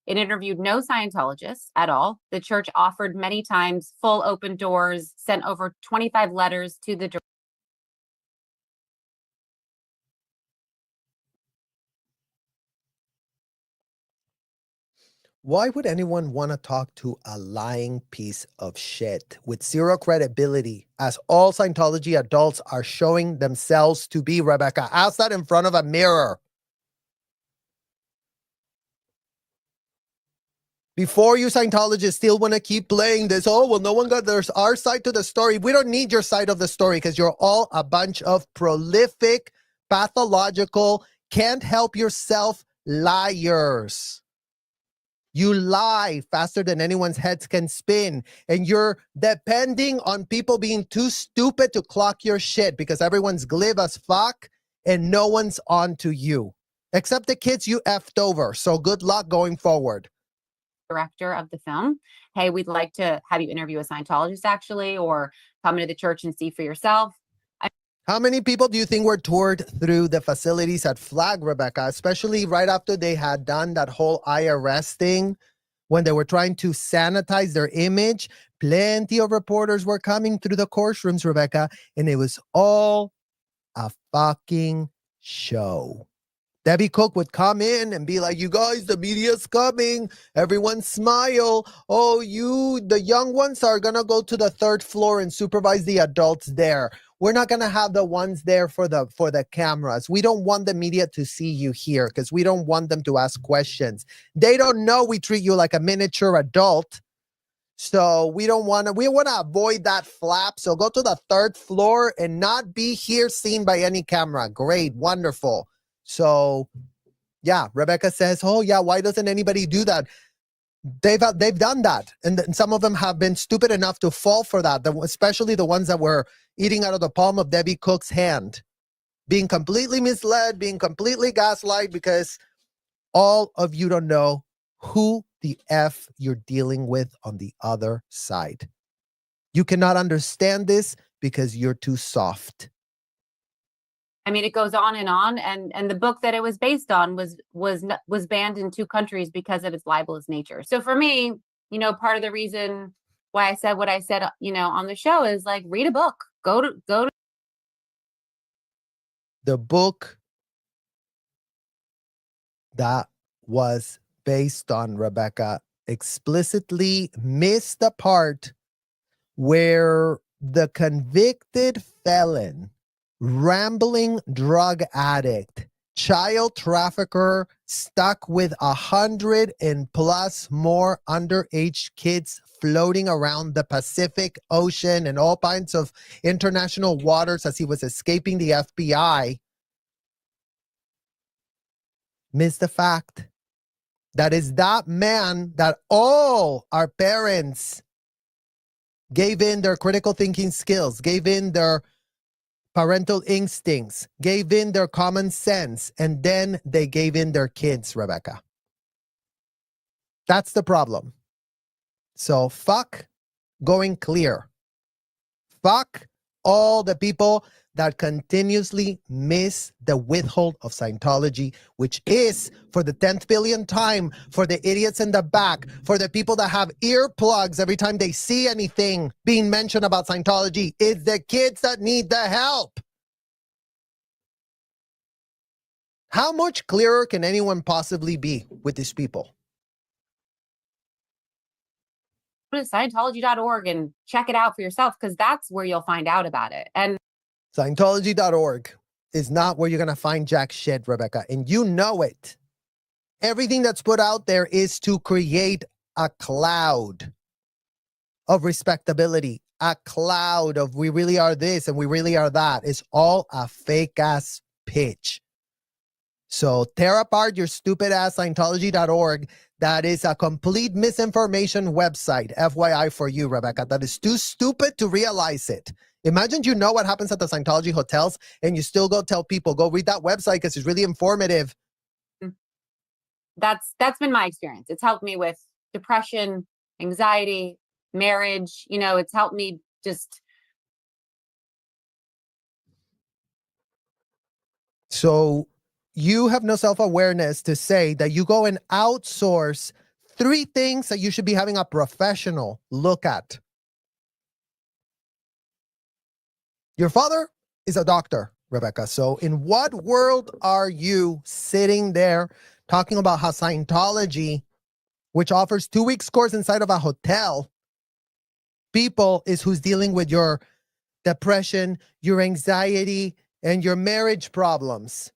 interviewed no Scientologists at all. The church offered many times full open doors, sent over 25 letters to the Why would anyone want to talk to a lying piece of shit with zero credibility, as all Scientology adults are showing themselves to be, Rebecca? Ask that in front of a mirror. Before you Scientologists still want to keep playing this, oh, well, no one got there's our side to the story. We don't need your side of the story because you're all a bunch of prolific, pathological, can't help yourself liars. You lie faster than anyone's heads can spin. And you're depending on people being too stupid to clock your shit because everyone's glib as fuck and no one's on to you. Except the kids you effed over. So good luck going forward. Director of the film. Hey, we'd like to have you interview a Scientologist actually, or come into the church and see for yourself. How many people do you think were toured through the facilities at Flag, Rebecca, especially right after they had done that whole IRS thing when they were trying to sanitize their image? Plenty of reporters were coming through the courtrooms, Rebecca, and it was all a fucking show. Debbie Cook would come in and be like, you guys, the media's coming. Everyone smile. Oh, the young ones are going to go to the 3rd floor and supervise the adults there. We're not going to have the ones there for the cameras. We don't want the media to see you here because we don't want them to ask questions. They don't know we treat you like a miniature adult. So we want to avoid that flap. So go to the 3rd floor and not be here seen by any camera. Great. Wonderful. So, yeah, Rebecca says, oh, yeah, why doesn't anybody do that? They've done that. And some of them have been stupid enough to fall for that, especially the ones that were eating out of the palm of Debbie Cook's hand, being completely misled, being completely gaslighted because all of you don't know who the F you're dealing with on the other side. You cannot understand this because you're too soft. I mean, it goes on, and the book that it was based on was banned in 2 countries because of its libelous nature. So for me, part of the reason why I said what I said, on the show is like, read a book. Go to the book that was based on, Rebecca, explicitly missed the part where the convicted felon, rambling drug addict, child trafficker, stuck with 100 and plus more underage kids floating around the Pacific Ocean and all kinds of international waters as he was escaping the FBI, missed the fact that is that man that all our parents gave in their critical thinking skills, gave in their parental instincts, gave in their common sense, and then they gave in their kids, Rebecca. That's the problem. So fuck going clear. Fuck all the people that continuously miss the withhold of Scientology, which is, for the 10th billion time, for the idiots in the back, for the people that have earplugs every time they see anything being mentioned about Scientology. It's the kids that need the help. How much clearer can anyone possibly be with these people? Go to Scientology.org and check it out for yourself, because that's where you'll find out about it. And Scientology.org is not where you're going to find jack shit, Rebecca, and you know it. Everything that's put out there is to create a cloud of respectability, a cloud of we really are this and we really are that. It's all a fake ass pitch. So tear apart your stupid ass Scientology.org. That is a complete misinformation website. FYI for you, Rebecca. That is too stupid to realize it. Imagine you know what happens at the Scientology hotels and you still go tell people, go read that website because it's really informative. That's been my experience. It's helped me with depression, anxiety, marriage. It's helped me just. So you have no self-awareness to say that you go and outsource 3 things that you should be having a professional look at. Your father is a doctor, Rebecca. So in what world are you sitting there talking about how Scientology, which offers 2 weeks course inside of a hotel, people is who's dealing with your depression, your anxiety, and your marriage problems?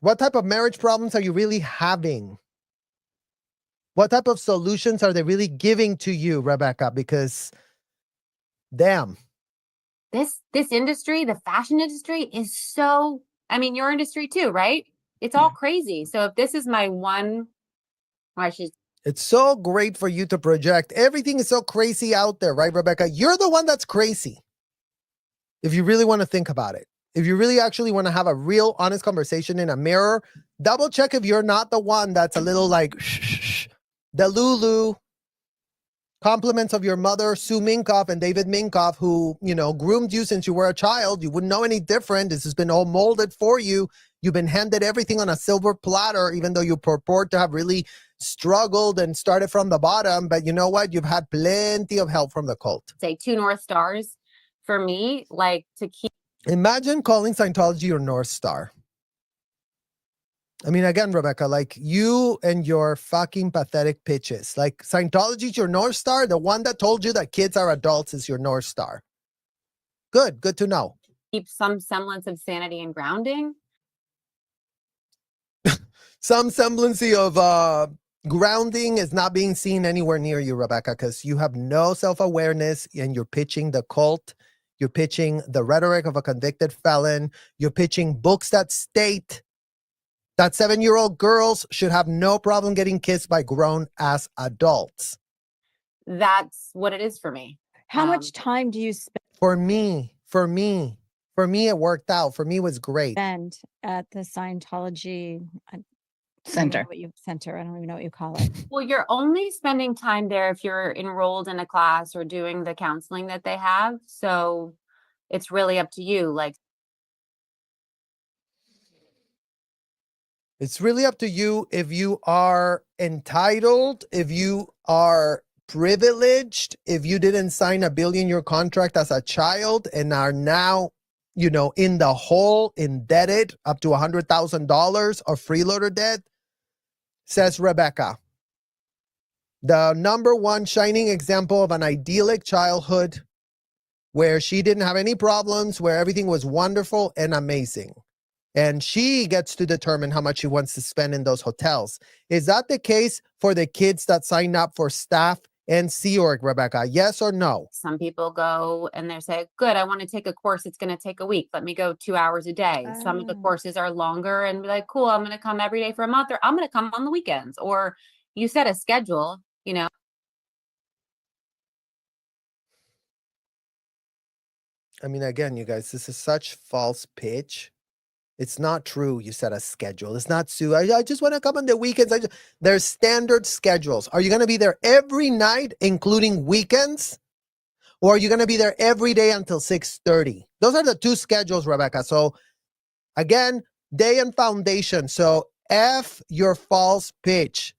What type of marriage problems are you really having? What type of solutions are they really giving to you, Rebecca? Because, damn. This industry, the fashion industry, is so, your industry too, right? It's all crazy. So if this is my one, it's so great for you to project. Everything is so crazy out there, right, Rebecca? You're the one that's crazy. If you really want to think about it. If you really actually want to have a real honest conversation in a mirror, double check if you're not the one that's a little like, shh, the Lulu. compliments of your mother, Sue Minkoff, and David Minkoff, who, you know, groomed you since you were a child. You wouldn't know any different. This has been all molded for you. You've been handed everything on a silver platter, even though you purport to have really struggled and started from the bottom. But you know what? You've had plenty of help from the cult. Say 2 North Stars for me, like to keep. Imagine calling Scientology your North Star. I mean, again, Rebecca, like you and your fucking pathetic pitches. Like Scientology's your North Star. The one that told you that kids are adults is your North Star. Good to know. Keep some semblance of sanity and grounding. Some semblance of grounding is not being seen anywhere near you, Rebecca, because you have no self-awareness and you're pitching the cult. You're pitching the rhetoric of a convicted felon. You're pitching books that state that 7-year-old girls should have no problem getting kissed by grown-ass adults. That's what it is for me. How much time do you For me, it worked out. For me, it was great. spend at the Scientology Center? Center. I don't even know what you call it. Well, you're only spending time there if you're enrolled in a class or doing the counseling that they have. So it's really up to you. Like, It's really up to you if you are entitled, if you are privileged, if you didn't sign a billion-year contract as a child and are now, you know, in the hole, indebted up to $100,000 of freeloader debt, says Rebecca. The number one shining example of an idyllic childhood where she didn't have any problems, where everything was wonderful and amazing. And she gets to determine how much she wants to spend in those hotels. Is that the case for the kids that sign up for staff and Sea Org, Rebecca? Yes or no? some people go and they say, good, I want to take a course. It's going to take a week. Let me go 2 hours a day. Some of the courses are longer and be like, cool, I'm going to come every day for a month, or I'm going to come on the weekends. Or you set a schedule, you know. I mean, again, you guys, this is such false pitch. It's not true. You set a schedule. It's not Sue. I just want to come on the weekends. There's standard schedules. Are you going to be there every night, including weekends? Or are you going to be there every day until 6:30? Those are the two schedules, Rebecca. So again, day and foundation. So F your false pitch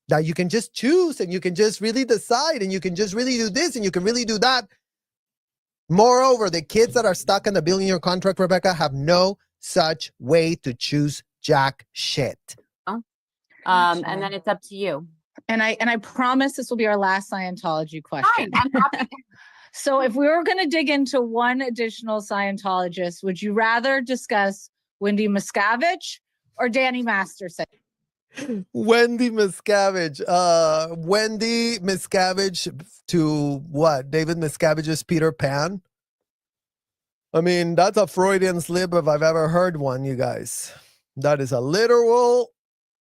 that you can just choose and you can just really decide and you can just really do this and you can really do that. Moreover, the kids that are stuck in the billion-year contract, Rebecca, have no such way to choose jack shit. And then it's up to you. And I promise this will be our last Scientology question. Fine, I'm happy. So if we were going to dig into one additional Scientologist, would you rather discuss Wendy Miscavige or Danny Masterson? Wendy Miscavige. Wendy Miscavige to what? David Miscavige's Peter Pan? I mean, that's a Freudian slip if I've ever heard one, you guys. That is a literal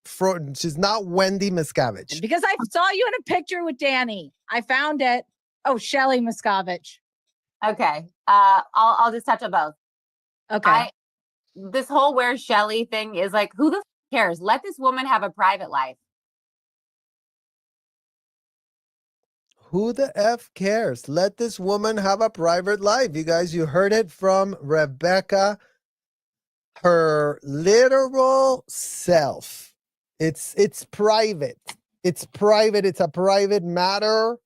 Freud. She's not Wendy Miscavige. Because I saw you in a picture with Danny. I found it. Oh, Shelly Miscavige. Okay. I'll just touch on both. Okay. This whole where's Shelly thing is like, who the f- cares? Let this woman have a private life. Who the F cares? Let this woman have a private life. You guys, you heard it from Rebecca, her literal self. It's private. It's private. It's a private matter.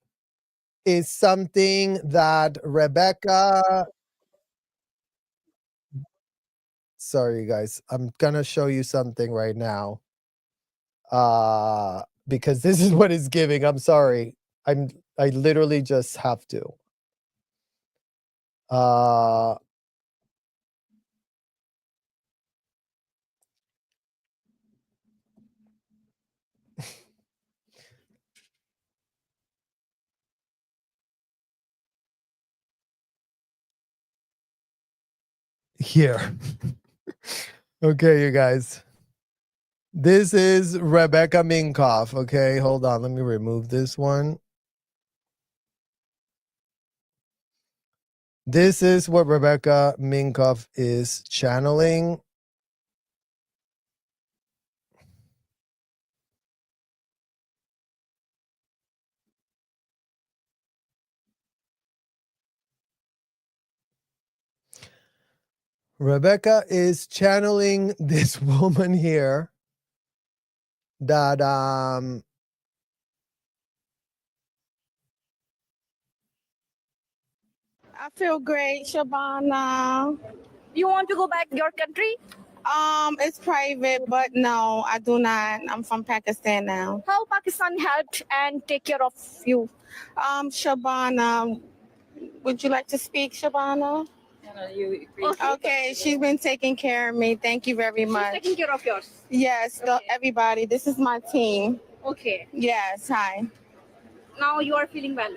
Is something that Rebecca... Sorry, you guys. I'm going to show you something right now. Because this is what it's giving. I'm sorry. I literally just have to. Here. Okay, you guys. This is Rebecca Minkoff. Okay, hold on. Let me remove this one. This is what Rebecca Minkoff is channeling. Rebecca is channeling this woman here that I feel great, Shabana. You want to go back your country? It's private, but no, I do not. I'm from Pakistan now. How Pakistan helped and take care of you? Shabana, would you like to speak, Shabana? Okay, she's been taking care of me. Thank you very much. Taking care of yours. Yes, everybody. This is my team. Okay. Yes, hi. Now you are feeling well.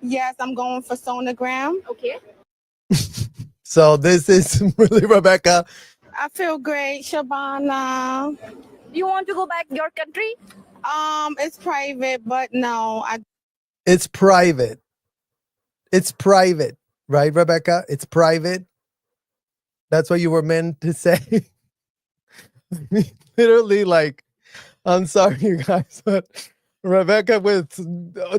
Yes, I'm going for sonogram. Okay. so this is really Rebecca. I feel great, Shabana. You want to go back your country? It's private, but no, It's private. It's private, right, Rebecca? It's private. That's what you were meant to say. Literally, like, I'm sorry, you guys, but Rebecca with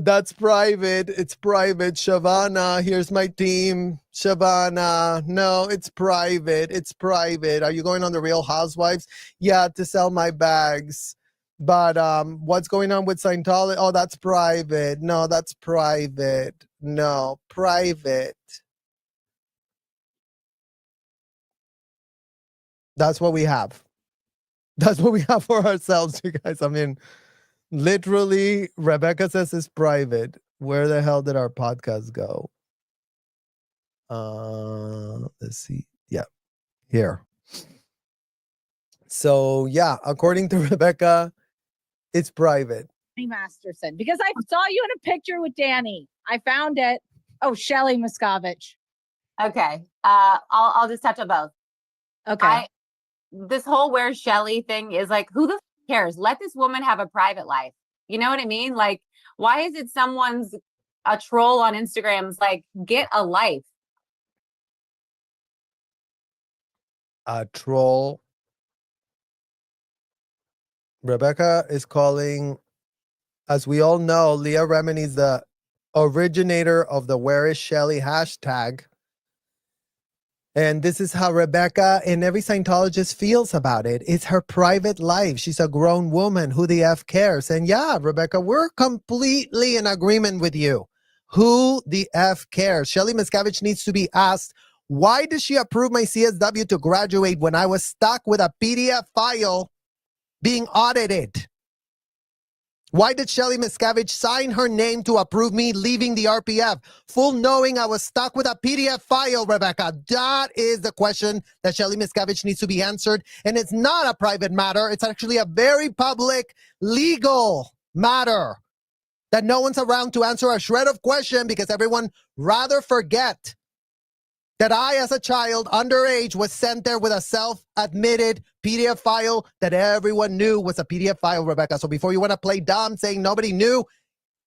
that's private. It's private. Shavana, here's my team. Shavana, no, it's private. It's private. Are you going on the Real Housewives? Yeah, to sell my bags. But what's going on with Scientology? Oh, that's private. No, that's private. No, private. That's what we have. That's what we have for ourselves, you guys. I mean, literally, Rebecca says it's private. Where the hell did our podcast go? Let's see. Yeah, here. So, yeah, according to Rebecca, it's private. Masterson, because I saw you in a picture with Danny. I found it. Oh, Shelly Miscavige. Okay. I'll just touch on both. Okay. This whole where's Shelly thing is like, who the f- cares? Let this woman have a private life. You know what I mean? Like, why is it someone's a troll on Instagram's like, get a life? A troll. Rebecca is calling, as we all know, Leah Remini is the originator of the Where is Shelly hashtag. And this is how Rebecca and every Scientologist feels about it. It's her private life. She's a grown woman. Who the F cares? And yeah, Rebecca, we're completely in agreement with you. Who the F cares? Shelly Miscavige needs to be asked, why did she approve my CSW to graduate when I was stuck with a PDF file being audited? Why did Shelly Miscavige sign her name to approve me leaving the RPF, full knowing I was stuck with a PDF file, Rebecca? That is the question that Shelly Miscavige needs to be answered. And it's not a private matter. It's actually a very public, legal matter that no one's around to answer a shred of question because everyone rather forget that I, as a child, underage, was sent there with a self-admitted PDF file that everyone knew was a PDF file, Rebecca. So before you want to play dumb saying nobody knew,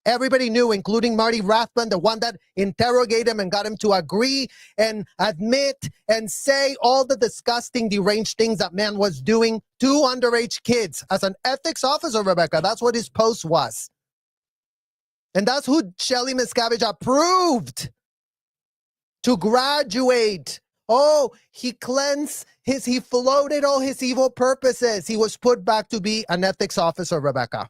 everybody knew, including Marty Rathbun, the one that interrogated him and got him to agree and admit and say all the disgusting, deranged things that man was doing to underage kids. As an ethics officer, Rebecca, that's what his post was. And that's who Shelly Miscavige approved to graduate. Oh, he cleansed he floated all his evil purposes. He was put back to be an ethics officer, Rebecca.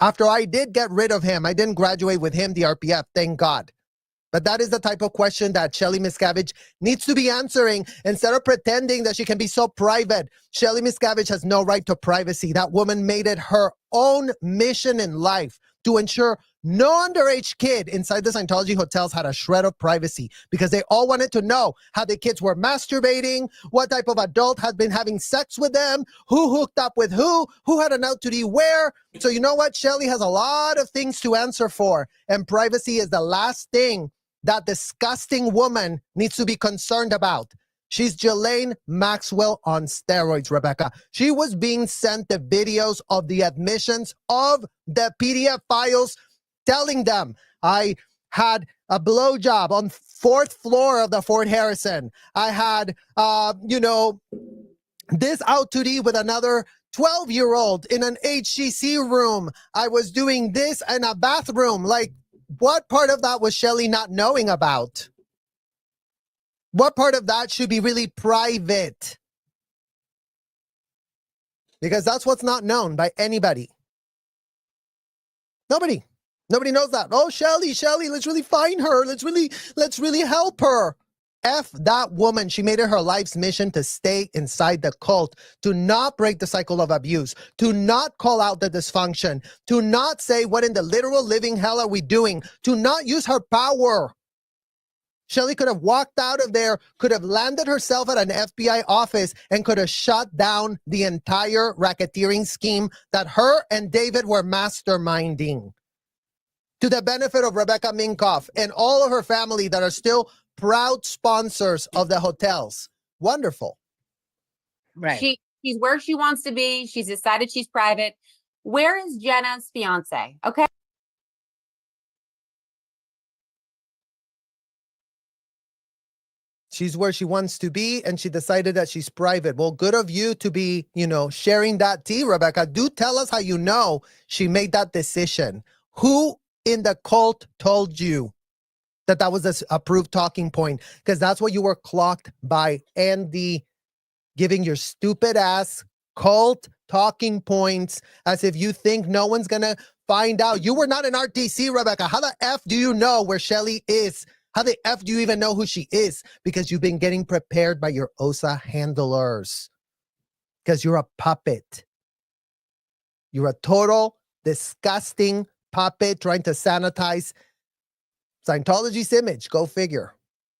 After I did get rid of him, I didn't graduate with him, the RPF, thank God. But that is the type of question that Shelly Miscavige needs to be answering instead of pretending that she can be so private. Shelly Miscavige has no right to privacy. That woman made it her own mission in life to ensure no underage kid inside the Scientology hotels had a shred of privacy because they all wanted to know how the kids were masturbating, what type of adult had been having sex with them, who hooked up with who had an out to the where. So you know what? Shelly has a lot of things to answer for, and privacy is the last thing that disgusting woman needs to be concerned about. She's Ghislaine Maxwell on steroids, Rebecca. She was being sent the videos of the admissions of the PDF files telling them, I had a blowjob on 4th floor of the Fort Harrison. I had, this out to D with another 12-year-old in an HCC room. I was doing this in a bathroom. Like, what part of that was Shelly not knowing about? What part of that should be really private? Because that's what's not known by anybody. Nobody knows that. Oh, Shelly, let's really find her. Let's really help her. F that woman. She made it her life's mission to stay inside the cult, to not break the cycle of abuse, to not call out the dysfunction, to not say what in the literal living hell are we doing, to not use her power. Shelly could have walked out of there, could have landed herself at an FBI office, and could have shut down the entire racketeering scheme that her and David were masterminding, to the benefit of Rebecca Minkoff and all of her family that are still proud sponsors of the hotels. Wonderful. Right. She's where she wants to be. She's decided she's private. Where is Jenna's fiance? Okay. She's where she wants to be, and she decided that she's private. Well, good of you to be, sharing that tea, Rebecca. Do tell us how you know she made that decision. Who in the cult told you that that was the approved talking point? Because that's what you were clocked by Andy giving your stupid ass cult talking points as if you think no one's going to find out. You were not in RTC, Rebecca. How the F do you know where Shelly is? How the F do you even know who she is? Because you've been getting prepared by your OSA handlers. Because you're a puppet. You're a total disgusting puppet trying to sanitize Scientology's image. Go figure.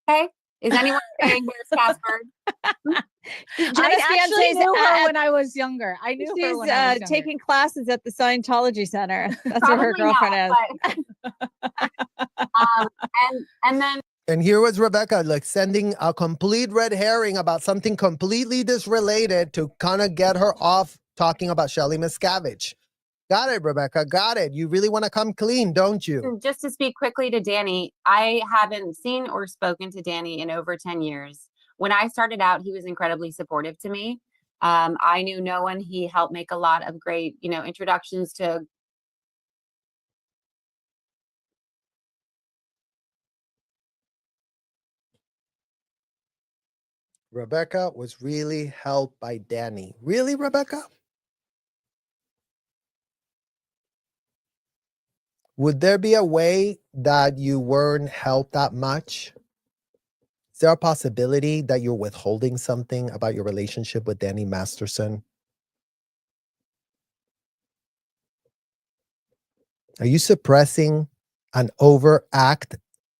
Okay. Is anyone saying where's Casper? I actually knew her when I was younger. I knew her when I was younger. Taking classes at the Scientology Center. That's where her girlfriend is. And here was Rebecca, like sending a complete red herring about something completely disrelated to kind of get her off talking about Shelly Miscavige. Got it, Rebecca. Got it. You really want to come clean, don't you? Just to speak quickly to Danny, I haven't seen or spoken to Danny in over 10 years. When I started out, he was incredibly supportive to me. I knew no one. He helped make a lot of great, introductions to. Rebecca was really helped by Danny. Really, Rebecca? Would there be a way that you weren't helped that much? Is there a possibility that you're withholding something about your relationship with Danny Masterson? Are you suppressing an overact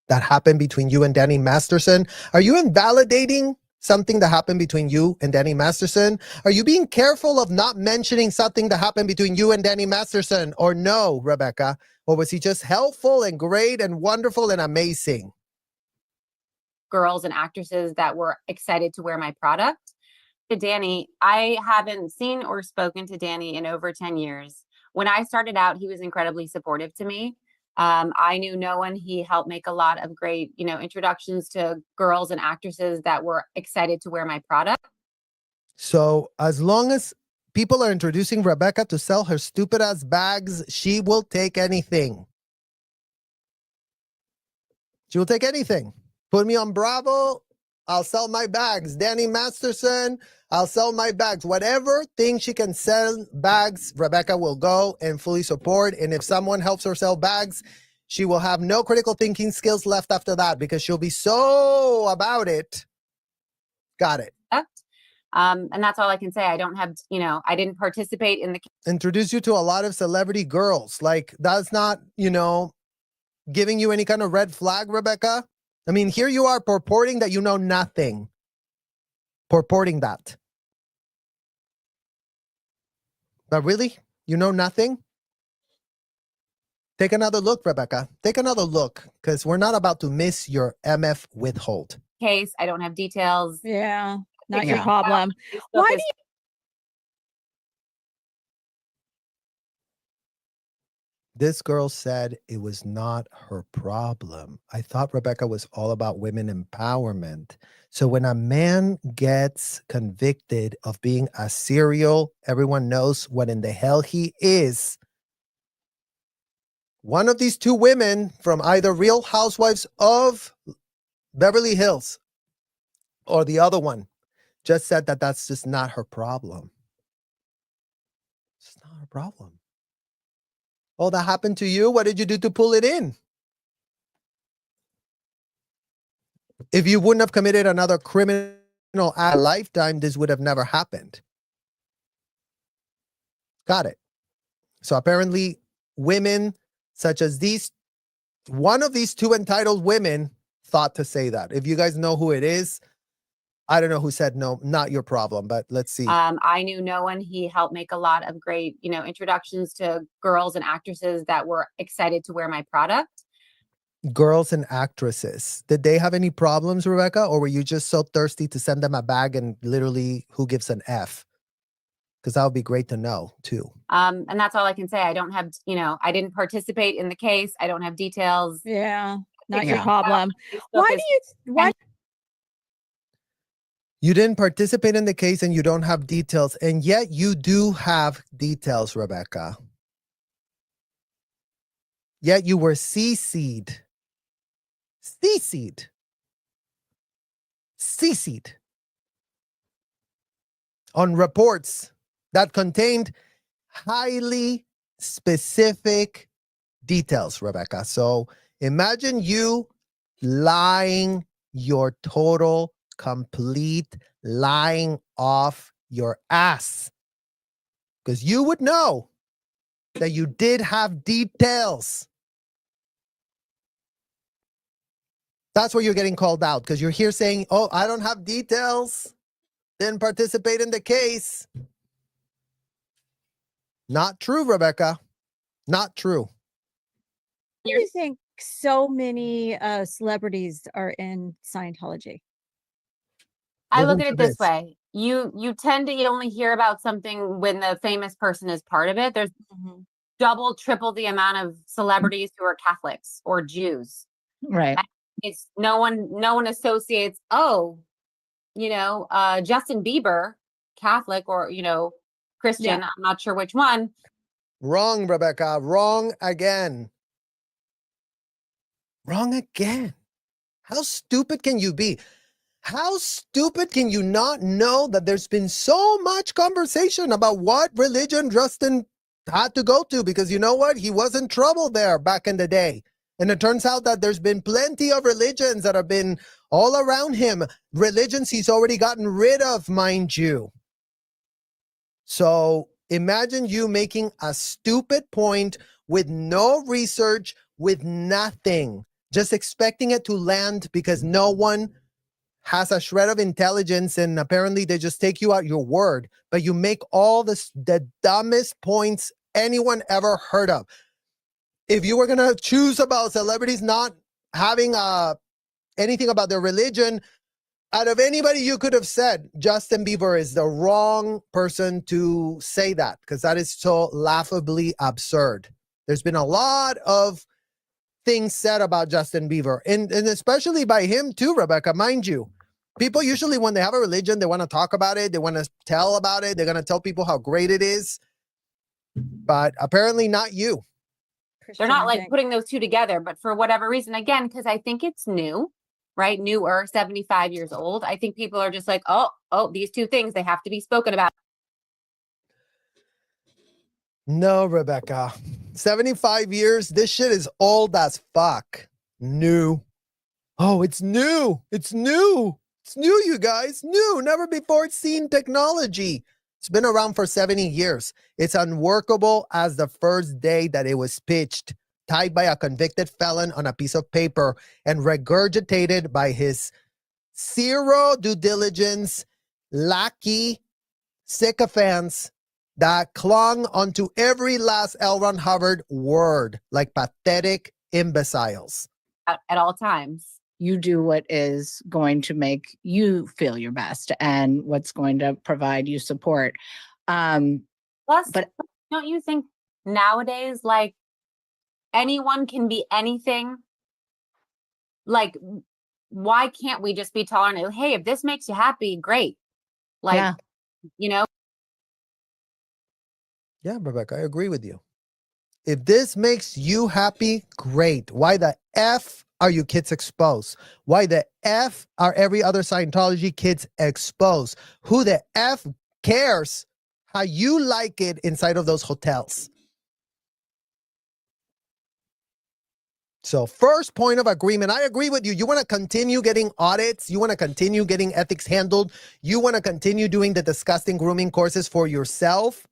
that happened between you and Danny Masterson? Are you invalidating something that happened between you and Danny Masterson? Are you being careful of not mentioning something that happened between you and Danny Masterson? Or no, Rebecca? Or was he just helpful and great and wonderful and amazing? Girls and actresses that were excited to wear my product. To Danny, I haven't seen or spoken to Danny in over 10 years. When I started out, he was incredibly supportive to me. I knew no one. He helped make a lot of great, introductions to girls and actresses that were excited to wear my product. So as long as people are introducing Rebecca to sell her stupid ass bags, she will take anything. She will take anything. Put me on Bravo, I'll sell my bags. Danny Masterson, I'll sell my bags. Whatever thing she can sell bags, Rebecca will go and fully support. And if someone helps her sell bags, she will have no critical thinking skills left after that because she'll be so about it. Got it. And that's all I can say. I don't have, I didn't participate in the. Introduce you to a lot of celebrity girls. Like, that's not, giving you any kind of red flag, Rebecca. I mean, here you are purporting that you know nothing. Purporting that. But really? You know nothing? Take another look, Rebecca. Take another look, because we're not about to miss your MF withhold. Case, I don't have details. Yeah, not your problem. Why do you? This girl said it was not her problem. I thought Rebecca was all about women empowerment. So when a man gets convicted of being a serial, everyone knows what in the hell he is. One of these two women from either Real Housewives of Beverly Hills or the other one just said that that's just not her problem. It's not her problem. Oh, that happened to you? What did you do to pull it in? If you wouldn't have committed another criminal act lifetime, this would have never happened. Got it. So apparently women such as one of these two entitled women thought to say that. If you guys know who it is, I don't know who said no, not your problem, but let's see. I knew no one. He helped make a lot of great, introductions to girls and actresses that were excited to wear my product. Girls and actresses. Did they have any problems, Rebecca? Or were you just so thirsty to send them a bag and literally who gives an F? Because that would be great to know too. And that's all I can say. I don't have, I didn't participate in the case. I don't have details. Yeah, not your problem. Why You didn't participate in the case and you don't have details, and yet you do have details, Rebecca. Yet you were CC'd on reports that contained highly specific details, Rebecca. So imagine you lying your total, complete lying off your ass. Because you would know that you did have details. That's where you're getting called out, because you're here saying, oh, I don't have details. Didn't participate in the case. Not true, Rebecca. Not true. do you think so many celebrities are in Scientology? I look at it this way. You tend to only hear about something when the famous person is part of it. There's double, triple the amount of celebrities who are Catholics or Jews. Right. And it's no one associates, Justin Bieber, Catholic or, Christian. Yeah. I'm not sure which one. Wrong, Rebecca. Wrong again. Wrong again. How stupid can you be? How stupid can you not know that there's been so much conversation about what religion Justin had to go to? Because you know what? He was in trouble there back in the day. And it turns out that there's been plenty of religions that have been all around him. Religions he's already gotten rid of, mind you. So imagine you making a stupid point with no research, with nothing, just expecting it to land because no one has a shred of intelligence, and apparently they just take you at your word, but you make all the dumbest points anyone ever heard of. If you were going to choose about celebrities not having anything about their religion, out of anybody you could have said, Justin Bieber is the wrong person to say that, because that is so laughably absurd. There's been a lot of things said about Justin Bieber, and especially by him too, Rebecca, mind you. People usually, when they have a religion, they want to talk about it, they want to tell about it, they're going to tell people how great it is, but apparently not you. They're not like putting those two together, but for whatever reason, again, because I think it's new, right? Newer, 75 years old. I think people are just like, oh, these two things, they have to be spoken about. No, Rebecca. 75 years, this shit is old as fuck. New. Oh, it's new. It's new. It's new, you guys. New. Never before seen technology. It's been around for 70 years. It's unworkable as the first day that it was pitched, typed by a convicted felon on a piece of paper and regurgitated by his zero due diligence, lackey sycophants that clung onto every last L. Ron Hubbard word like pathetic imbeciles. At all times. You do what is going to make you feel your best and what's going to provide you support. Plus, but don't you think nowadays, like, anyone can be anything? Like, why can't we just be tolerant? Hey, if this makes you happy, great. Like, Yeah, Rebecca, I agree with you. If this makes you happy, great. Why the F are you kids exposed? Why the F are every other Scientology kids exposed? Who the F cares how you like it inside of those hotels? So first point of agreement, I agree with you. You want to continue getting audits. You want to continue getting ethics handled. You want to continue doing the disgusting grooming courses for yourself.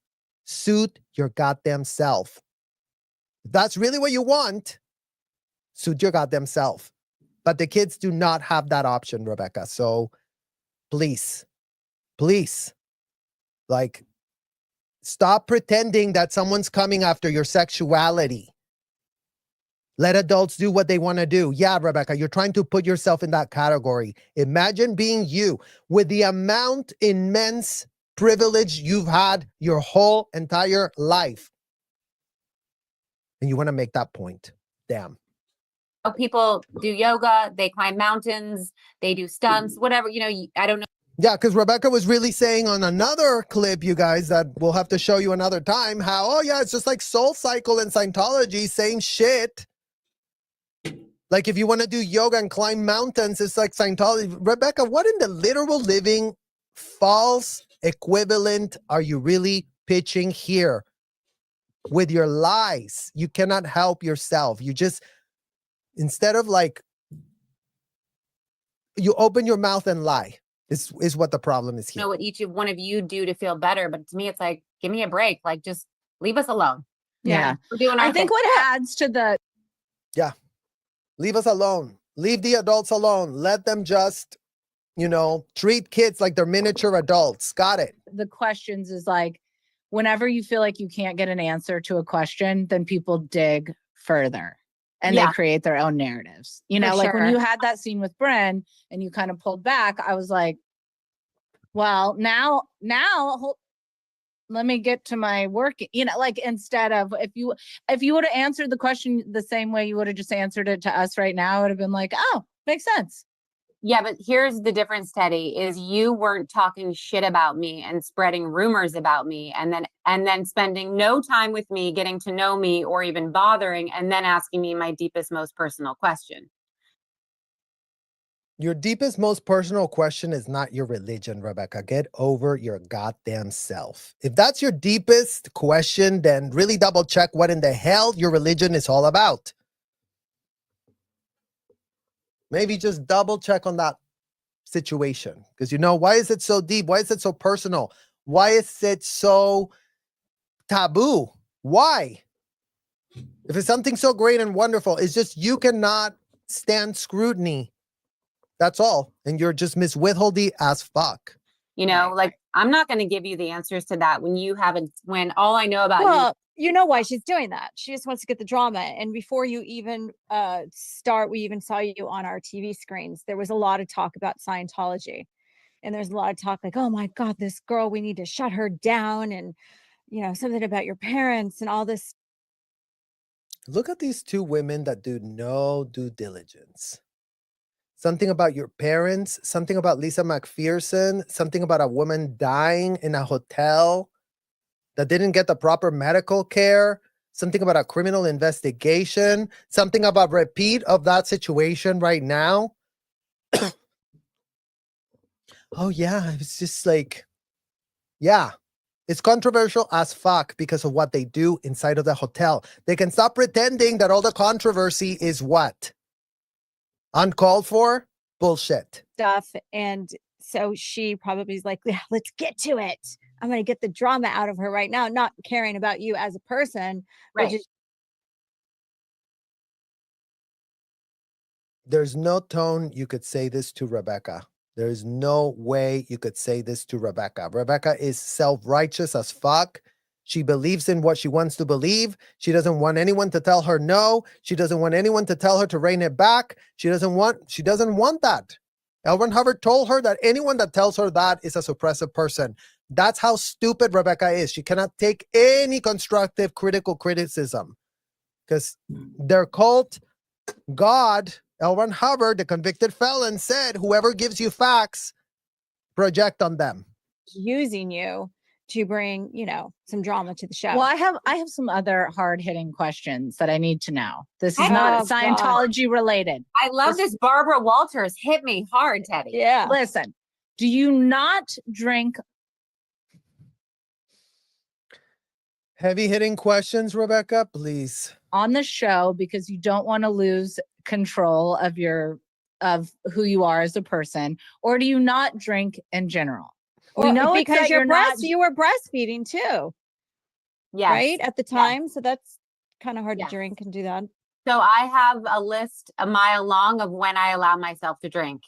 Suit your goddamn self. If that's really what you want, suit your goddamn self. But the kids do not have that option, Rebecca. So please, like, stop pretending that someone's coming after your sexuality. Let adults do what they want to do. Yeah, Rebecca, you're trying to put yourself in that category. Imagine being you with the immense privilege you've had your whole entire life. And you want to make that point. Damn. People do yoga, they climb mountains, they do stunts, whatever, I don't know. Yeah, because Rebecca was really saying on another clip, you guys, that we'll have to show you another time, how, oh yeah, it's just like Soul Cycle and Scientology, same shit. Like if you want to do yoga and climb mountains, it's like Scientology. Rebecca, what in the literal living false equivalent are you really pitching here with your lies? You cannot help yourself. You just, instead of like, you open your mouth and lie is what the problem is here. Know what each one of you do to feel better, but to me, it's like, give me a break. Like, just leave us alone. Yeah. We're doing our I think thing. what adds to the Yeah. Leave us alone. Leave the adults alone. Let them just, treat kids like they're miniature adults. Got it. the questions is like, whenever you feel like you can't get an answer to a question, then people dig further and they create their own narratives. Like when you had that scene with Bryn and you kind of pulled back, I was like, well, now let me get to my work, like instead of if you would have answered the question the same way you would have just answered it to us right now, it would have been like, oh, makes sense. Yeah, but here's the difference, Teddi, is you weren't talking shit about me and spreading rumors about me and then spending no time with me, getting to know me or even bothering, and then asking me my deepest, most personal question. Your deepest, most personal question is not your religion, Rebecca. Get over your goddamn self. If that's your deepest question, then really double check what in the hell your religion is all about. Maybe just double check on that situation. Because why is it so deep? Why is it so personal? Why is it so taboo? Why? If it's something so great and wonderful, it's just you cannot stand scrutiny. That's all. And you're just Miss Withholdy as fuck. Like, I'm not going to give you the answers to that when all I know about you know why she's doing that. She just wants to get the drama. And before you even start, we even saw you on our TV screens. There was a lot of talk about Scientology. And there's a lot of talk like, oh my God, this girl, we need to shut her down. And, something about your parents and all this. Look at these two women that do no due diligence. Something about your parents, something about Lisa McPherson, something about a woman dying in a hotel that didn't get the proper medical care, something about a criminal investigation, something about repeat of that situation right now. Oh yeah, it's just like, yeah, it's controversial as fuck because of what they do inside of the hotel. They can stop pretending that all the controversy is what? Uncalled for bullshit stuff. And so she probably is like, yeah, let's get to it. I'm going to get the drama out of her right now, not caring about you as a person. Right. There's no tone you could say this to Rebecca. There's no way you could say this to Rebecca. Rebecca is self-righteous as fuck. She believes in what she wants to believe. She doesn't want anyone to tell her no. She doesn't want anyone to tell her to rein it back. She doesn't want that. L. Ron Hubbard told her that anyone that tells her that is a suppressive person. That's how stupid Rebecca is. She cannot take any constructive critical criticism because their cult God, L. Ron Hubbard, the convicted felon, said, whoever gives you facts, project on them. Using you to bring, you know, some drama to the show. Well, I have some other hard-hitting questions that I need to know. This is Oh, not God. Scientology related. I love this Barbara Walters. Hit me hard, Teddy. Yeah. Listen, do you not drink? Heavy hitting questions, Rebecca, please. On the show because you don't want to lose control of who you are as a person, or do you not drink in general? Well, we know because you were breastfeeding too. Yes. Right at the time. Yes. So that's kind of hard Yes. to drink and do that. So I have a list a mile long of when I allow myself to drink.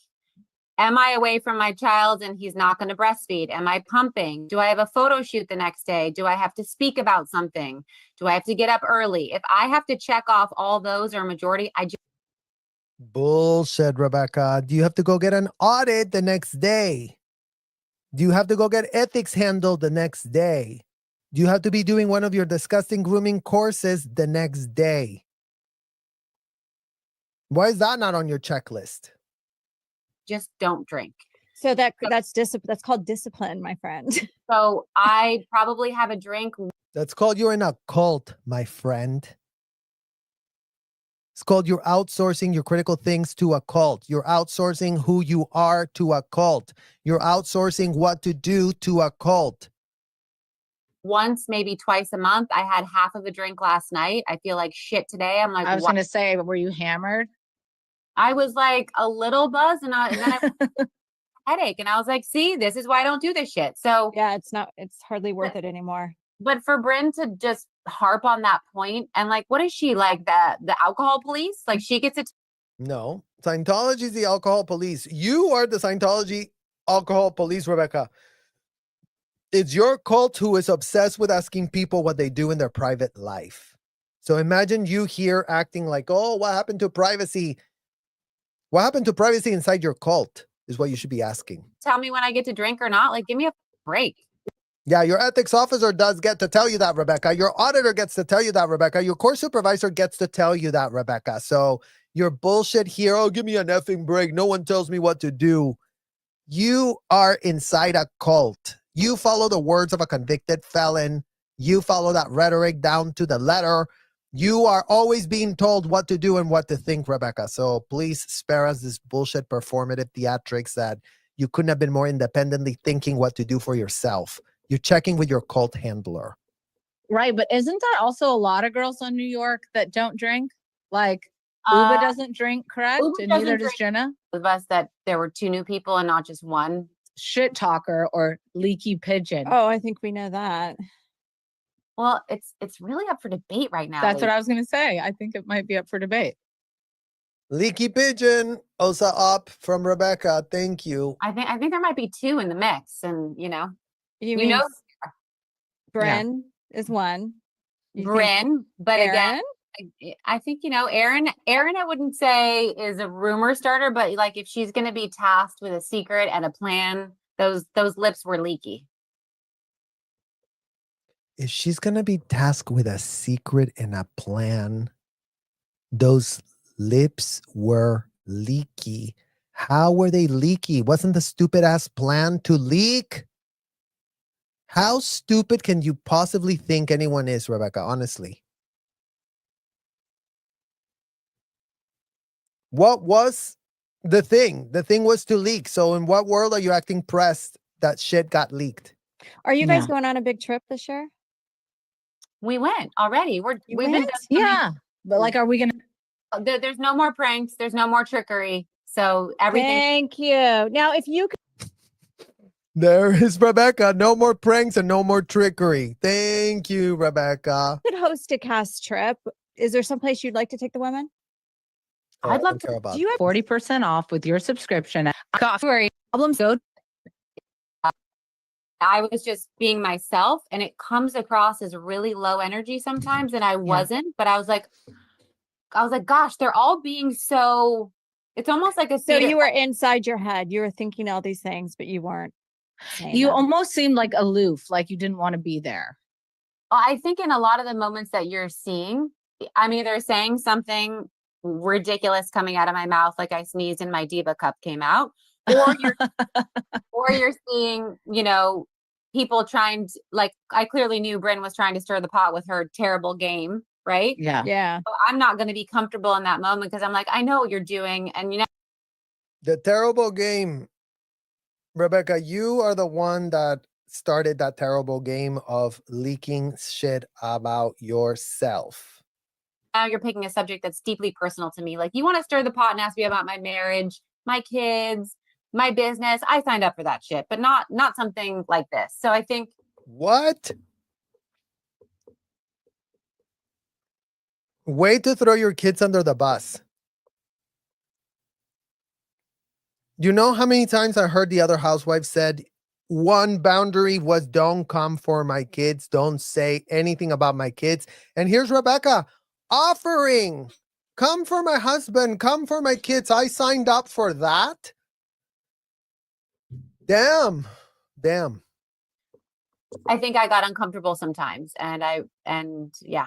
Am I away from my child and he's not going to breastfeed? Am I pumping? Do I have a photo shoot the next day? Do I have to speak about something? Do I have to get up early? If I have to check off all those or majority, I just Bullshit, Rebecca. Do you have to go get an audit the next day? Do you have to go get ethics handled the next day? Do you have to be doing one of your disgusting grooming courses the next day? Why is that not on your checklist? just don't drink. So that's called discipline, my friend. So I probably have a drink. That's called you're in a cult, my friend. It's called you're outsourcing your critical things to a cult. You're outsourcing who you are to a cult. You're outsourcing what to do to a cult. Once, maybe twice a month. I had half of a drink last night. I feel like shit today. I'm like, I was going to say, were you hammered? I was like a little buzzed and then I headache. And I was like, see, this is why I don't do this shit. So yeah, it's hardly worth it anymore. But for Bryn to just harp on that point and like, what is she like the alcohol police? Like she gets it. No, Scientology is the alcohol police. You are the Scientology alcohol police, Rebecca. It's your cult who is obsessed with asking people what they do in their private life. So imagine you here acting like, oh, what happened to privacy? What happened to privacy inside your cult is what you should be asking. Tell me when I get to drink or not. Like, give me a break. Yeah, your ethics officer does get to tell you that, Rebecca. Your auditor gets to tell you that, Rebecca. Your course supervisor gets to tell you that, Rebecca. So your bullshit here, oh, give me an effing break. No one tells me what to do. You are inside a cult. You follow the words of a convicted felon. You follow that rhetoric down to the letter. You are always being told what to do and what to think, Rebecca. So please spare us this bullshit performative theatrics that you couldn't have been more independently thinking what to do for yourself. You're checking with your cult handler. Right. But isn't that also a lot of girls in New York that don't drink? Like Uba doesn't drink, correct? Uba and neither does drink. Jenna. With us that there were 2 new people and not just one. Shit talker or leaky pigeon. Oh, I think we know that. Well, it's really up for debate right now. That's what I was going to say. I think it might be up for debate. Leaky pigeon, also up from Rebecca. Thank you. I think there might be 2 in the mix, and you know, Bryn is one. Bryn, but Aaron? again, I think Aaron. I wouldn't say is a rumor starter, but like if she's going to be tasked with a secret and a plan, those lips were leaky. If she's going to be tasked with a secret and a plan, those lips were leaky. How were they leaky? Wasn't the stupid ass plan to leak? How stupid can you possibly think anyone is, Rebecca? Honestly. What was the thing? The thing was to leak. So in what world are you acting pressed that shit got leaked? Are you guys going on a big trip this year? We went already. We've been. Yeah. But like, are we going to? There's no more pranks. There's no more trickery. So everything. Thank you. Now, if you could. There is Rebecca. No more pranks and no more trickery. Thank you, Rebecca. Could host a cast trip. Is there someplace you'd like to take the women? I'd love to. Do you have 40% off with your subscription? Coffee problem. So I was just being myself, and it comes across as really low energy sometimes, and I wasn't. But I was like, gosh, they're all being so. It's almost like a. So you were inside your head. You were thinking all these things, but you weren't. You almost seemed like aloof, like you didn't want to be there. I think in a lot of the moments that you're seeing, I'm either saying something ridiculous coming out of my mouth, like I sneezed and my diva cup came out, or you're seeing, people trying to, like, I clearly knew Bryn was trying to stir the pot with her terrible game, right? Yeah. Yeah. So I'm not going to be comfortable in that moment because I'm like, I know what you're doing. And, you know, The terrible game, Rebecca, you are the one that started that terrible game of leaking shit about yourself. now you're picking a subject that's deeply personal to me. Like, you want to stir the pot and ask me about my marriage, my kids, my business. I signed up for that shit, but not something like this. So I think. What? Way to throw your kids under the bus. You know how many times I heard the other housewife said one boundary was don't come for my kids, don't say anything about my kids. And here's Rebecca offering, come for my husband, come for my kids. I signed up for that. Damn. I think I got uncomfortable sometimes, and yeah.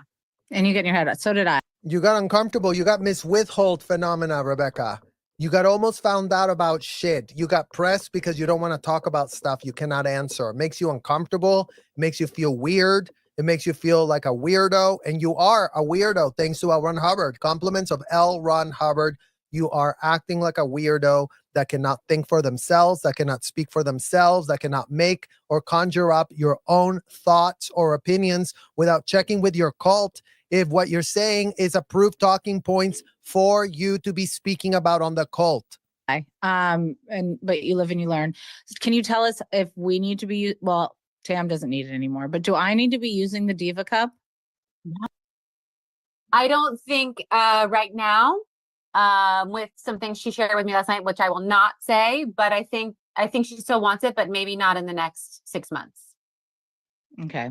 And you get in your head. So did I. You got uncomfortable. You got Miss Withhold phenomena, Rebecca. You got almost found out about shit. You got pressed because you don't want to talk about stuff you cannot answer. It makes you uncomfortable. It makes you feel weird. It makes you feel like a weirdo. And you are a weirdo, thanks to L. Ron Hubbard. Compliments of L. Ron Hubbard. You are acting like a weirdo that cannot think for themselves, that cannot speak for themselves, that cannot make or conjure up your own thoughts or opinions without checking with your cult if what you're saying is approved talking points for you to be speaking about on the cult. But you live and you learn. Can you tell us if we need to be, well, Tam doesn't need it anymore, but do I need to be using the Diva Cup? I don't think right now, with some things she shared with me last night, which I will not say, but I think she still wants it, but maybe not in the next 6 months. Okay.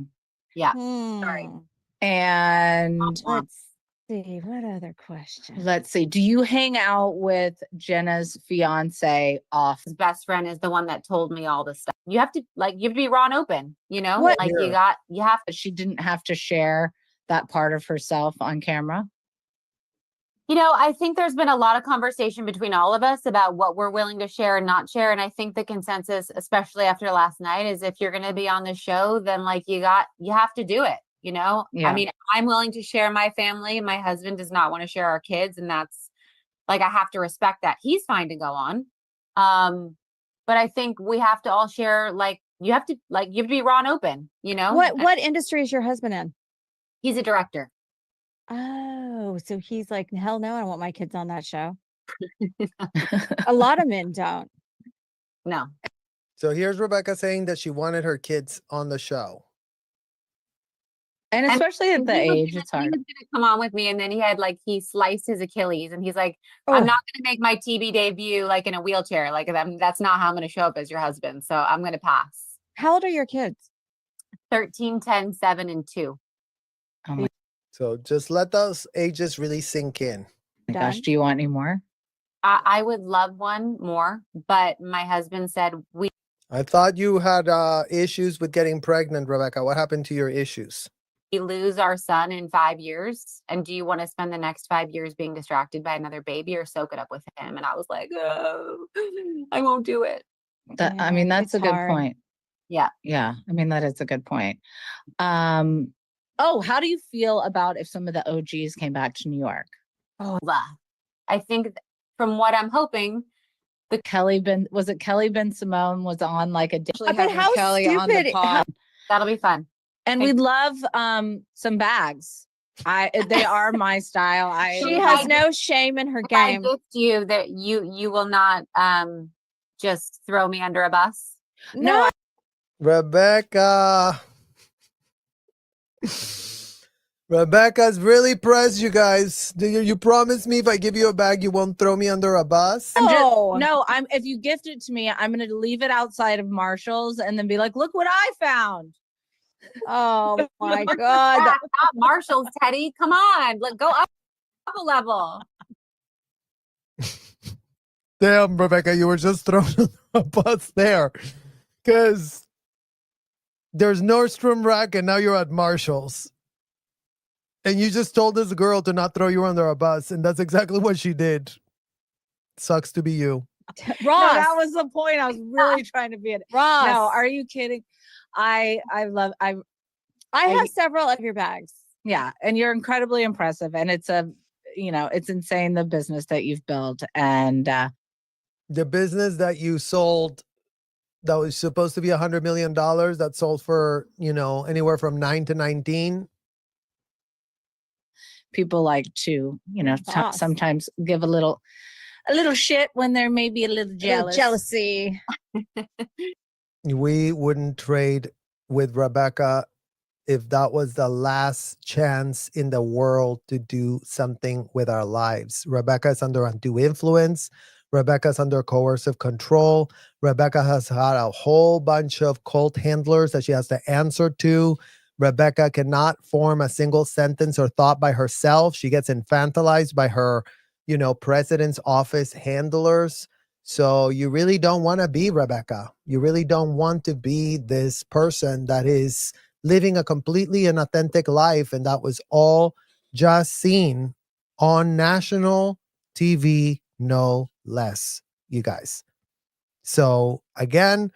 Yeah. Sorry. And let's see, what other question? Let's see. Do you hang out with Jenna's fiance off? His best friend is the one that told me all this stuff. You have to be raw and open, you know? What? Like Yeah. you have to. She didn't have to share that part of herself on camera. You know, I think there's been a lot of conversation between all of us about what we're willing to share and not share. And I think the consensus, especially after last night, is if you're going to be on the show, then like you have to do it. You know, Yeah. I mean, I'm willing to share my family. My husband does not want to share our kids. And that's like, I have to respect that. He's fine to go on. But I think we have to all share, like, you have to be raw and open, you know? What industry is your husband in? He's a director. Oh, so he's like, hell no, I don't want my kids on that show. A lot of men don't. No. So here's Rebecca saying that she wanted her kids on the show. And especially at the age, it's hard. He was going to come on with me, and then he sliced his Achilles, and he's like, I'm not going to make my TV debut like in a wheelchair. Like that's not how I'm going to show up as your husband. So I'm going to pass. How old are your kids? 13, 10, 7, and 2. Oh my. So just let those ages really sink in. My gosh, do you want any more? I would love one more, but my husband said I thought you had issues with getting pregnant, Rebecca. What happened to your issues? we lose our son in 5 years, and do you want to spend the next 5 years being distracted by another baby or soak it up with him? And I was like, oh, I won't do it. I mean, that's a good point. Yeah. Yeah. I mean, that is a good point. Oh, how do you feel about if some of the OGs came back to New York? Oh, I think from what I'm hoping, the Kelly Ben Simone was on like a but how Kelly stupid, on the pod. That'll be fun. And we'd love some bags. They are my style. She has no shame in her game. I gift you that you will not just throw me under a bus. No. Rebecca's really pressed, you guys. You promise me if I give you a bag, you won't throw me under a bus? If you gift it to me, I'm going to leave it outside of Marshall's and then be like, look what I found. Oh my God. Not Marshall's, Teddi. Come on. Go up a level. Damn, Rebecca, you were just thrown on a bus there. Because there's Nordstrom Rack and now you're at Marshall's. And you just told this girl to not throw you under a bus. And that's exactly what she did. Sucks to be you. Ross. No, that was the point. I was really trying to be it. Ross. No, are you kidding? I have several of your bags. Yeah. And you're incredibly impressive. And it's it's insane the business that you've built. And the business that you sold that was supposed to be $100 million that sold for, anywhere from 9 to 19. People like to, sometimes give a little shit when they're maybe a little jealous. Jealousy. We wouldn't trade with Rebecca if that was the last chance in the world to do something with our lives. Rebecca is under undue influence. Rebecca's under coercive control. Rebecca has had a whole bunch of cult handlers that she has to answer to. Rebecca cannot form a single sentence or thought by herself. She gets infantilized by her, president's office handlers. So you really don't want to be Rebecca. You really don't want to be this person that is living a completely inauthentic life. And that was all just seen on national TV, no less, you guys. So again,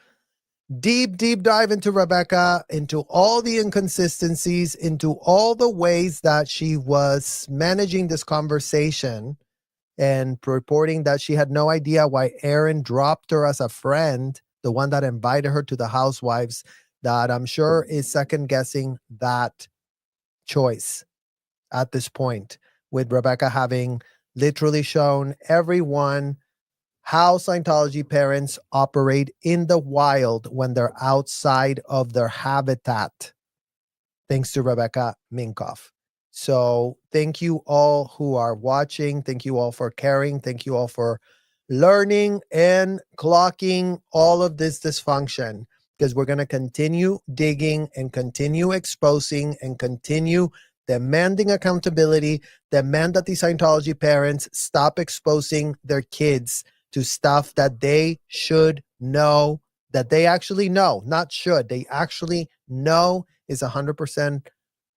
deep dive into Rebecca, into all the inconsistencies, into all the ways that she was managing this conversation and reporting that she had no idea why Aaron dropped her as a friend, the one that invited her to the Housewives, that I'm sure is second guessing that choice at this point, with Rebecca having literally shown everyone how Scientology parents operate in the wild when they're outside of their habitat, thanks to Rebecca Minkoff. So thank you all who are watching. Thank you all for caring. Thank you all for learning and clocking all of this dysfunction, because we're going to continue digging and continue exposing and continue demanding accountability, demand that the Scientology parents stop exposing their kids to stuff that they should know, that they actually know, not should, they actually know is 100%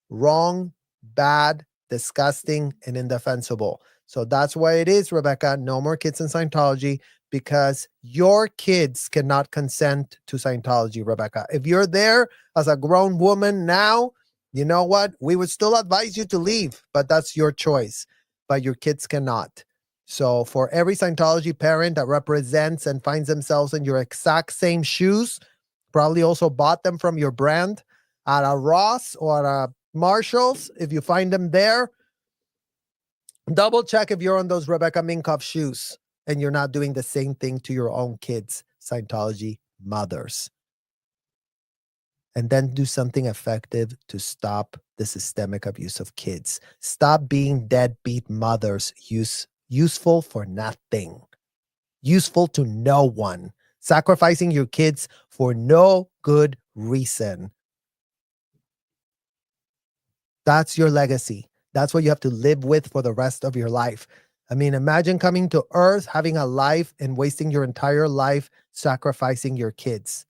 wrong, bad, disgusting, and indefensible. So that's why it is, Rebecca, no more kids in Scientology, because your kids cannot consent to Scientology, Rebecca. If you're there as a grown woman now, you know what? We would still advise you to leave, but that's your choice. But your kids cannot. So for every Scientology parent that represents and finds themselves in your exact same shoes, probably also bought them from your brand at a Ross or a Marshalls, if you find them there, double check if you're on those Rebecca Minkoff shoes and you're not doing the same thing to your own kids, Scientology mothers. And then do something effective to stop the systemic abuse of kids. Stop being deadbeat mothers, useful for nothing, useful to no one, sacrificing your kids for no good reason. That's your legacy. That's what you have to live with for the rest of your life. I mean, imagine coming to Earth, having a life, and wasting your entire life sacrificing your kids.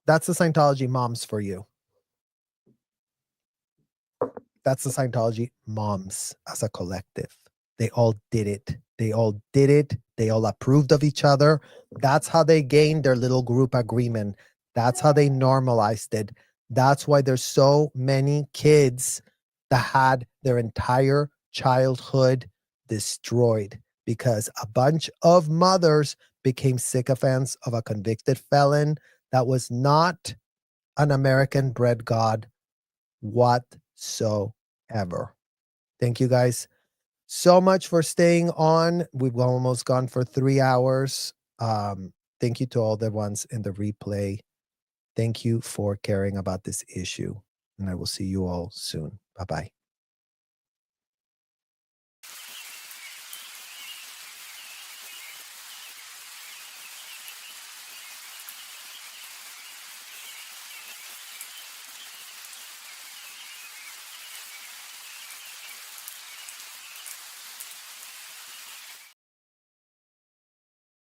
That's the Scientology moms for you. That's the Scientology moms as a collective. They all did it. They all did it. They all approved of each other. That's how they gained their little group agreement. That's how they normalized it. That's why there's so many kids that had their entire childhood destroyed, because a bunch of mothers became sycophants of a convicted felon that was not an American bred God whatsoever. Thank you guys so much for staying on. We've almost gone for 3 hours. Thank you to all the ones in the replay. Thank you for caring about this issue. And I will see you all soon. Bye-bye.